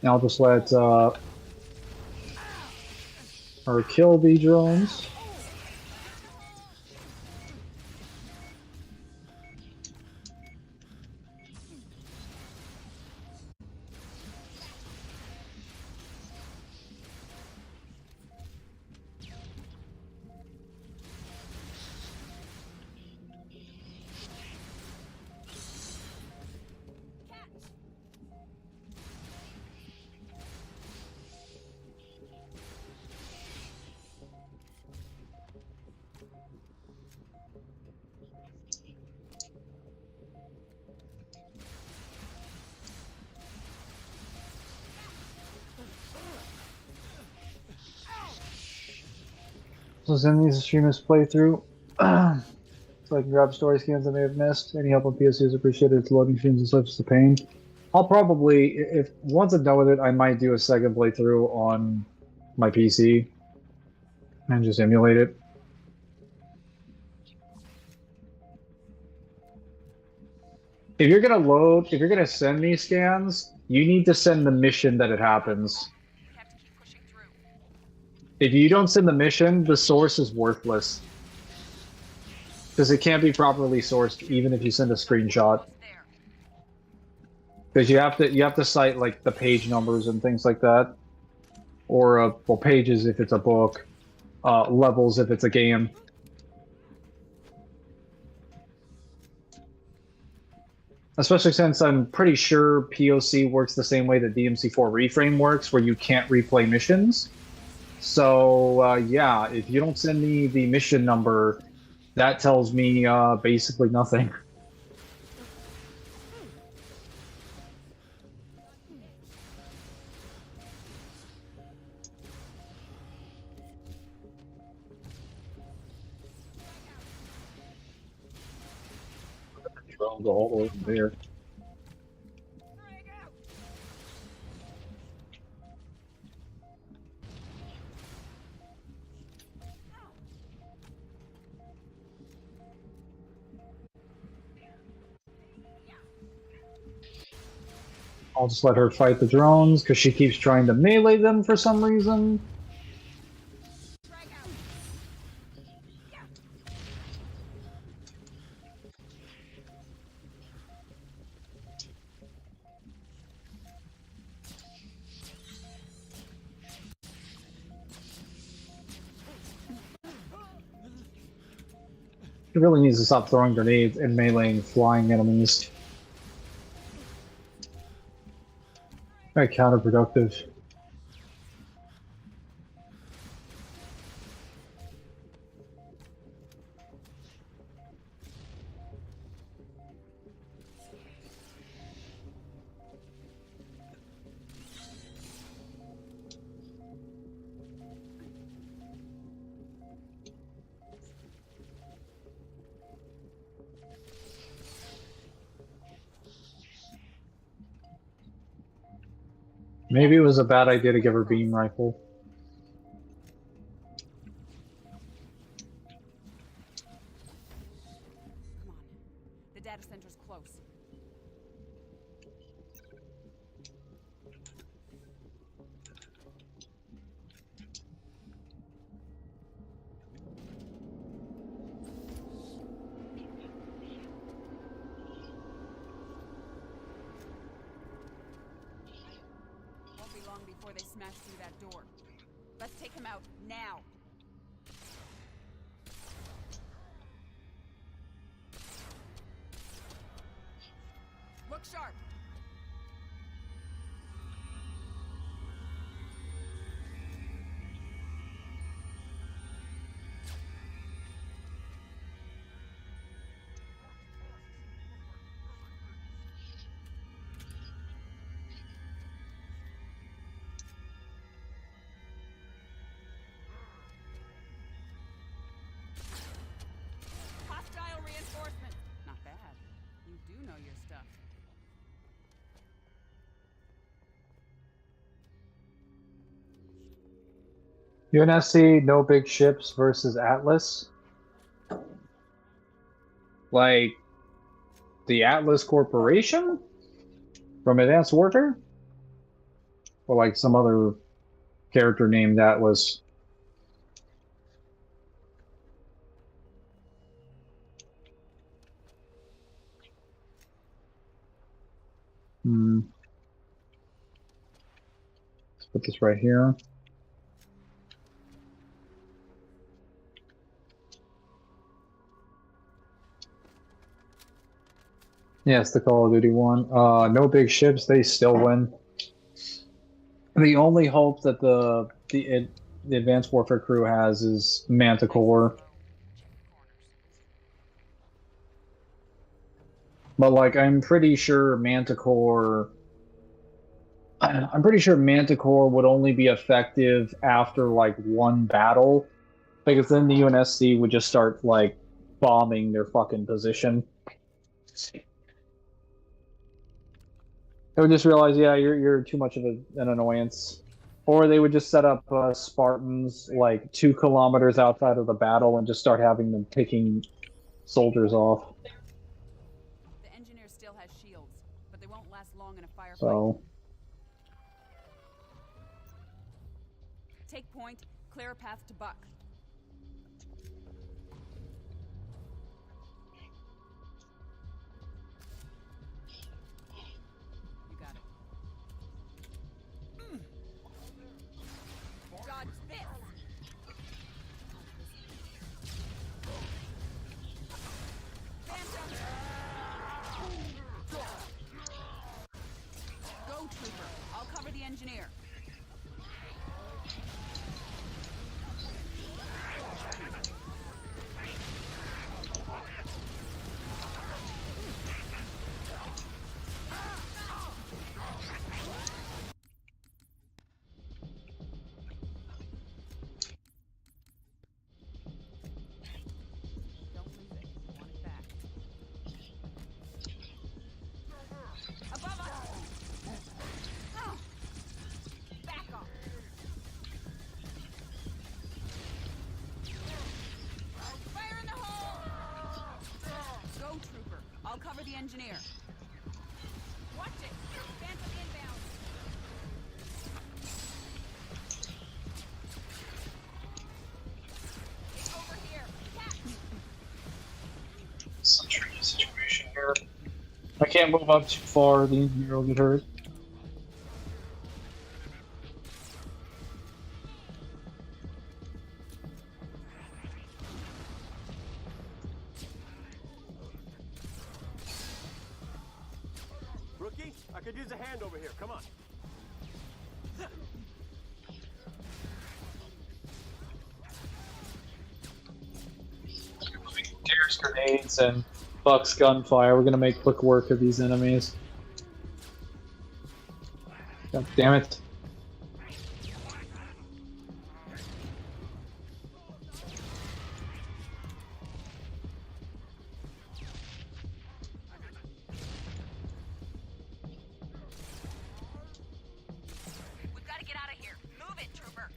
Now I'll just let her kill the drones. So send these streamers playthrough so I can grab story scans I may have missed. Any help on POC is appreciated. It's loading streams and such as the pain. I'll probably, if once I'm done with it, I might do a second playthrough on my PC and just emulate it. If you're gonna send me scans, you need to send the mission that it happens. If you don't send the mission, the source is worthless. Because it can't be properly sourced even if you send a screenshot. Because you have to cite like the page numbers and things like that, or well, pages if it's a book, levels if it's a game. Especially since I'm pretty sure POC works the same way that DMC4 Reframe works, where you can't replay missions. So yeah, if you don't send me the mission number, that tells me basically nothing. I'll go all the way from there. I'll just let her fight the drones because she keeps trying to melee them for some reason. She really needs to stop throwing grenades and meleeing flying enemies. Very counterproductive. Maybe it was a bad idea to give her beam rifle.
Come on. The data center's close. Won't be long before they smash through that door. Let's take him out now. Look sharp. Hostile reinforcements. Not bad. You do know your stuff.
UNSC, no big ships versus Atlas. Like the Atlas Corporation from Advanced Warfare? Or like some other character named Atlas. Let's put this right here. Yes, the Call of Duty one. No big ships, they still win. The only hope that the Advanced Warfare crew has is Manticore. But like I'm pretty sure Manticore would only be effective after like one battle. Because then the UNSC would just start like bombing their fucking position. They would just realize, yeah, you're too much of an annoyance. Or they would just set up Spartans like 2 kilometers outside of the battle and just start having them picking soldiers off.
The engineer still has shields, but they won't last long in a firefight.
So
Take point, clear a path to Buck. I'll cover the engineer. Watch it! Phantom inbound! It's over here! Catch!
Some tricky situation here. I can't move up too far, the engineer will get hurt.
Rookie, I could use a hand over here. Come on.
Dare's grenades and Buck's gunfire. We're gonna make quick work of these enemies. God damn it.
We've got to get out of here. Move it, trooper.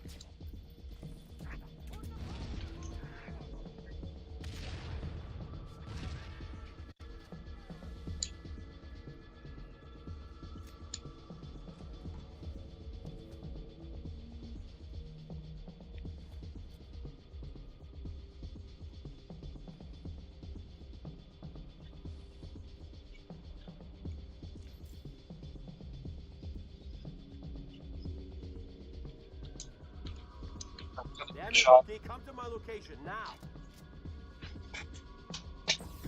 Damn it,
Shot.
Rookie, come to my location now.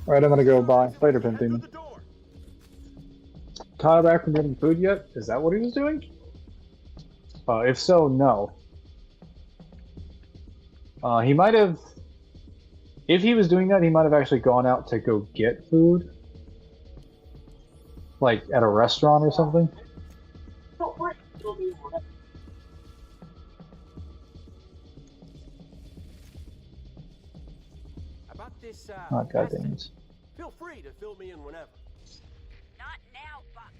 Alright, I'm gonna go by. Later, Pimp
Head through
Demon.
the door.
Caught back from getting food yet? Is that what he was doing? If so, no. He might have... If he was doing that, he might have actually gone out to go get food. Like, at a restaurant or something.
About this,
Oh, god
asset.
damn it.
Feel free to fill me in whenever.
Not now, Buck.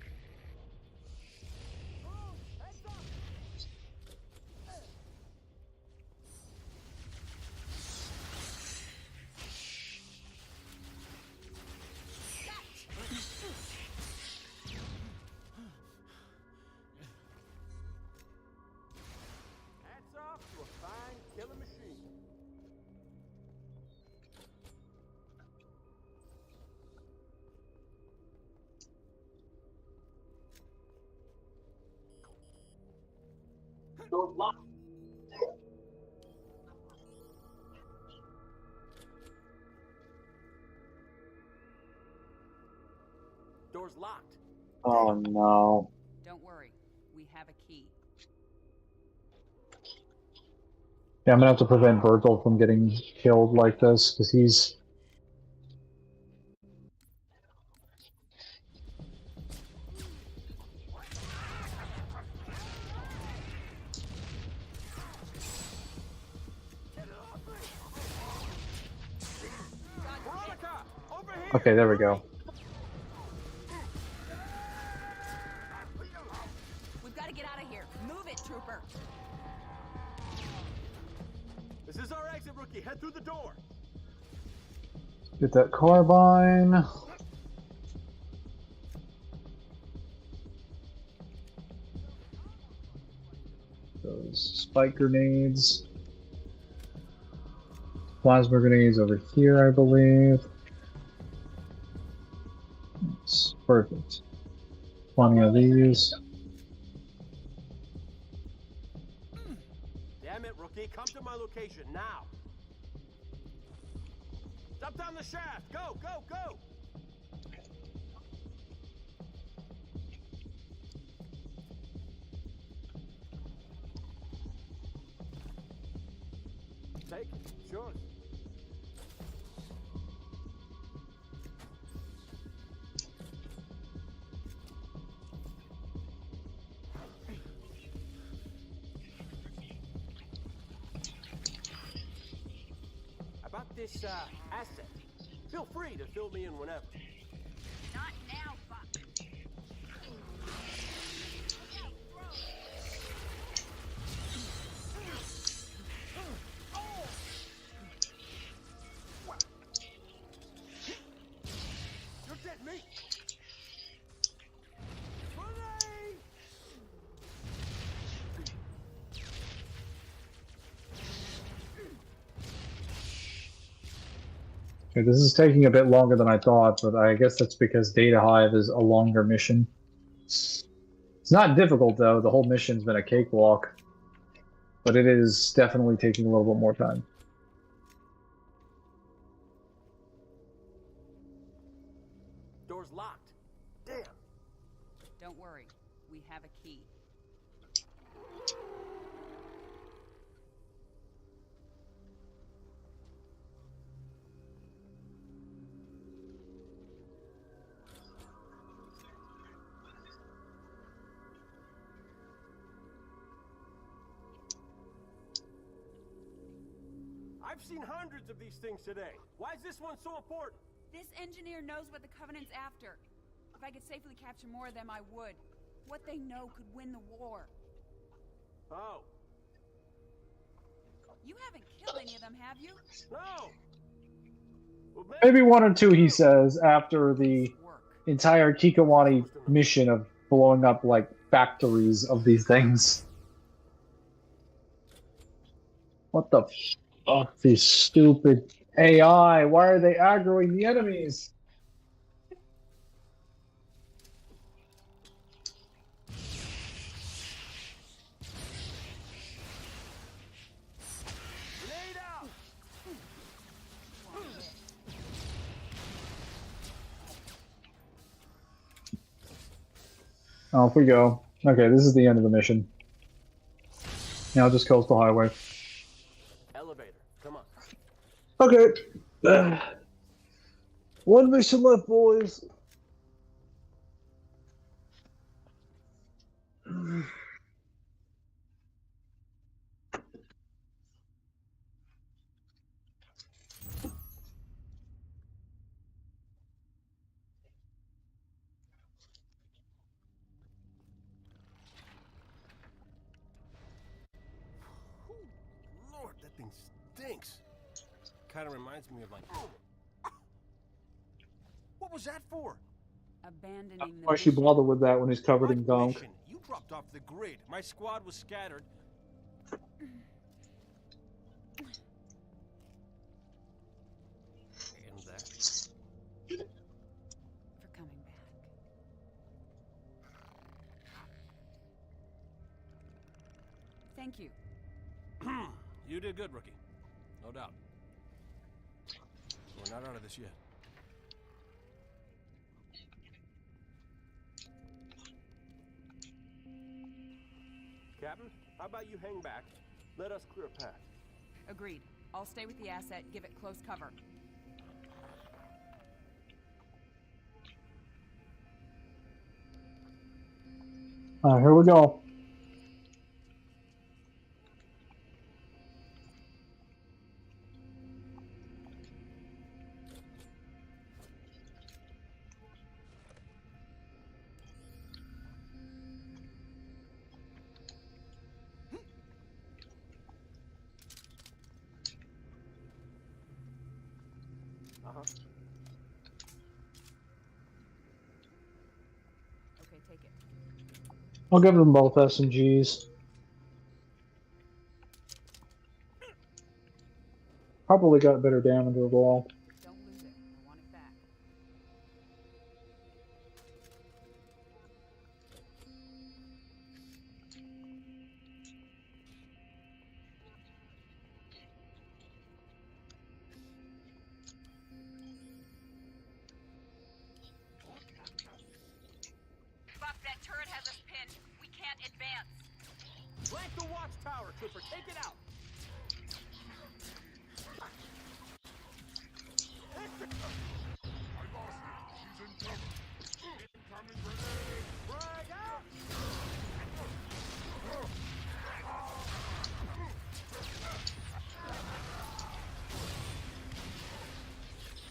Hats off to a fine killing machine. Door's locked.
Oh no.
Don't worry, we have a key.
Yeah, I'm gonna have to prevent Virgil from getting killed like this, because he's...
Veronica, over here.
Okay, there we go.
We've got to get out of here. Move it, trooper.
This is our exit, Rookie. Head through the door.
Get that carbine. Those spike grenades. Plasma grenades over here, I believe. That's perfect. Plenty of these.
Damn it, Rookie. Come to my location now. Jump down the shaft. Go, go, go. Take it. It's yours. About this, asset. Feel free to fill me in whenever.
Not now, Buck.
You're dead me. Bully!
Okay, this is taking a bit longer than I thought, but I guess that's because Data Hive is a longer mission. It's not difficult, though. The whole mission's been a cakewalk. But it is definitely taking a little bit more time.
Door's locked. Damn.
Don't worry. We have a key.
I've seen hundreds of these things today. Why is this one so important?
This engineer knows what the Covenant's after. If I could safely capture more of them, I would. What they know could win the war.
Oh.
You haven't killed any of them, have you?
No. Well,
Maybe one or two, he says, after the entire Kikawani mission of blowing up, like, factories of these things. What the fuck, these stupid AI? Why are they aggroing the enemies?
Grenade out.
Off we go. Okay, this is the end of the mission. Now just coastal highway.
Elevator. Come on.
Okay. One mission left, boys.
Lord, that thing stinks. Kind of reminds me of like. What was that for?
Abandoning the
Why should
mission.
bother with that when he's covered in
What
gunk?
mission? You dropped off the grid. My squad was scattered. And that.
For coming back. Thank you.
You did good, rookie. No doubt. We're not out of this yet.
Captain, how about you hang back? Let us clear a path.
Agreed. I'll stay with the asset, give it close cover.
Here we go.
Okay, take it.
I'll give them both SMGs. Probably got better damage overall.
Don't lose it. I want it back.
Buck, that turret has us pinned. We can't advance.
Flank the watchtower, Trooper. Take it out. Frag out.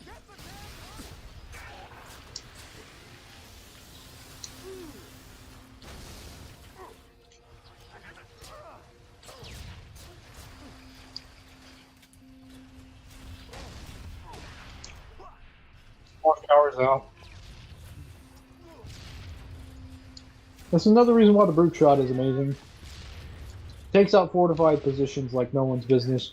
Get the
Watch towers out. That's another reason why the brute shot is amazing. Takes out fortified positions like no one's business.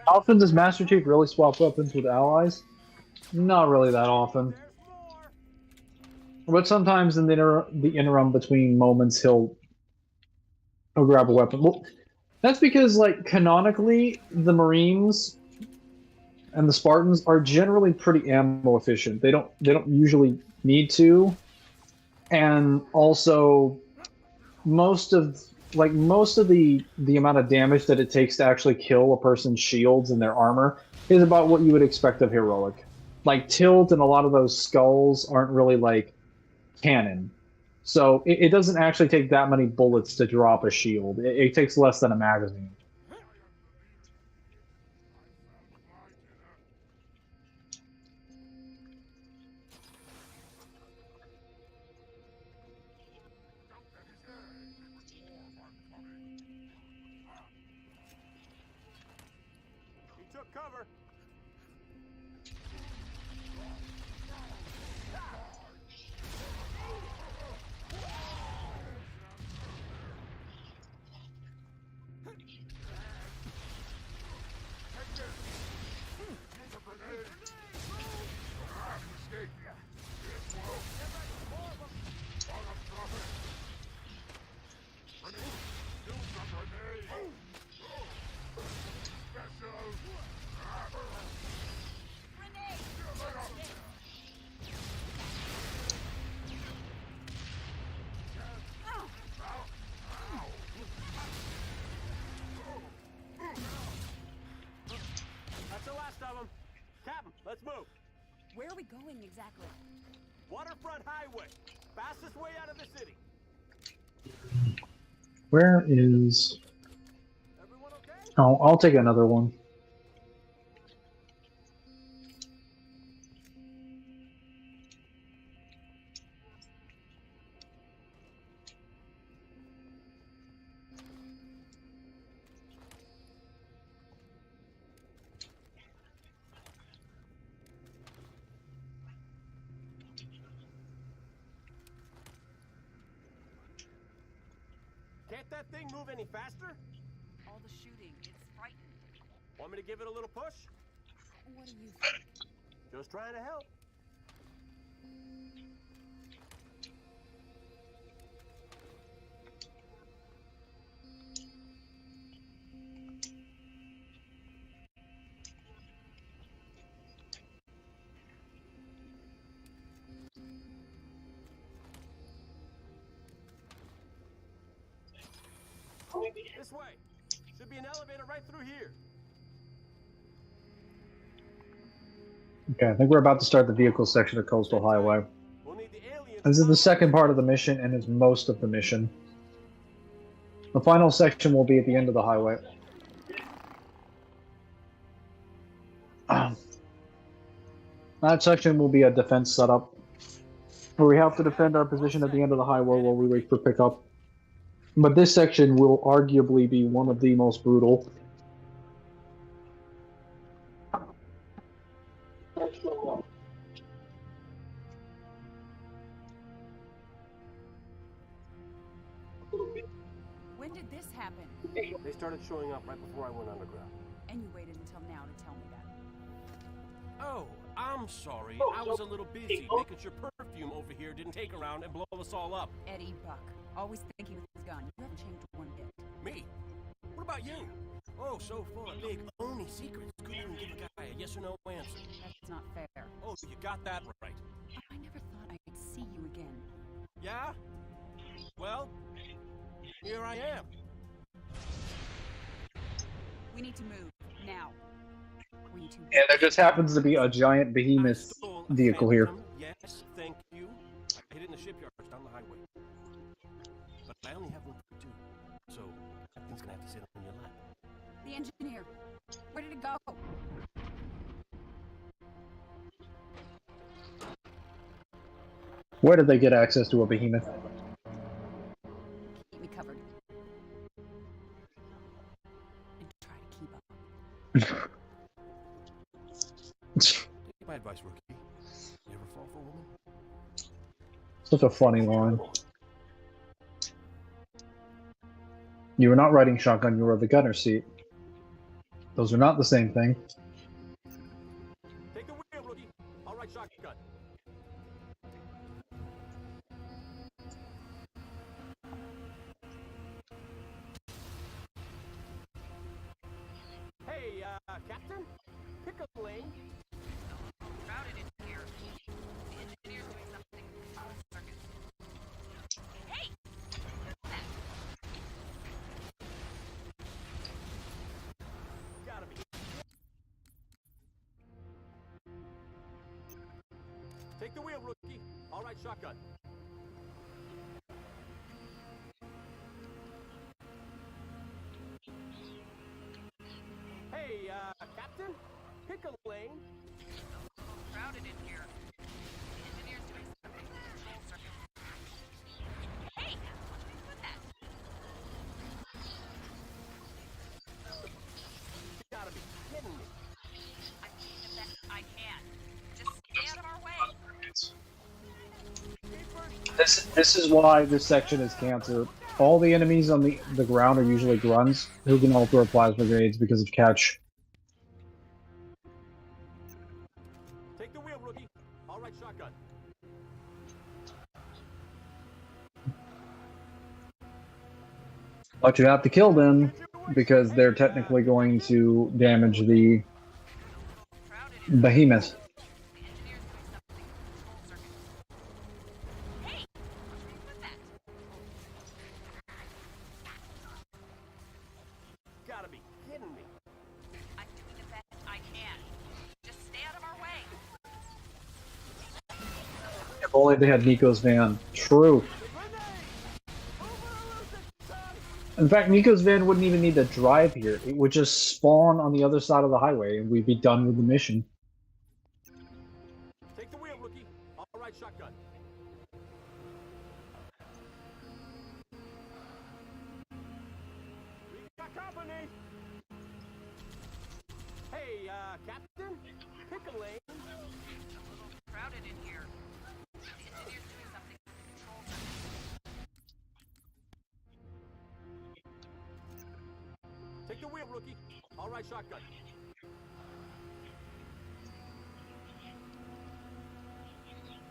How often does Master Chief really swap weapons with allies? Not really that often. But sometimes in the interim between moments, he'll grab a weapon. Well, that's because, like, canonically, the Marines and the Spartans are generally pretty ammo efficient. They don't usually need to, and also most of the amount of damage that it takes to actually kill a person's shields and their armor is about what you would expect of heroic. Like tilt and a lot of those skulls aren't really like cannon, so it doesn't actually take that many bullets to drop a shield. It takes less than a magazine.
He took cover. That's the last of them. Captain, let's move.
Where are we going exactly?
Waterfront highway. Fastest way out of the city.
Where is...
Everyone okay?
Oh, I'll take another one.
Can't that thing move any faster?
All the shooting. It's frightened.
Want me to give it a little push?
What do you think?
Just trying to help. This way. Should be an elevator right through here.
Okay, I think we're about to start the vehicle section of Coastal Highway.
We'll need the aliens.
This is the second part of the mission, and is most of the mission. The final section will be at the end of the highway. That section will be a defense setup, where we have to defend our position at the end of the highway while we wait for pickup. But this section will arguably be one of the most brutal.
When did this happen?
They started showing up right before I went underground.
And you waited until now to tell me that.
Oh, I'm sorry. I was a little busy making sure perfume over here didn't take around and blow us all up.
Eddie Buck, always thinking with his gun. You haven't changed one bit.
Me? What about you? Oh, so full of big, only secrets. Couldn't even give a guy a yes or no answer.
That's not fair.
Oh, you got that right.
I never thought I'd see you again.
Yeah? Well, here I am.
We need to move now. Were you too
And there just happens to be a giant behemoth
Stole a
vehicle here.
Phantom, yes, thank you. I hid it in the shipyards down the highway. But I only have room for 2, so that thing's gonna have to sit on your lap.
The engineer. Where did it go?
Where did they get access to a behemoth?
Keep me covered. And try to keep up.
Take my advice, rookie. Never fall for a woman.
Such a funny line. You were not riding shotgun, you were the gunner seat. Those are not the same thing.
Take the wheel, rookie. All right, shotgun. Hey, Captain? Pick a lane.
Crowded in here. The engineer's doing something. Circuit. Hey!
Gotta be. Take the wheel, rookie. All right, shotgun. Hey, Captain? Pick a lane.
Crowded in here. The engineer's doing something. Control circuit. Hey! Watch me put that.
You gotta be kidding me.
I'm doing the best I can. Just stay out of our way.
This is why this section is cancer. All the enemies on the ground are usually grunts who can all throw plasma grenades because of catch.
Take the wheel, rookie. All right, shotgun.
But you have to kill them because they're technically going to damage the behemoth.
The engineer's doing something. Control circuit. Hey! Watch me put that.
Gotta be kidding me.
I'm doing the best I can. Just stay out of our way.
If only they had Nico's van. True. In fact, Nico's van wouldn't even need to drive here. It would just spawn on the other side of the highway and we'd be done with the mission.
Take the wheel, rookie. All right, shotgun. We got company. Hey, Captain? Pick a lane.
A little crowded in here. The engineer's doing something. Control circuit.
Take the wheel, rookie. All right, shotgun.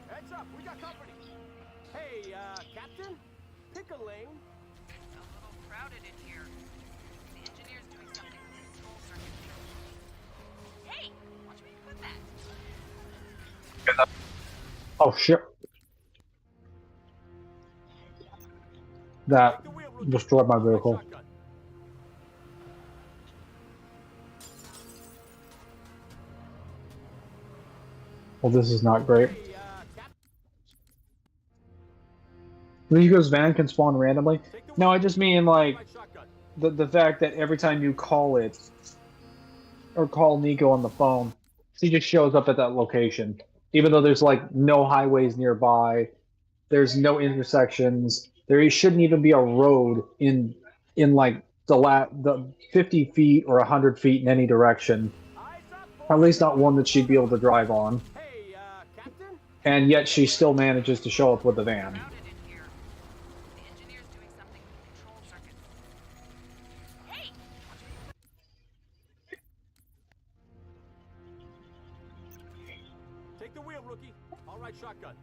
Heads up, we got company. Hey, Captain? Pick a lane.
A little crowded in here. The engineer's doing something. Control circuit. Hey! Watch me put that.
Oh shit. That destroyed my vehicle. Well, this is not great. Nico's van can spawn randomly. No, I just mean like the fact that every time you call it or call Nico on the phone, he just shows up at that location, even though there's like no highways nearby, there's no intersections, there shouldn't even be a road in like the 50 feet or 100 feet in any direction. At least not one that she'd be able to drive on. And yet she still manages to show up with the van.
The engineer's doing something. Control circuit. Hey! Watch me put
Take the wheel, rookie. All right, shotgun.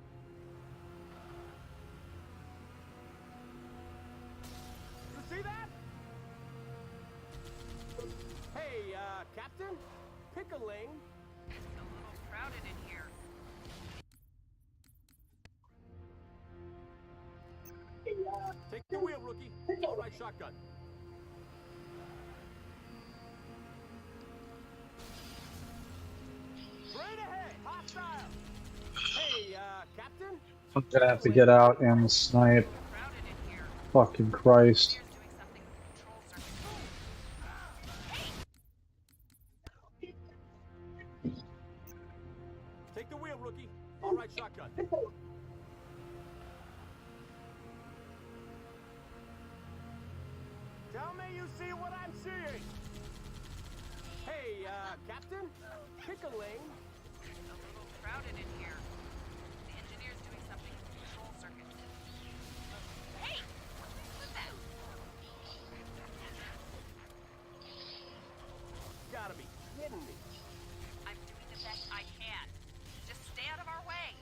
You see that? Hey, Captain? Pick a lane.
a little crowded in here.
Take the wheel, rookie. All right, shotgun. Straight ahead! Hostile! Hey, Captain?
I'm gonna have to get out and snipe. Fucking Christ.
Take the wheel, rookie. All right, shotgun. Tell me you see what I'm seeing. Hey, Captain? Pick a lane.
A little crowded in here. The engineer's doing something with the control circuit. Hey! What's that?
Gotta be kidding me.
I'm doing the best I can. Just stay out of our way.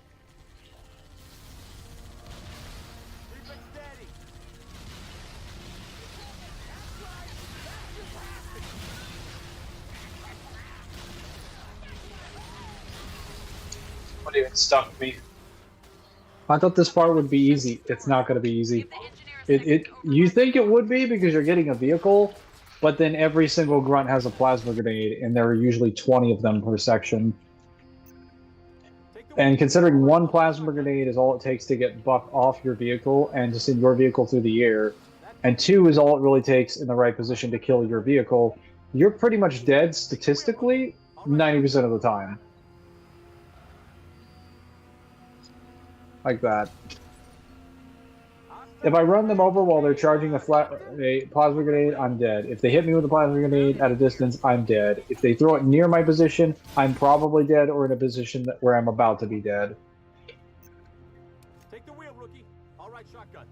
Keep it steady.
What even stuck me? I thought this part would be easy. It's not going to be easy. You think it would be because you're getting a vehicle, but then every single grunt has a plasma grenade, and there are usually 20 of them per section. And considering one plasma grenade is all it takes to get Buck off your vehicle and to send your vehicle through the air, and 2 is all it really takes in the right position to kill your vehicle, you're pretty much dead statistically 90% of the time. Like that. If I run them over while they're charging a plasma grenade, I'm dead. If they hit me with a plasma grenade at a distance, I'm dead. If they throw it near my position, I'm probably dead or in a position where I'm about to be dead.
Take the wheel, rookie. All right, shotgun.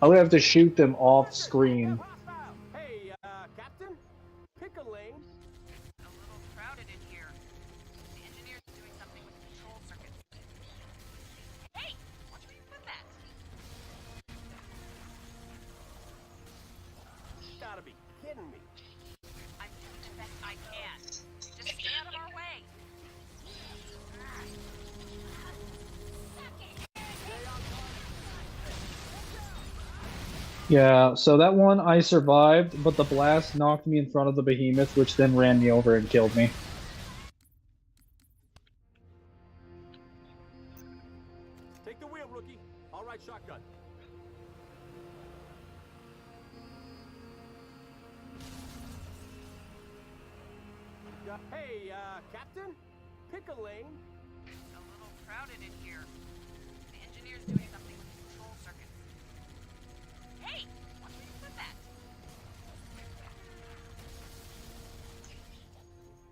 I'll have to shoot them off screen.
Hey, Captain? Pick a lane.
A little crowded in here. The engineer's doing something with the control circuits. Hey! Watch where you put that.
Gotta be kidding me.
I'm doing the best I can. Just stay out of our way.
Yeah, so that one I survived, but the blast knocked me in front of the behemoth, which then ran me over and killed me.
Take the wheel, rookie. All right, shotgun. Hey, Captain? Pick a lane.
A little crowded in here. The engineer's doing something with the control circuits. Hey! Watch where you put that.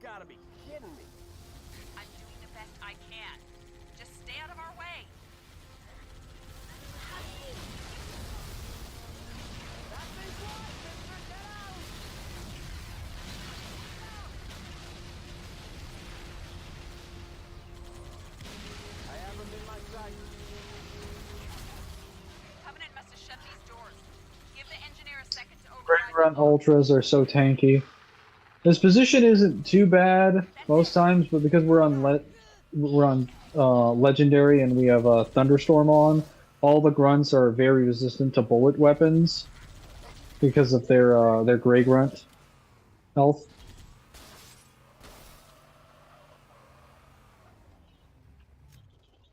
Gotta be kidding me.
I'm doing the best I can. Just stay out of our way.
That thing's live, mister! Get out! I have him in my sight.
Covenant must have shut these doors. Give the engineer a second to
Great
override.
Run Ultras are so tanky. This position isn't too bad most times, but because we're on Legendary and we have a Thunderstorm on, all the grunts are very resistant to bullet weapons because of their Grey Grunt health.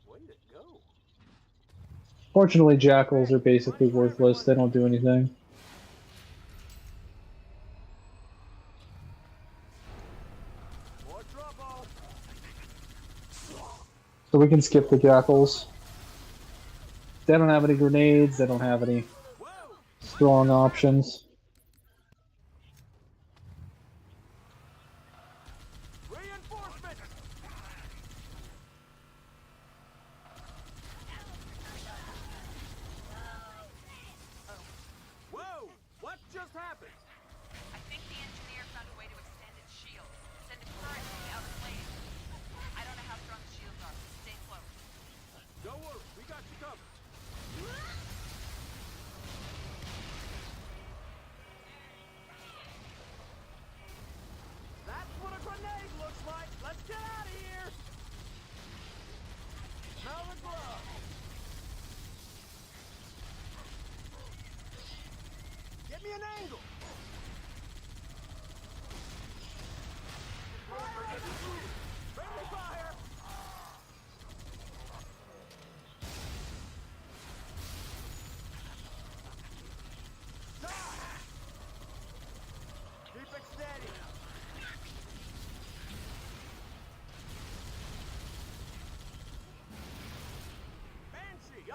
Way to go.
Fortunately, Jackals are basically worthless. They don't do anything.
More trouble.
So we can skip the Jackals. They don't have any grenades. They don't have any strong options.
Reinforcement. Whoa! What just happened?
I think the engineer found a way to extend its shield. Send a current to the outer blade. I don't know how strong the shields are. Stay close.
Don't worry, we got you covered. That's what a grenade looks like. Let's get out of here. Smell the glove. Get me an angle.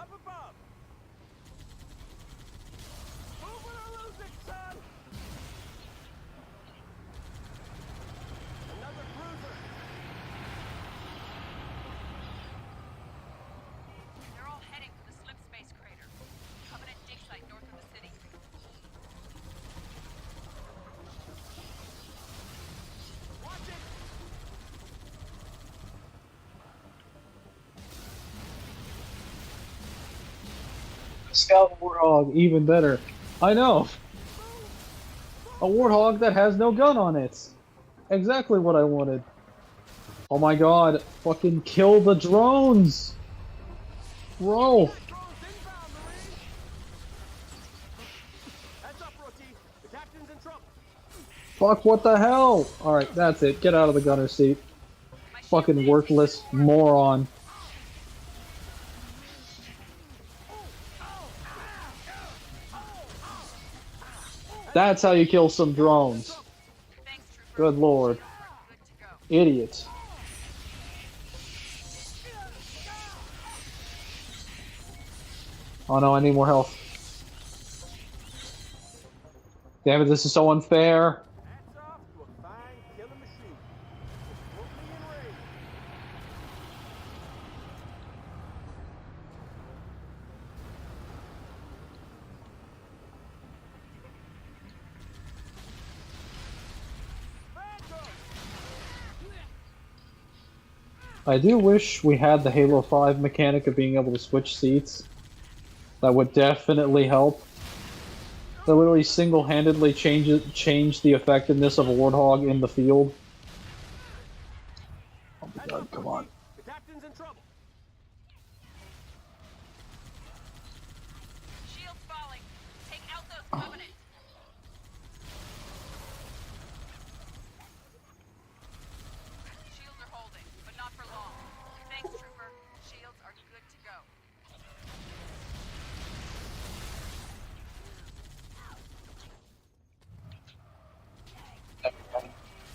Up above! Move it or lose it, son! Another cruiser!
They're all heading for the slip space crater. Covenant dig site north of the city.
Watch it!
Scout Warthog, even better. I know! A Warthog that has no gun on it! Exactly what I wanted. Oh my god, fucking kill the drones! Bro!
Drones inbound, Marine! Heads up, rookie. The captain's in trouble.
Fuck, what the hell? Alright, that's it. Get out of the gunner seat. Fucking worthless moron. That's how you kill some drones. Good lord. Idiots. Oh no, I need more health. Damn it, this is so unfair.
Hats off to a fine killing machine. Totally enraged.
I do wish we had the Halo 5 mechanic of being able to switch seats. That would definitely help. That literally single-handedly change the effectiveness of a Warthog in the field. Oh my god, come on.
The captain's in trouble.
Shields falling. Take out those Covenant. Shields are holding, but not for long. Thanks, Trooper. Shields are good to go.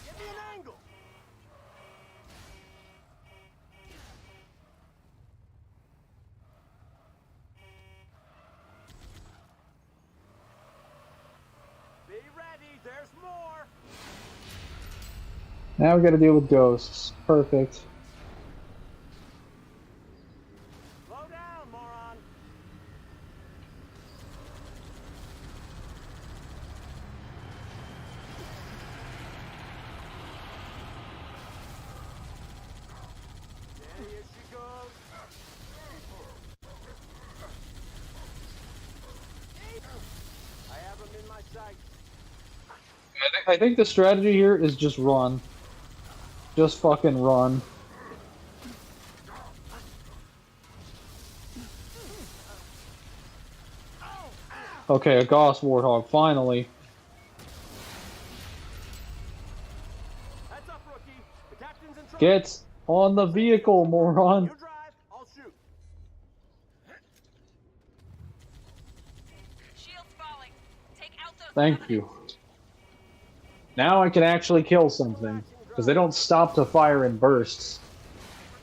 Give me an angle. Be ready. There's more.
Now we gotta deal with ghosts. Perfect.
Slow down, moron. Steady as she goes. I have him in my sights.
I think the strategy here is just run. Just fucking run. Okay, a Gauss Warthog, finally.
Heads up, rookie. The captain's in trouble.
Get on the vehicle, moron.
You drive, I'll shoot.
Shields falling. Take out those
Thank you. Now I can actually kill something, because they don't stop to fire in bursts.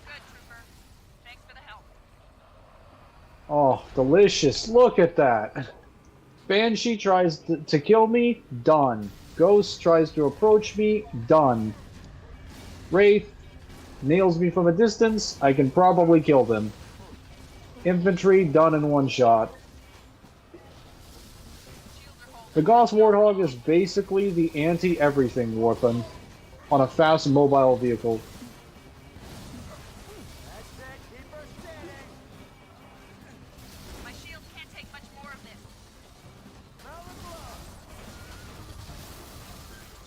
We're good, Trooper. Thanks for the help.
Oh, delicious. Look at that. Banshee tries to kill me, done. Ghost tries to approach me, done. Wraith nails me from a distance, I can probably kill them. Infantry, done in one shot. The Gauss Warthog is basically the anti-everything weapon on a fast mobile vehicle.
That's it. Keep her steady.
My shields can't take much more of this.
Smell the blood.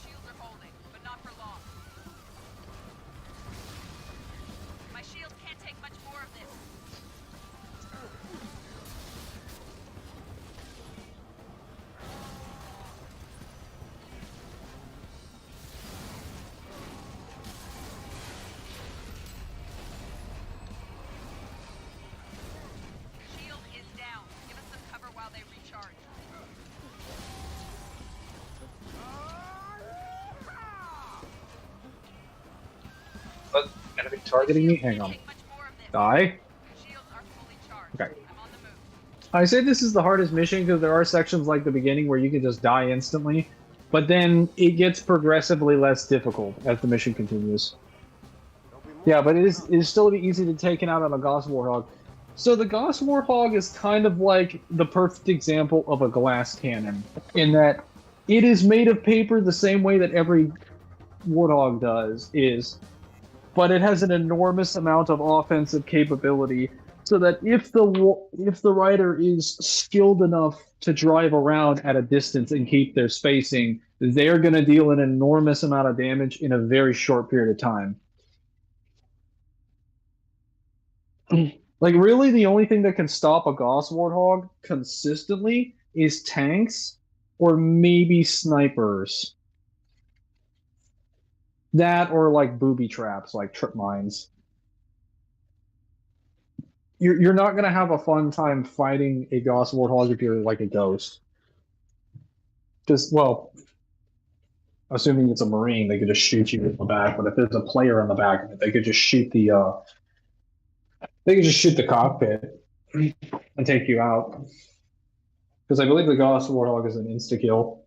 Shields are holding, but not for long. My shields can't take much more of this. Shield is down. Give us some cover while they recharge.
But enemy targeting me? Hang on.
Take much more of this.
Die?
Shields are fully charged.
Okay.
I'm on the
I say this is the hardest mission because there are sections like the beginning where you can just die instantly, but then it gets progressively less difficult as the mission continues. Yeah, but it is still easy to take it out on a Gauss Warthog. So the Gauss Warthog is kind of like the perfect example of a glass cannon, in that it is made of paper the same way that every Warthog but it has an enormous amount of offensive capability, so that if the rider is skilled enough to drive around at a distance and keep their spacing, they're going to deal an enormous amount of damage in a very short period of time. Like, really, the only thing that can stop a Gauss Warthog consistently is tanks or maybe snipers. That or like booby traps, like trip mines. You're not gonna have a fun time fighting a Gauss Warthog if you're like a ghost. Just, well, assuming it's a Marine, they could just shoot you in the back. But if there's a player on the back of it, they could just shoot the cockpit and take you out. Because I believe the Gauss Warthog is an insta kill.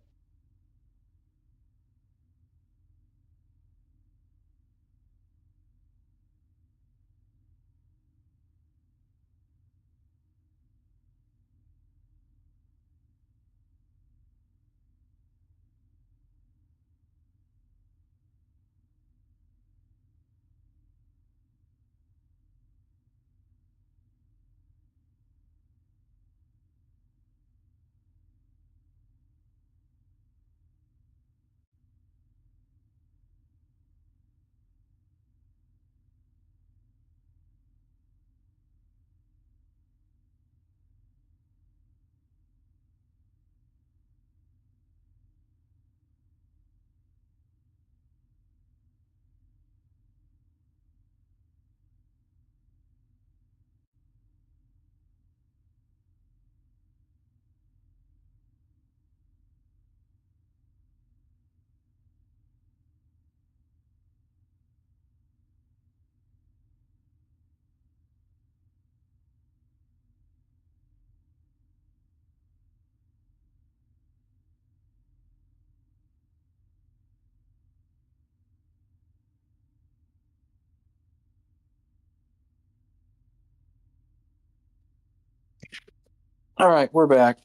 All right, we're back.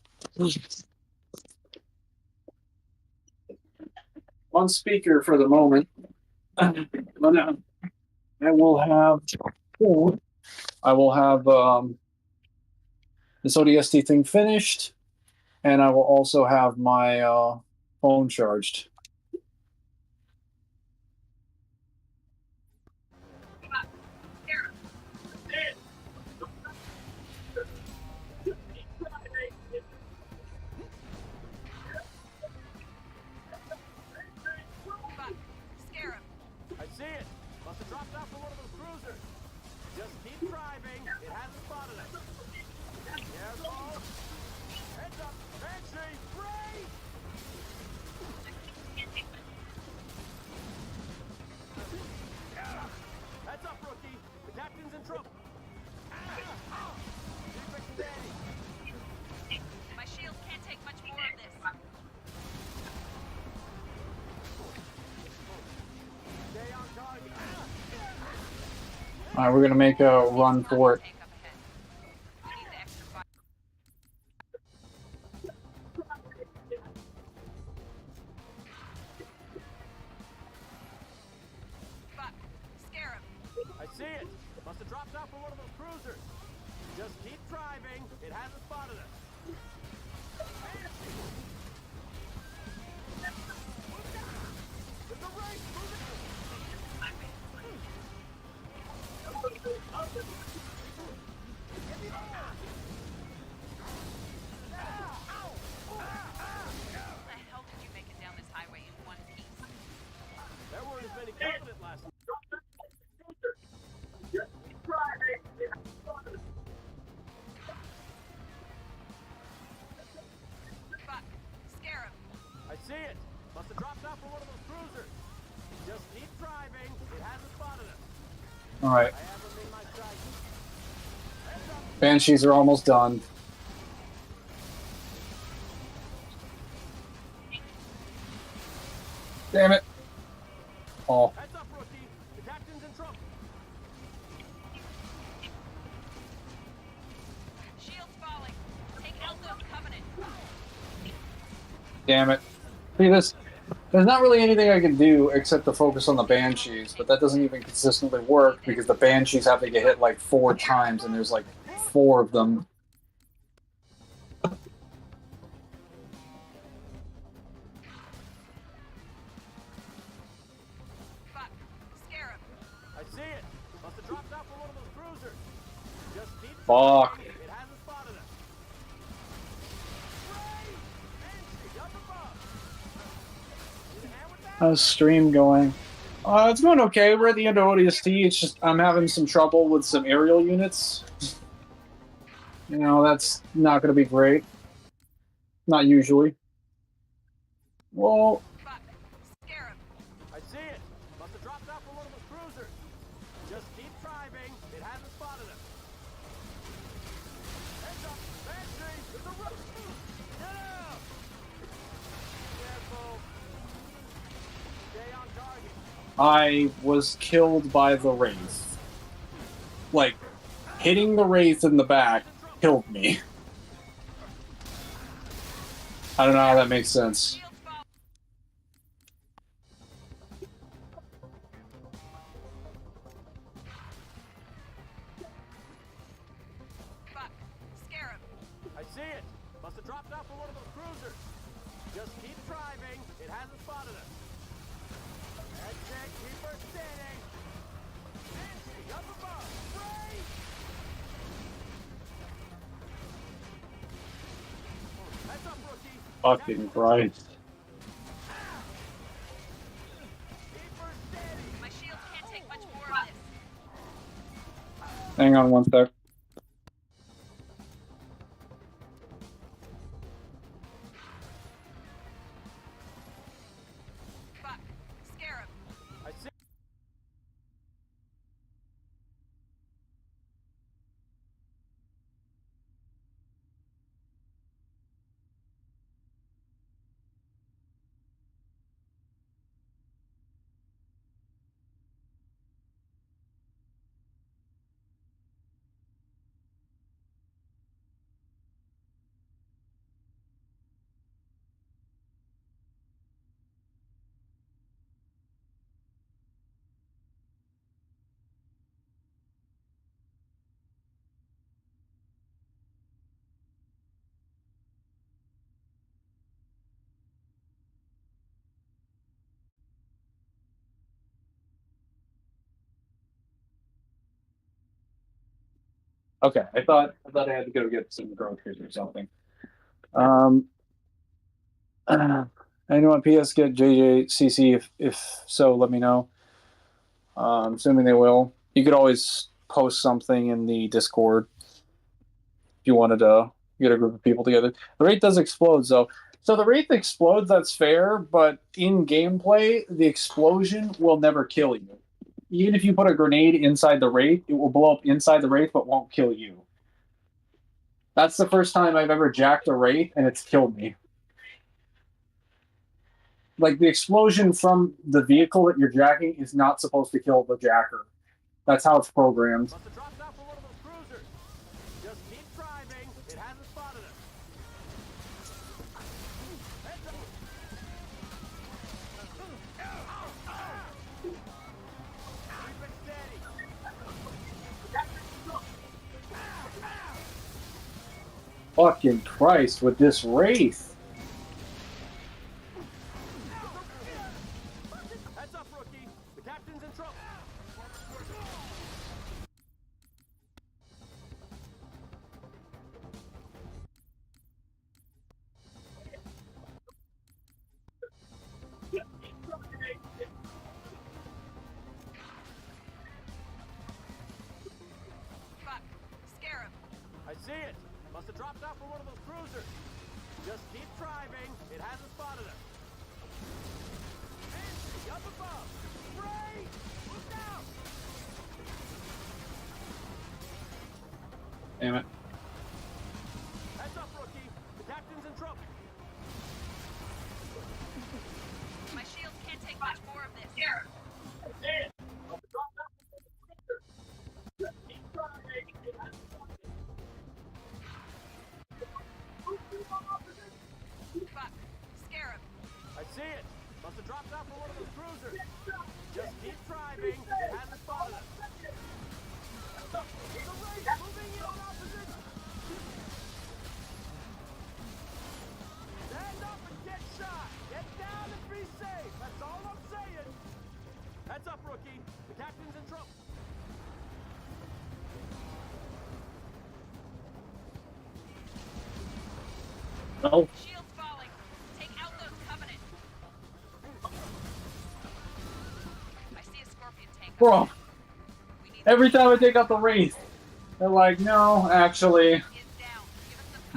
On speaker for the moment. I will have this ODST thing finished, and I will also have my phone charged.
I see it. Must have dropped out from one of those cruisers. Just keep driving. It hasn't spotted us. Careful. Heads up. Banshee. Brave. Heads up, rookie. The captain's in trouble. Keep it steady.
My shield can't take much more of this.
Stay on target.
All right, we're gonna make a run for it.
I see it. Must have dropped out from one of those cruisers. Just keep driving. It hasn't spotted us. There's a race. Move it.
How the hell did you make it down this highway in one piece?
There weren't as many coming at last night.
Fuck. Scarab.
I see it. Must have dropped out from one of those cruisers. Just keep driving. It hasn't spotted us.
All right,
I have them in my sight. Heads up.
Banshees are almost done. Damn it. See, there's not really anything I can do except to focus on the Banshees, but that doesn't even consistently work because the Banshees have to get hit like 4 times and there's like 4 of them.
Fuck. Scarab.
I see it. Must have dropped out from one of those cruisers. Just keep
Fuck.
driving. It hasn't spotted us. Ray! Banshee, up above. Need a hand with that?
How's stream going? It's going okay. We're at the end of ODST. It's just I'm having some trouble with some aerial units. You know, that's not going to be great. Not usually. Well,
Fuck. Scarab.
I see it. Must have dropped out from one of those cruisers. Just keep driving. It hasn't spotted us. Heads up. Banshee. There's a rook. Get out. Careful. Stay on target.
I was killed by the Wraith. Like, hitting the Wraith in the back killed me. I don't know how that makes sense.
Shields fall. Fuck. Scarab.
I see it. Must have dropped out from one of those cruisers. Just keep driving. It hasn't spotted us. That's it. Keep her standing. Banshee, up above. Ray! Heads up, rookie.
Fucking Christ.
Keep her steady.
My shields can't take much more of this.
Hang on one sec.
Fuck. Scarab.
I see.
Okay, I thought I had to go get some groceries or something. Anyone PS get JJCC? If so, let me know. Assuming they will. You could always post something in the Discord if you wanted to get a group of people together. The Wraith does explode, though. So the Wraith explodes, that's fair, but in gameplay, the explosion will never kill you. Even if you put a grenade inside the Wraith, it will blow up inside the Wraith but won't kill you. That's the first time I've ever jacked a Wraith and it's killed me. Like, the explosion from the vehicle that you're jacking is not supposed to kill the jacker. That's how it's programmed.
Must have dropped out from one of those cruisers. Just keep driving. It hasn't spotted us. Heads up. Keep it steady.
Fucking Christ with this Wraith.
Heads up, rookie. The captain's in trouble.
Fuck. Scarab.
I see it. Must have dropped out from one of those cruisers. Just keep driving. It hasn't spotted us. Banshee, up above. Ray! Look out!
Damn it.
Heads up, rookie. The captain's in trouble.
My shields can't take much more of this. Fuck. Scarab.
see it. Must have dropped out from one of those cruisers. Just keep driving. It hasn't spotted us. The Wraith moving in on opposition. Stand up and get shot. Get down and be safe. That's all I'm saying. Heads up, rookie. The captain's in trouble.
No.
Shields falling. Take out those Covenant. I see a Scorpion tank.
Bro, every time I take out the Wraith, they're like, no, actually,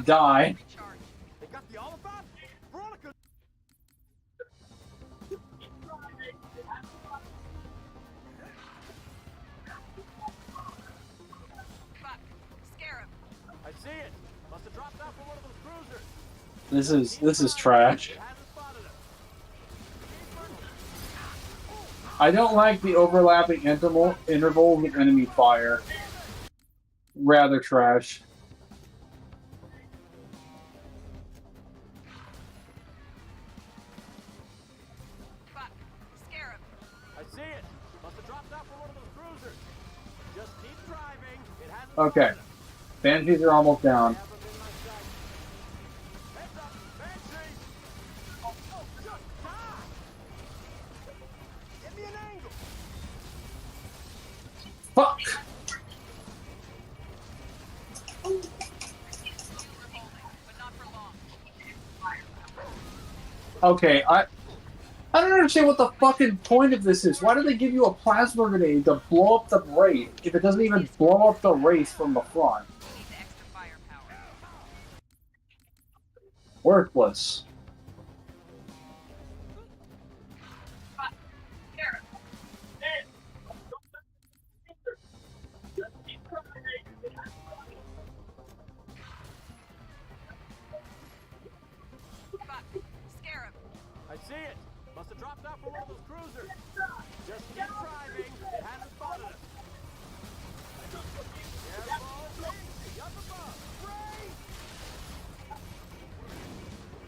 die.
They got the Oliphant? Veronica!
Fuck. Scarab.
I see it. Must have dropped out from one of those cruisers.
This is trash.
It hasn't spotted us.
I don't like the overlapping interval of enemy fire. Rather trash.
Fuck. Scarab.
I see it. Must have dropped out from one of those cruisers. Just keep driving. It hasn't
Okay.
spotted us.
Banshees are almost down.
Have them in my sight. Heads up, Banshee! Oh, shit! Die! Give me an angle!
Fuck!
But not for long.
Okay, I don't understand what the fucking point of this is. Why do they give you a plasma grenade to blow up the Wraith if it doesn't even blow up the Wraith from the front?
We need the extra firepower.
Worthless.
Fuck. Scarab.
I see it. Must have dropped out from one of those cruisers. Just keep driving. It hasn't spotted us. Careful, Banshee, up above. Ray!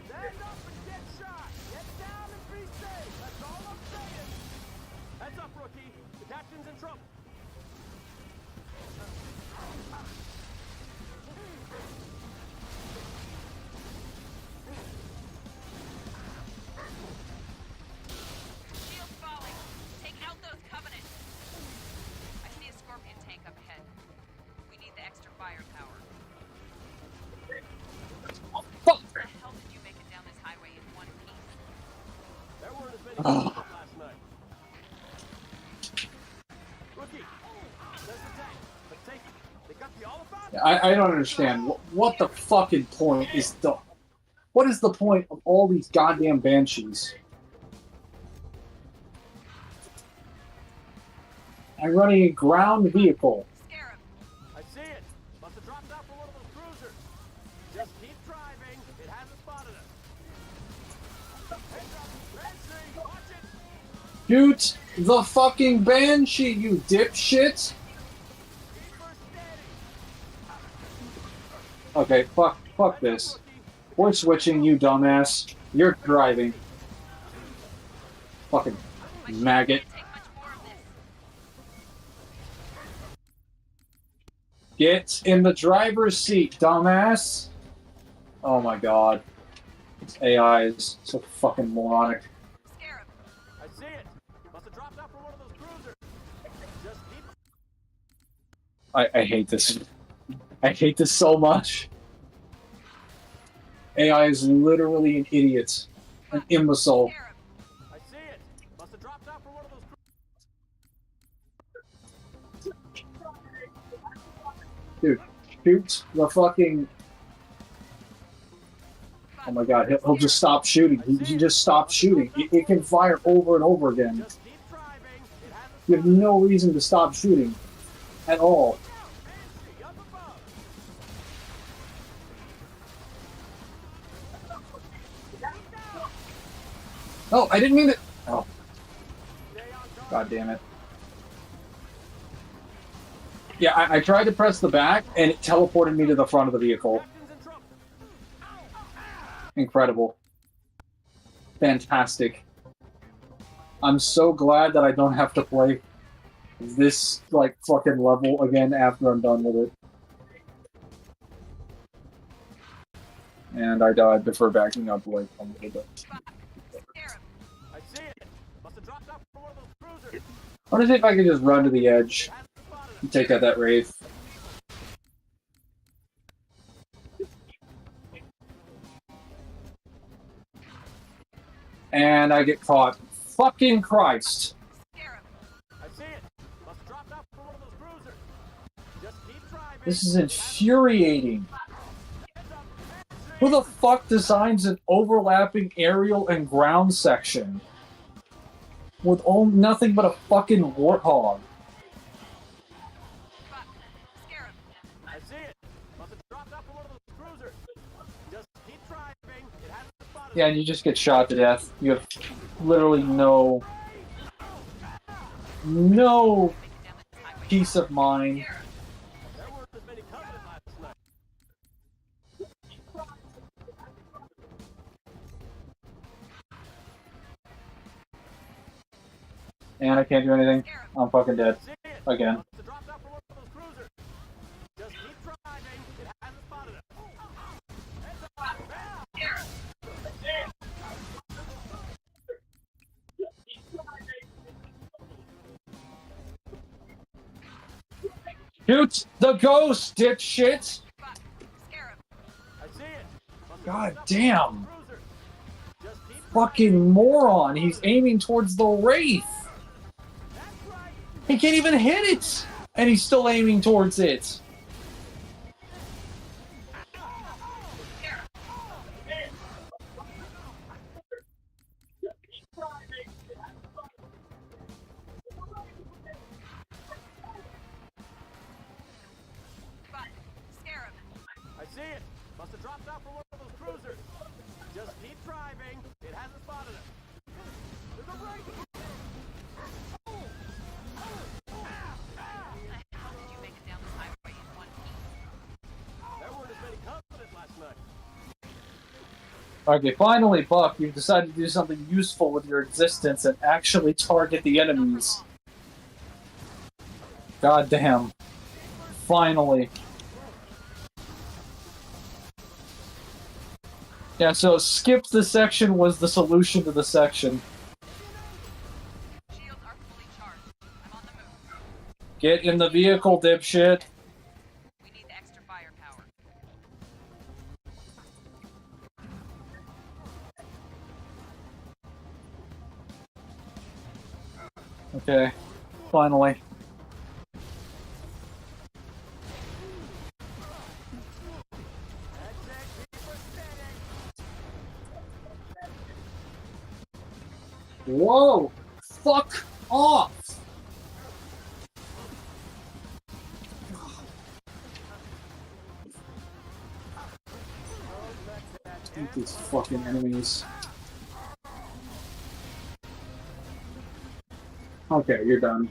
Stand up and get shot. Get down and be safe. That's all I'm saying. Heads up, rookie. The captain's in trouble.
Shields falling. Take out those Covenant. I see a Scorpion tank up ahead. We need the extra firepower.
Fuck!
How the hell did you make it down this highway in one piece?
There weren't as many people last night. Rookie, there's the tank. Let's take it. They got the Oliphant?
I don't understand. What the fucking point is the... What is the point of all these goddamn Banshees? I'm running a ground vehicle.
Scarab.
I see it. Must have dropped out from one of those cruisers. Just keep driving. It hasn't spotted us. Heads up, Banshee. Watch it.
Shoot the fucking Banshee, you dipshit!
Keep her steady.
Okay, fuck this. We're switching, you dumbass. You're driving. Fucking maggot.
Take much more of this.
Get in the driver's seat, dumbass! Oh my god. This AI is so fucking moronic.
Scarab.
I see it. Must have dropped out from one of those cruisers. Just keep.
I hate this. I hate this so much. AI is literally an idiot. An imbecile.
Scarab.
I see it. Must have dropped out from one of those cruisers.
Dude, shoot the fucking... Oh my god, he'll just stop shooting. He just stopped shooting. It can fire over and over again.
Just keep driving. It hasn't
You have no reason to stop shooting. At all.
Banshee, up above.
Oh, I didn't mean it. Oh,
Stay on target.
god damn it. Yeah, I tried to press the back, and it teleported me to the front of the vehicle.
Captain's in trouble.
Incredible.
fantastic. I'm so glad that I don't have to play this, like, fucking level again after I'm done with it. And I died before backing up, like, a little bit.
I see it. Must have dropped off from one of those cruisers.
I wonder if I could just run to the edge and take out that Wraith. And I get caught. Fucking Christ.
I see it. Must have dropped off from one of those cruisers. Just keep driving.
This is infuriating. Who the fuck designs an overlapping aerial and ground section with nothing but a fucking warthog?
I see it. Must have dropped off from one of those cruisers. Just keep driving. It hasn't spotted.
Yeah, and you just get shot to death. You have literally no peace of mind.
There weren't as many coming last night.
And I can't do anything. I'm fucking dead. Again.
Must have dropped off from one of those cruisers. Just keep driving. It hasn't spotted us. Heads up.
Shoot the ghost, dipshit!
I see it.
God damn! Fucking moron! He's aiming towards the Wraith! He can't even hit it! And he's still aiming towards it!
I see it. Must have dropped off from one of those cruisers. Just keep driving. It hasn't spotted us. There's a break.
How did you make it down this highway in one piece?
There weren't as many coming last night.
Okay, finally, Buck, you've decided to do something useful with your existence and actually target the enemies. God damn. Finally. Yeah, so skip the section was the solution to the section.
Shields are fully charged. I'm on the move.
Get in the vehicle, dipshit.
We need the extra firepower.
Okay, finally. Whoa! Fuck off! Eat these fucking enemies. Okay, you're done.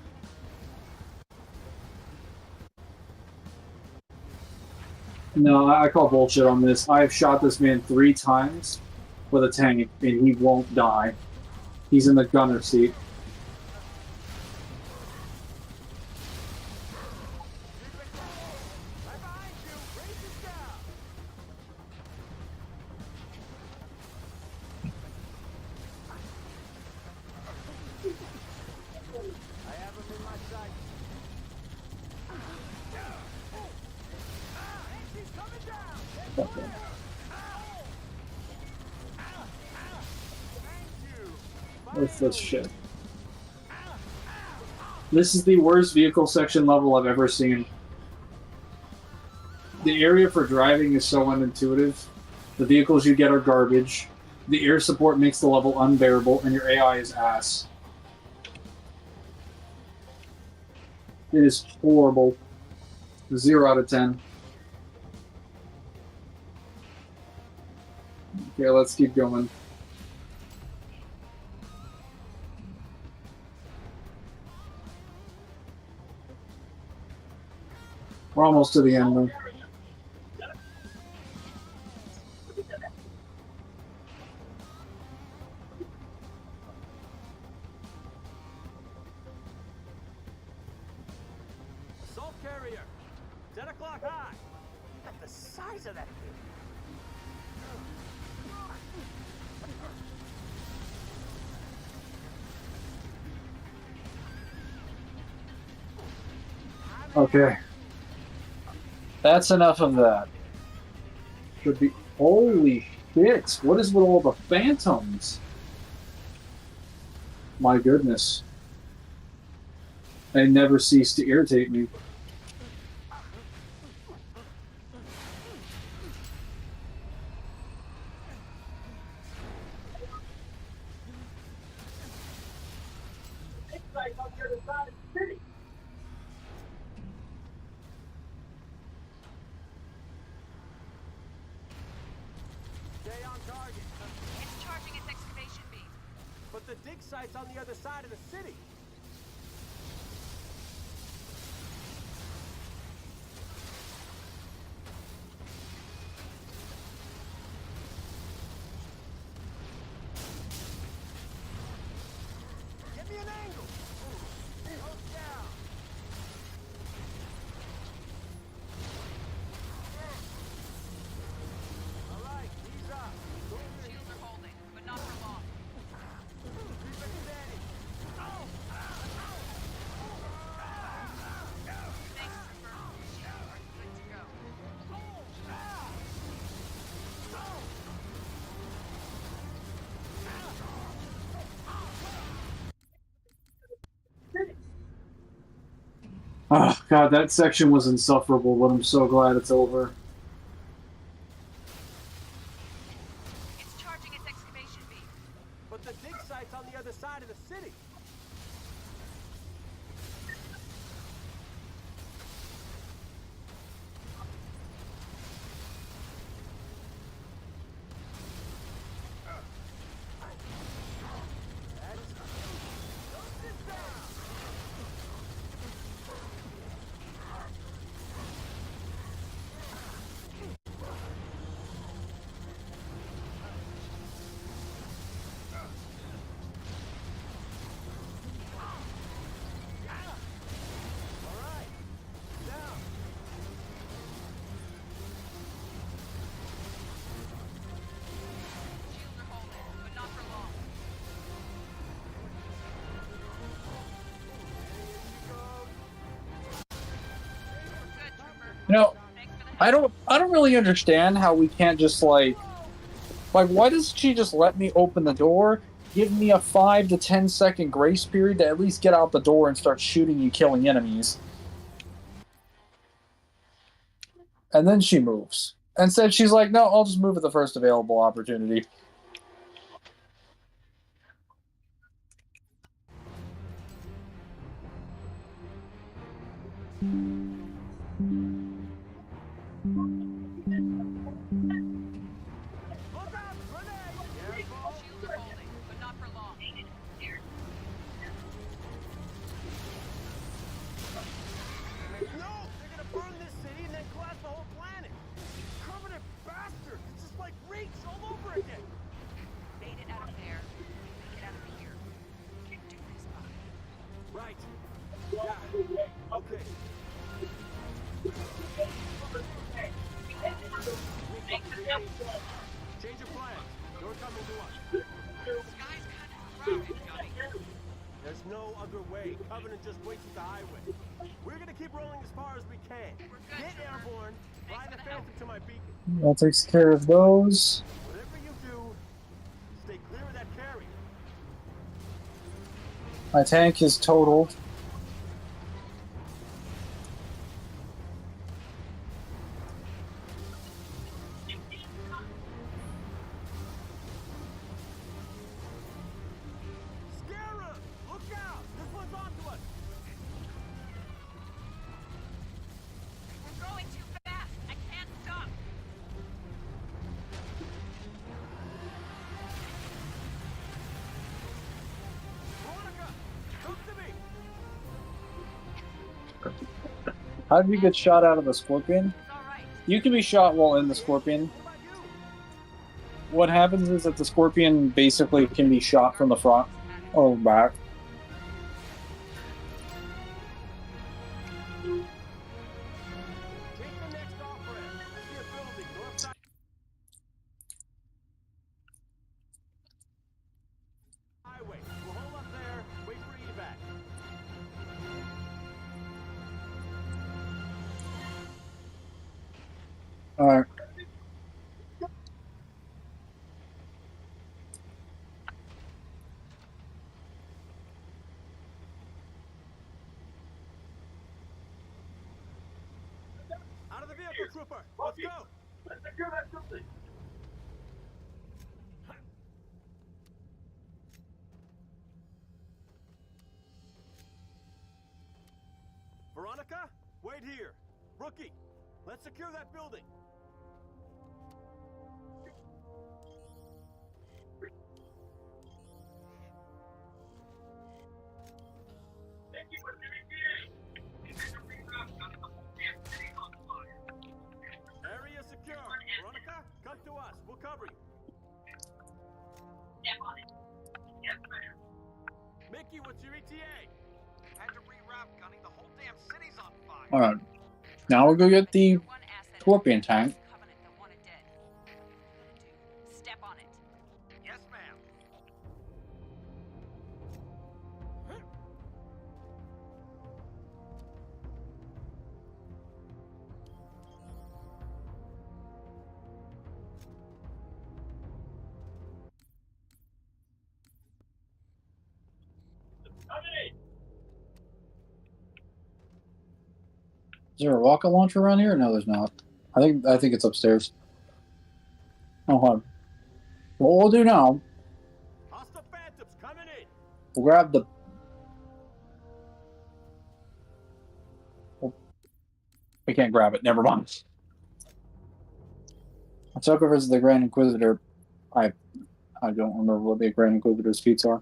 No, I call bullshit on this. I've shot this man 3 times with a tank, and he won't die. He's in the gunner seat. Okay. What's this shit? This is the worst vehicle section level I've ever seen. The area for driving is so unintuitive. The vehicles you get are garbage. The air support makes the level unbearable, and your AI is ass. It is horrible. 0 out of 10. Okay, let's keep going. We're almost to the end, though.
of that kid.
Okay. That's enough of that. Should be. Holy shit! What is with all the phantoms? My goodness. They never cease to irritate me.
Stay on target.
It's charging its excavation beam.
But the dig site's on the other side of the city. Get me an angle. Goes down. All right, ease up.
Shields are holding, but not for long.
Keep it steady.
Thanks, Trooper. Shields are good to go.
Oh, God, that section was insufferable, but I'm so glad it's over.
It's charging its excavation beam.
But the dig site's on the other side of the city.
Shields are holding, but not for long. Good, Trooper.
You know,
Thanks for the help.
I don't really understand how we can't just like why doesn't she just let me open the door, give me a 5 to 10 second grace period to at least get out the door and start shooting and killing enemies? And then she moves. Instead, she's like, no, I'll just move at the first available opportunity.
Look out, grenade! Careful.
Shields are holding, but not for long.
No! They're gonna burn this city and then collapse the whole planet! Covenant bastards! It's just like Reach all over again!
Bait it out of there. Make it out of here. Do this, Bob.
Right. Yeah. Okay. Change of plans. You're coming to us.
Sky's kind of crowded, Johnny.
There's no other way. Covenant just waits at the highway. We're gonna keep rolling as far as we can.
We're good,
Get
Trooper.
airborne. Fly
Thanks
the
for the help.
Phantom to my beacon.
That takes care of those.
Whatever you do, stay clear of that carrier.
My tank is totaled.
Scarab! Look out! This one's onto us!
We're going too fast. I can't stop.
Veronica! Come to me!
How did you get shot out of the Scorpion?
It's all right.
You can be shot while in the Scorpion.
What about you?
What happens is that the Scorpion basically can be shot from the front or back.
Take the next off ramp. I see a building north
Alright.
Out of the vehicle, trooper. Let's go. Veronica, wait here. Rookie, let's secure that building. Area secure. Veronica, come to us. We'll cover you. Mickey, what's your ETA?
Had to reroute, Gunny. The whole damn city's on fire.
Alright. Now we'll go get the scorpion tank.
Step on it.
Yes, ma'am.
Is there a rocket launcher around here? No, there's not. I think it's upstairs. Oh, hold on. What we'll do now,
Hostile phantoms coming in.
we'll grab the... We can't grab it. Never mind. Let's go visit the Grand Inquisitor. I don't remember what the Grand Inquisitor's feats are.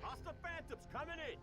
Hostile phantoms coming in.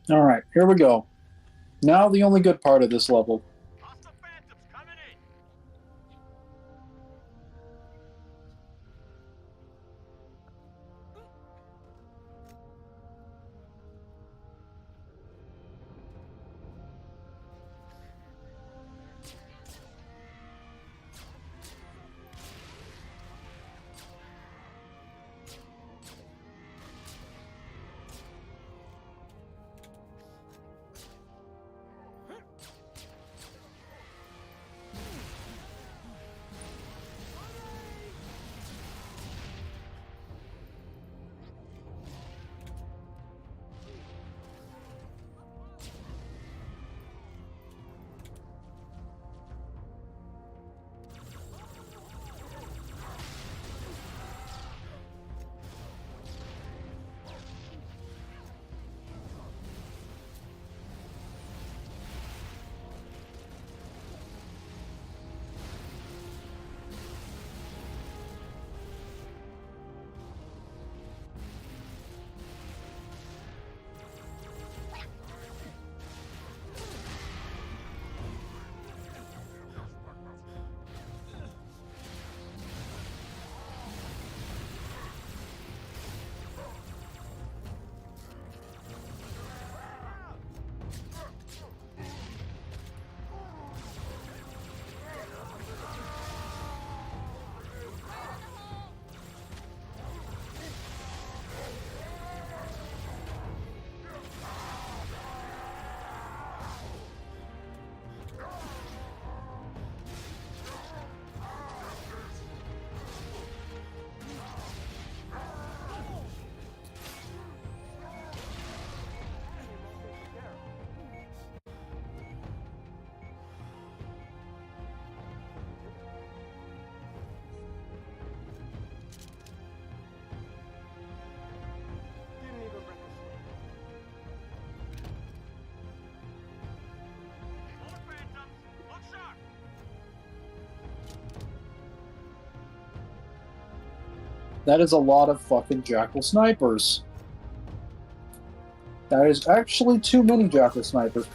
Alright, here we go. Now the only good part of this level.
Hostile phantoms coming in.
That is a lot of fucking Jackal snipers. That is actually too many Jackal snipers.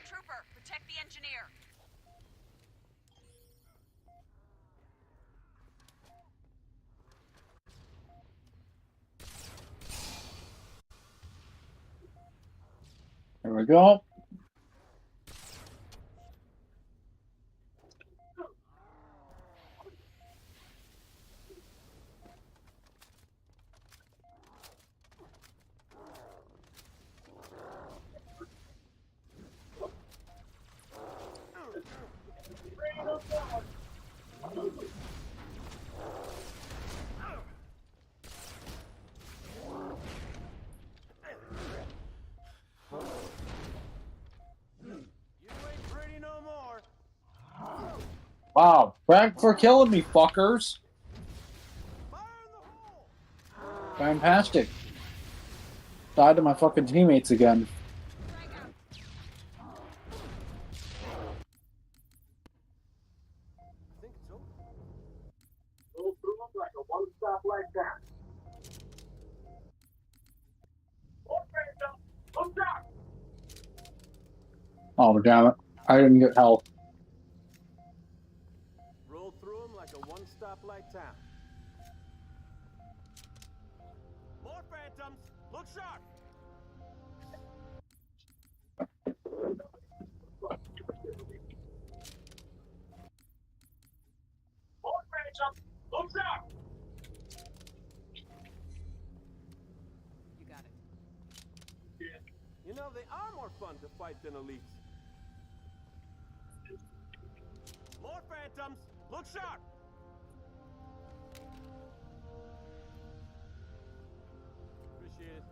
Trooper, protect the engineer.
There we go. Wow, back for killing me, fuckers. Fantastic. Died to my fucking teammates again. Oh, damn it. I didn't get health.
Roll through them like a one-stoplight town. More phantoms! Look sharp! More phantoms! Look sharp!
You got it.
You know, they are more fun to fight than elites. More phantoms! Look sharp! Appreciate it.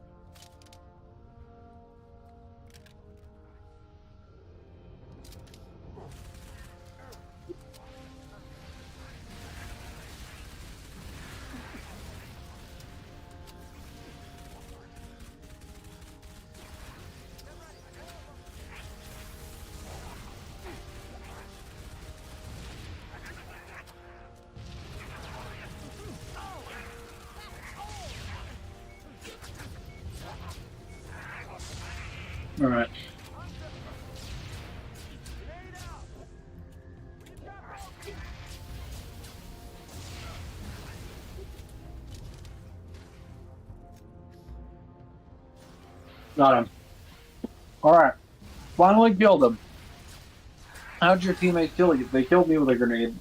All right. Got him. All right. Finally killed him. How'd your teammates kill you? They killed me with a grenade.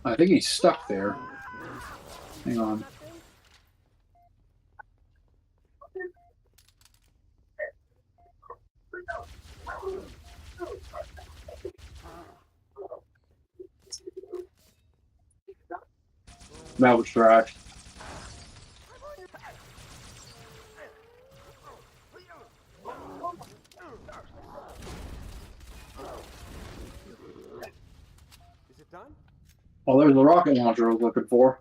I think he's stuck there. Hang on. That was trash.
Is it done?
Oh, there's the rocket launcher I was looking for.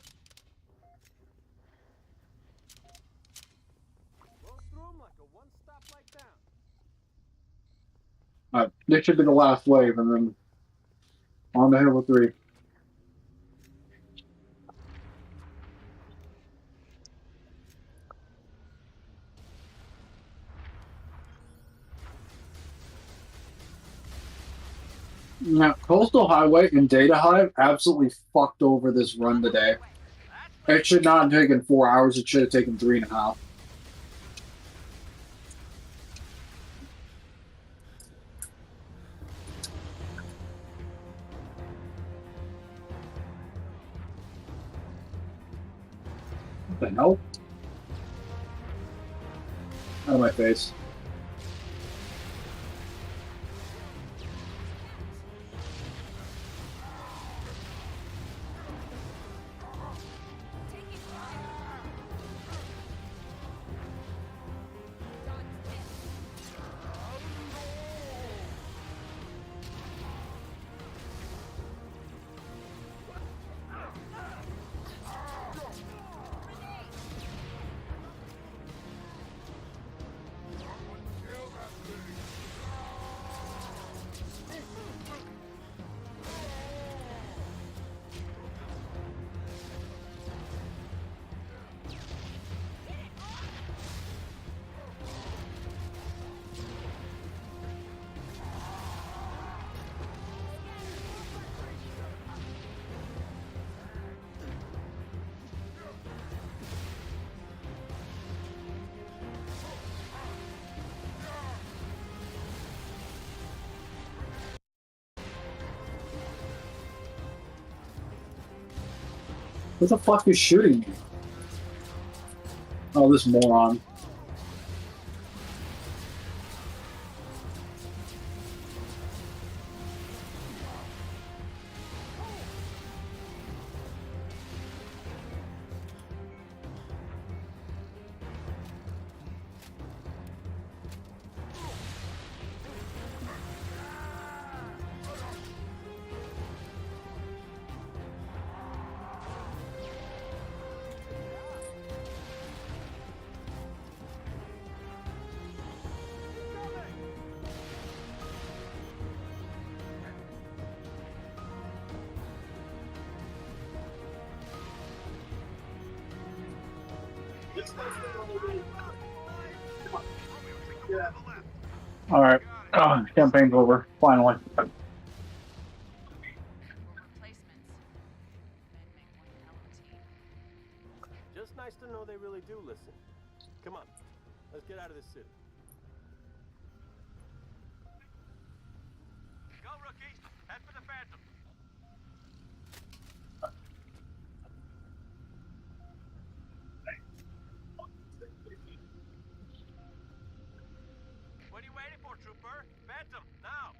Roll through 'em like a one-stop light down.
This should be the last wave, and then on to Halo 3. Now, Coastal Highway and Data Hive absolutely fucked over this run today. It should not have taken 4 hours. It should have taken 3.5. What the hell? Out of my face. Who the fuck is shooting me? Oh, this moron. Alright. Campaign's over. Finally.
Just nice to know they really do listen. Come on, let's get out of this city.
Go, rookies. Head for the Phantom. What are you waiting for, Trooper? Phantom, now!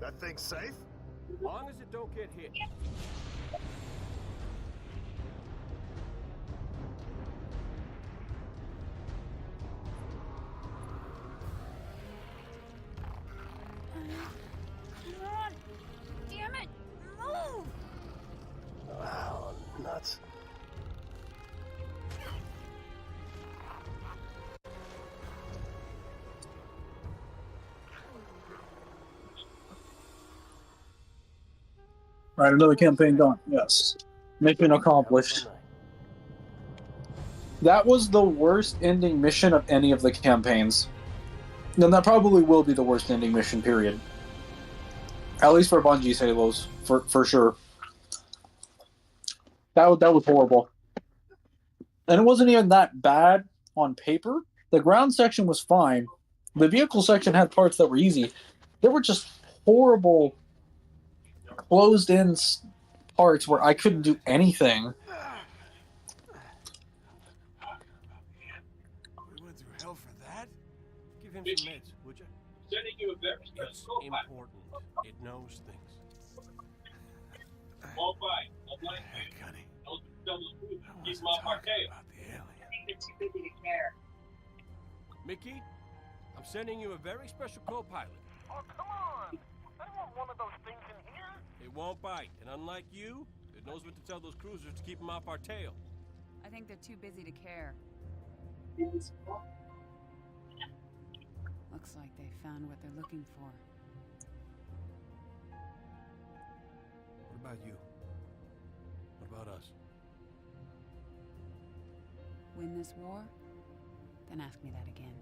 That thing's safe?
Long as it don't get hit.
Come on! Damn it! Move!
Wow, nuts.
Alright, another campaign done. Yes. Mission accomplished. That was the worst ending mission of any of the campaigns. And that probably will be the worst ending mission, period. At least for Bungie's Halos, for sure. That was horrible. And it wasn't even that bad on paper. The ground section was fine. The vehicle section had parts that were easy. There were just horrible, closed-in parts where I couldn't do anything.
We went through hell for that?
Give him some meds, would you? It's important. It knows things.
Heck, honey. I wasn't talking about the alien.
Mickey, I'm sending you a very special co-pilot.
Oh, come on! I don't want one of those things in here.
It won't bite, and unlike you, it knows what to tell those cruisers to keep them off our tail.
I think they're too busy to care. Looks like they found what they're looking for.
What about you? What about us?
Win this war? Then ask me that again.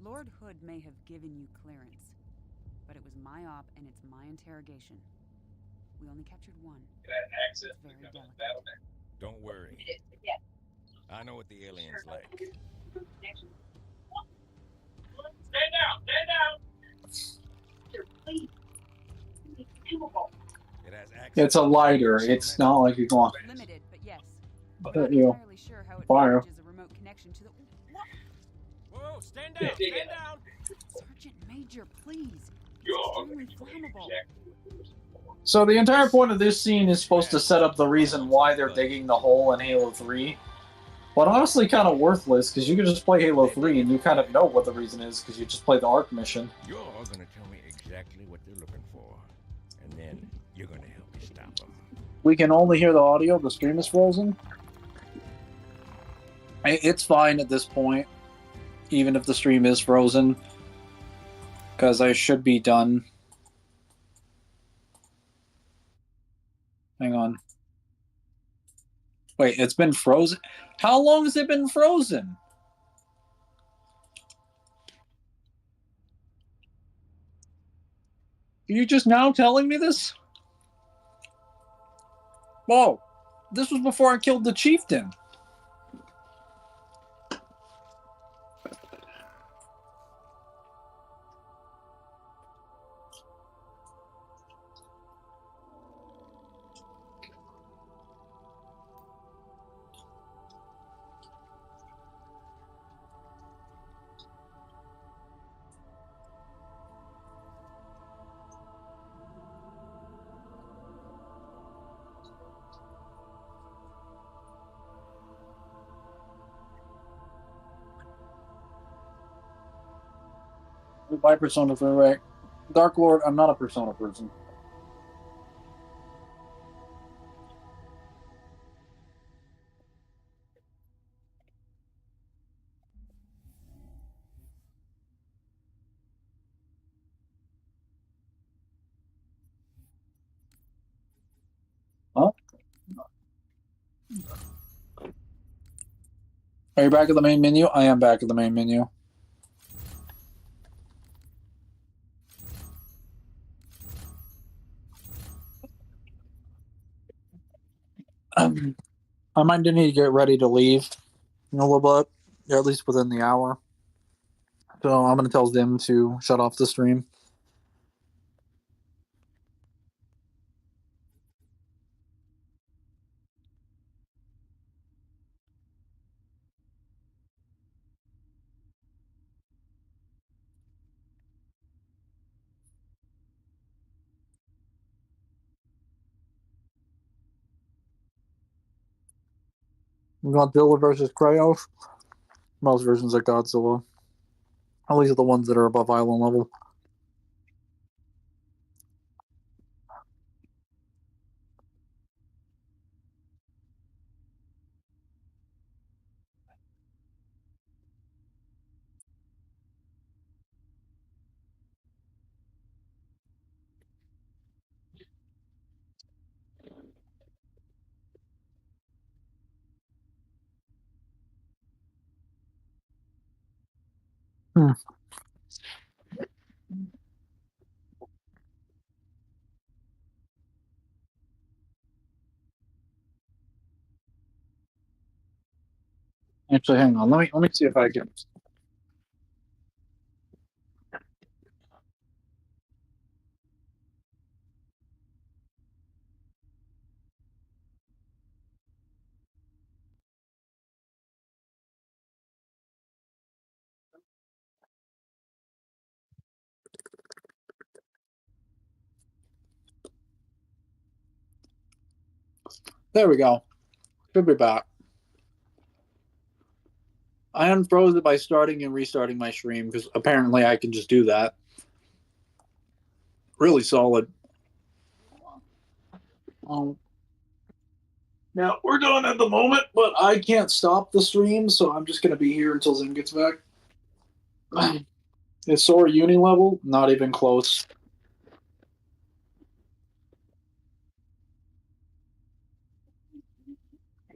Lord Hood may have given you clearance, but it was my op and it's my interrogation. We only captured one. It's very delicate.
Don't worry. I know what the alien's like.
Stand down! Stand down!
It has access.
It's a lighter. It's not like you're going.
Limited, but yes.
I'll
Not
hit you.
entirely sure how it
Fire.
manages a remote connection to the. What?
Whoa, stand down! Stand down!
Sergeant Major, please. It's extremely flammable.
So the entire point of this scene is supposed to set up the reason why they're digging the hole in Halo 3. But honestly kind of worthless, because you can just play Halo 3 and you kind of know what the reason is, because you just play the ARC mission.
You're gonna tell me exactly what they're looking for, and then you're gonna help me stop them.
We can only hear the audio, the stream is frozen. It's fine at this point, even if the stream is frozen, because I should be done. Hang on. Wait, it's been frozen? How long has it been frozen? Are you just now telling me this? Whoa, this was before I killed the chieftain. By Persona 3, right? Dark Lord, I'm not a Persona person. Huh? Are you back at the main menu? I am back at the main menu. I might need to get ready to leave in a little bit, or at least within the hour. So I'm going to tell them to shut off the stream. Godzilla versus Kratos. Most versions of Godzilla. At least the ones that are above island level. Hmm. Actually, hang on. Let me see if I can. There we go. Should be back. I unfroze it by starting and restarting my stream because apparently I can just do that. Really solid. Now we're done at the moment, but I can't stop the stream, so I'm just gonna be here until Zen gets back. Is Sora uni level? Not even close.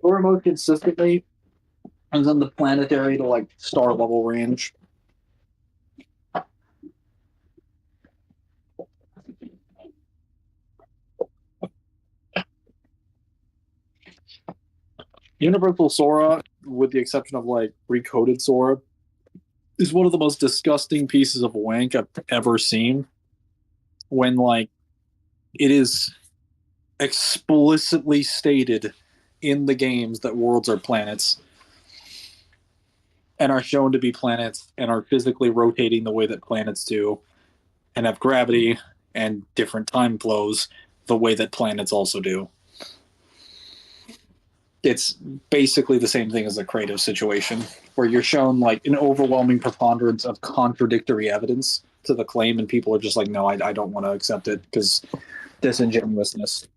Sora most consistently is in the planetary to like star level range. Universal Sora, with the exception of like recoded Sora, is one of the most disgusting pieces of wank I've ever seen. When like it is explicitly stated in the games that worlds are planets and are shown to be planets and are physically rotating the way that planets do and have gravity and different time flows the way that planets also do. It's basically the same thing as the Kratos situation, where you're shown like an overwhelming preponderance of contradictory evidence to the claim, and people are just like, no, I don't want to accept it because disingenuousness.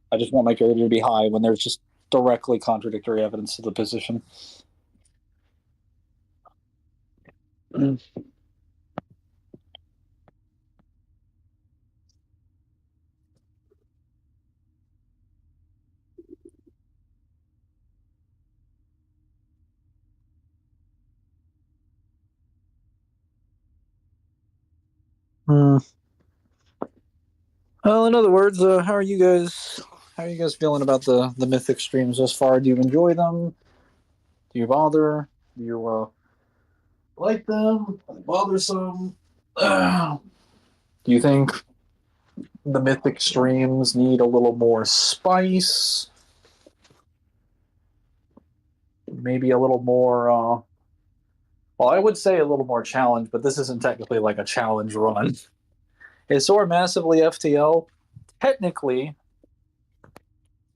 I just want my character to be high when there's just directly contradictory evidence to the position. Mm. Mm. Well, in other words, how are you guys? How are you guys feeling about the mythic streams thus far? Do you enjoy them? Do you bother? Do you like them? Are they bothersome? Do you think the mythic streams need a little more spice? Maybe a little more. Well, I would say a little more challenge, but this isn't technically like a challenge run. Is Sora massively FTL? Technically,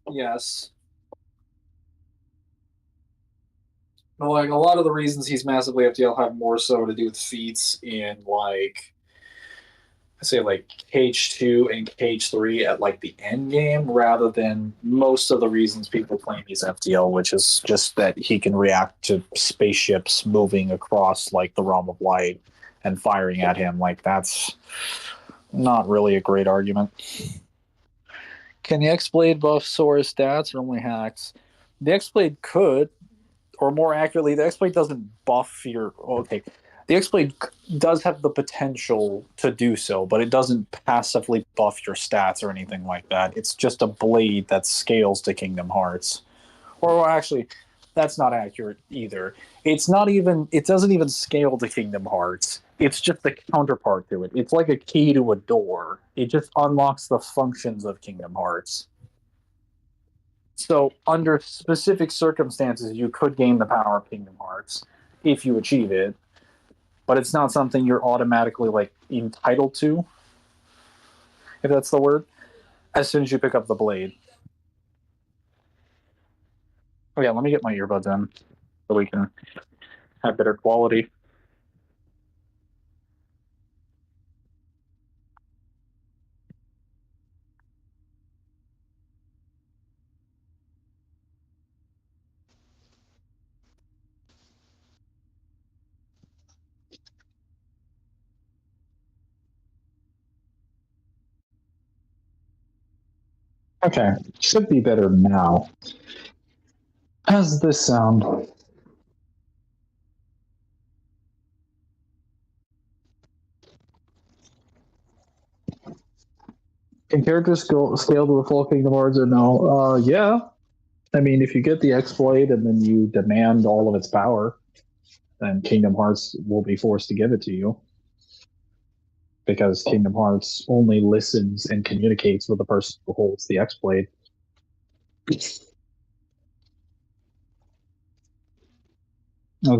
yes. But like a lot of the reasons he's massively FTL have more so to do with feats in like I say like Cage 2 and Cage 3 at like the end game rather than most of the reasons people claim he's FTL, which is just that he can react to spaceships moving across like the realm of light and firing at him. Like that's not really a great argument. Can the X-Blade buff Sora's stats or only hacks? The X-Blade could, or more accurately, the X-Blade doesn't buff your. Okay, the X-Blade does have the potential to do so, but it doesn't passively buff your stats or anything like that. It's just a blade that scales to Kingdom Hearts. Or actually, that's not accurate either. It's not even. It doesn't even scale to Kingdom Hearts. It's just the counterpart to it. It's like a key to a door. It just unlocks the functions of Kingdom Hearts. So, under specific circumstances, you could gain the power of Kingdom Hearts if you achieve it, but it's not something you're automatically like entitled to, if that's the word, as soon as you pick up the blade. Oh yeah, let me get my earbuds in so we can have better quality. Okay, should be better now. How's this sound? Can characters scale to the full Kingdom Hearts or no? Yeah. I mean, if you get the X-Blade and then you demand all of its power, then Kingdom Hearts will be forced to give it to you. Because Kingdom Hearts only listens and communicates with the person who holds the X-Blade. As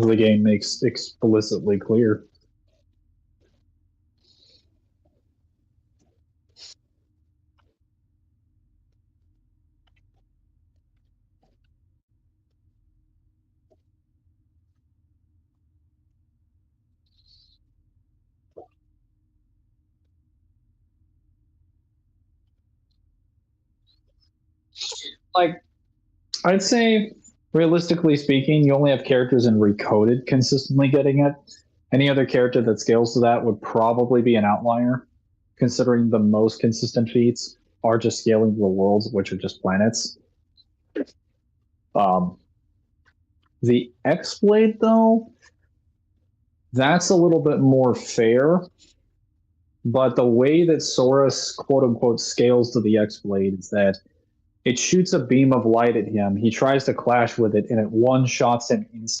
the game makes explicitly clear. Like, I'd say, realistically speaking, you only have characters in Recoded consistently getting it. Any other character that scales to that would probably be an outlier, considering the most consistent feats are just scaling to the worlds, which are just planets. The X-Blade, though, that's a little bit more fair. But the way that Saurus, quote unquote, scales to the X-Blade is that it shoots a beam of light at him. He tries to clash with it, and it one-shots him instantly.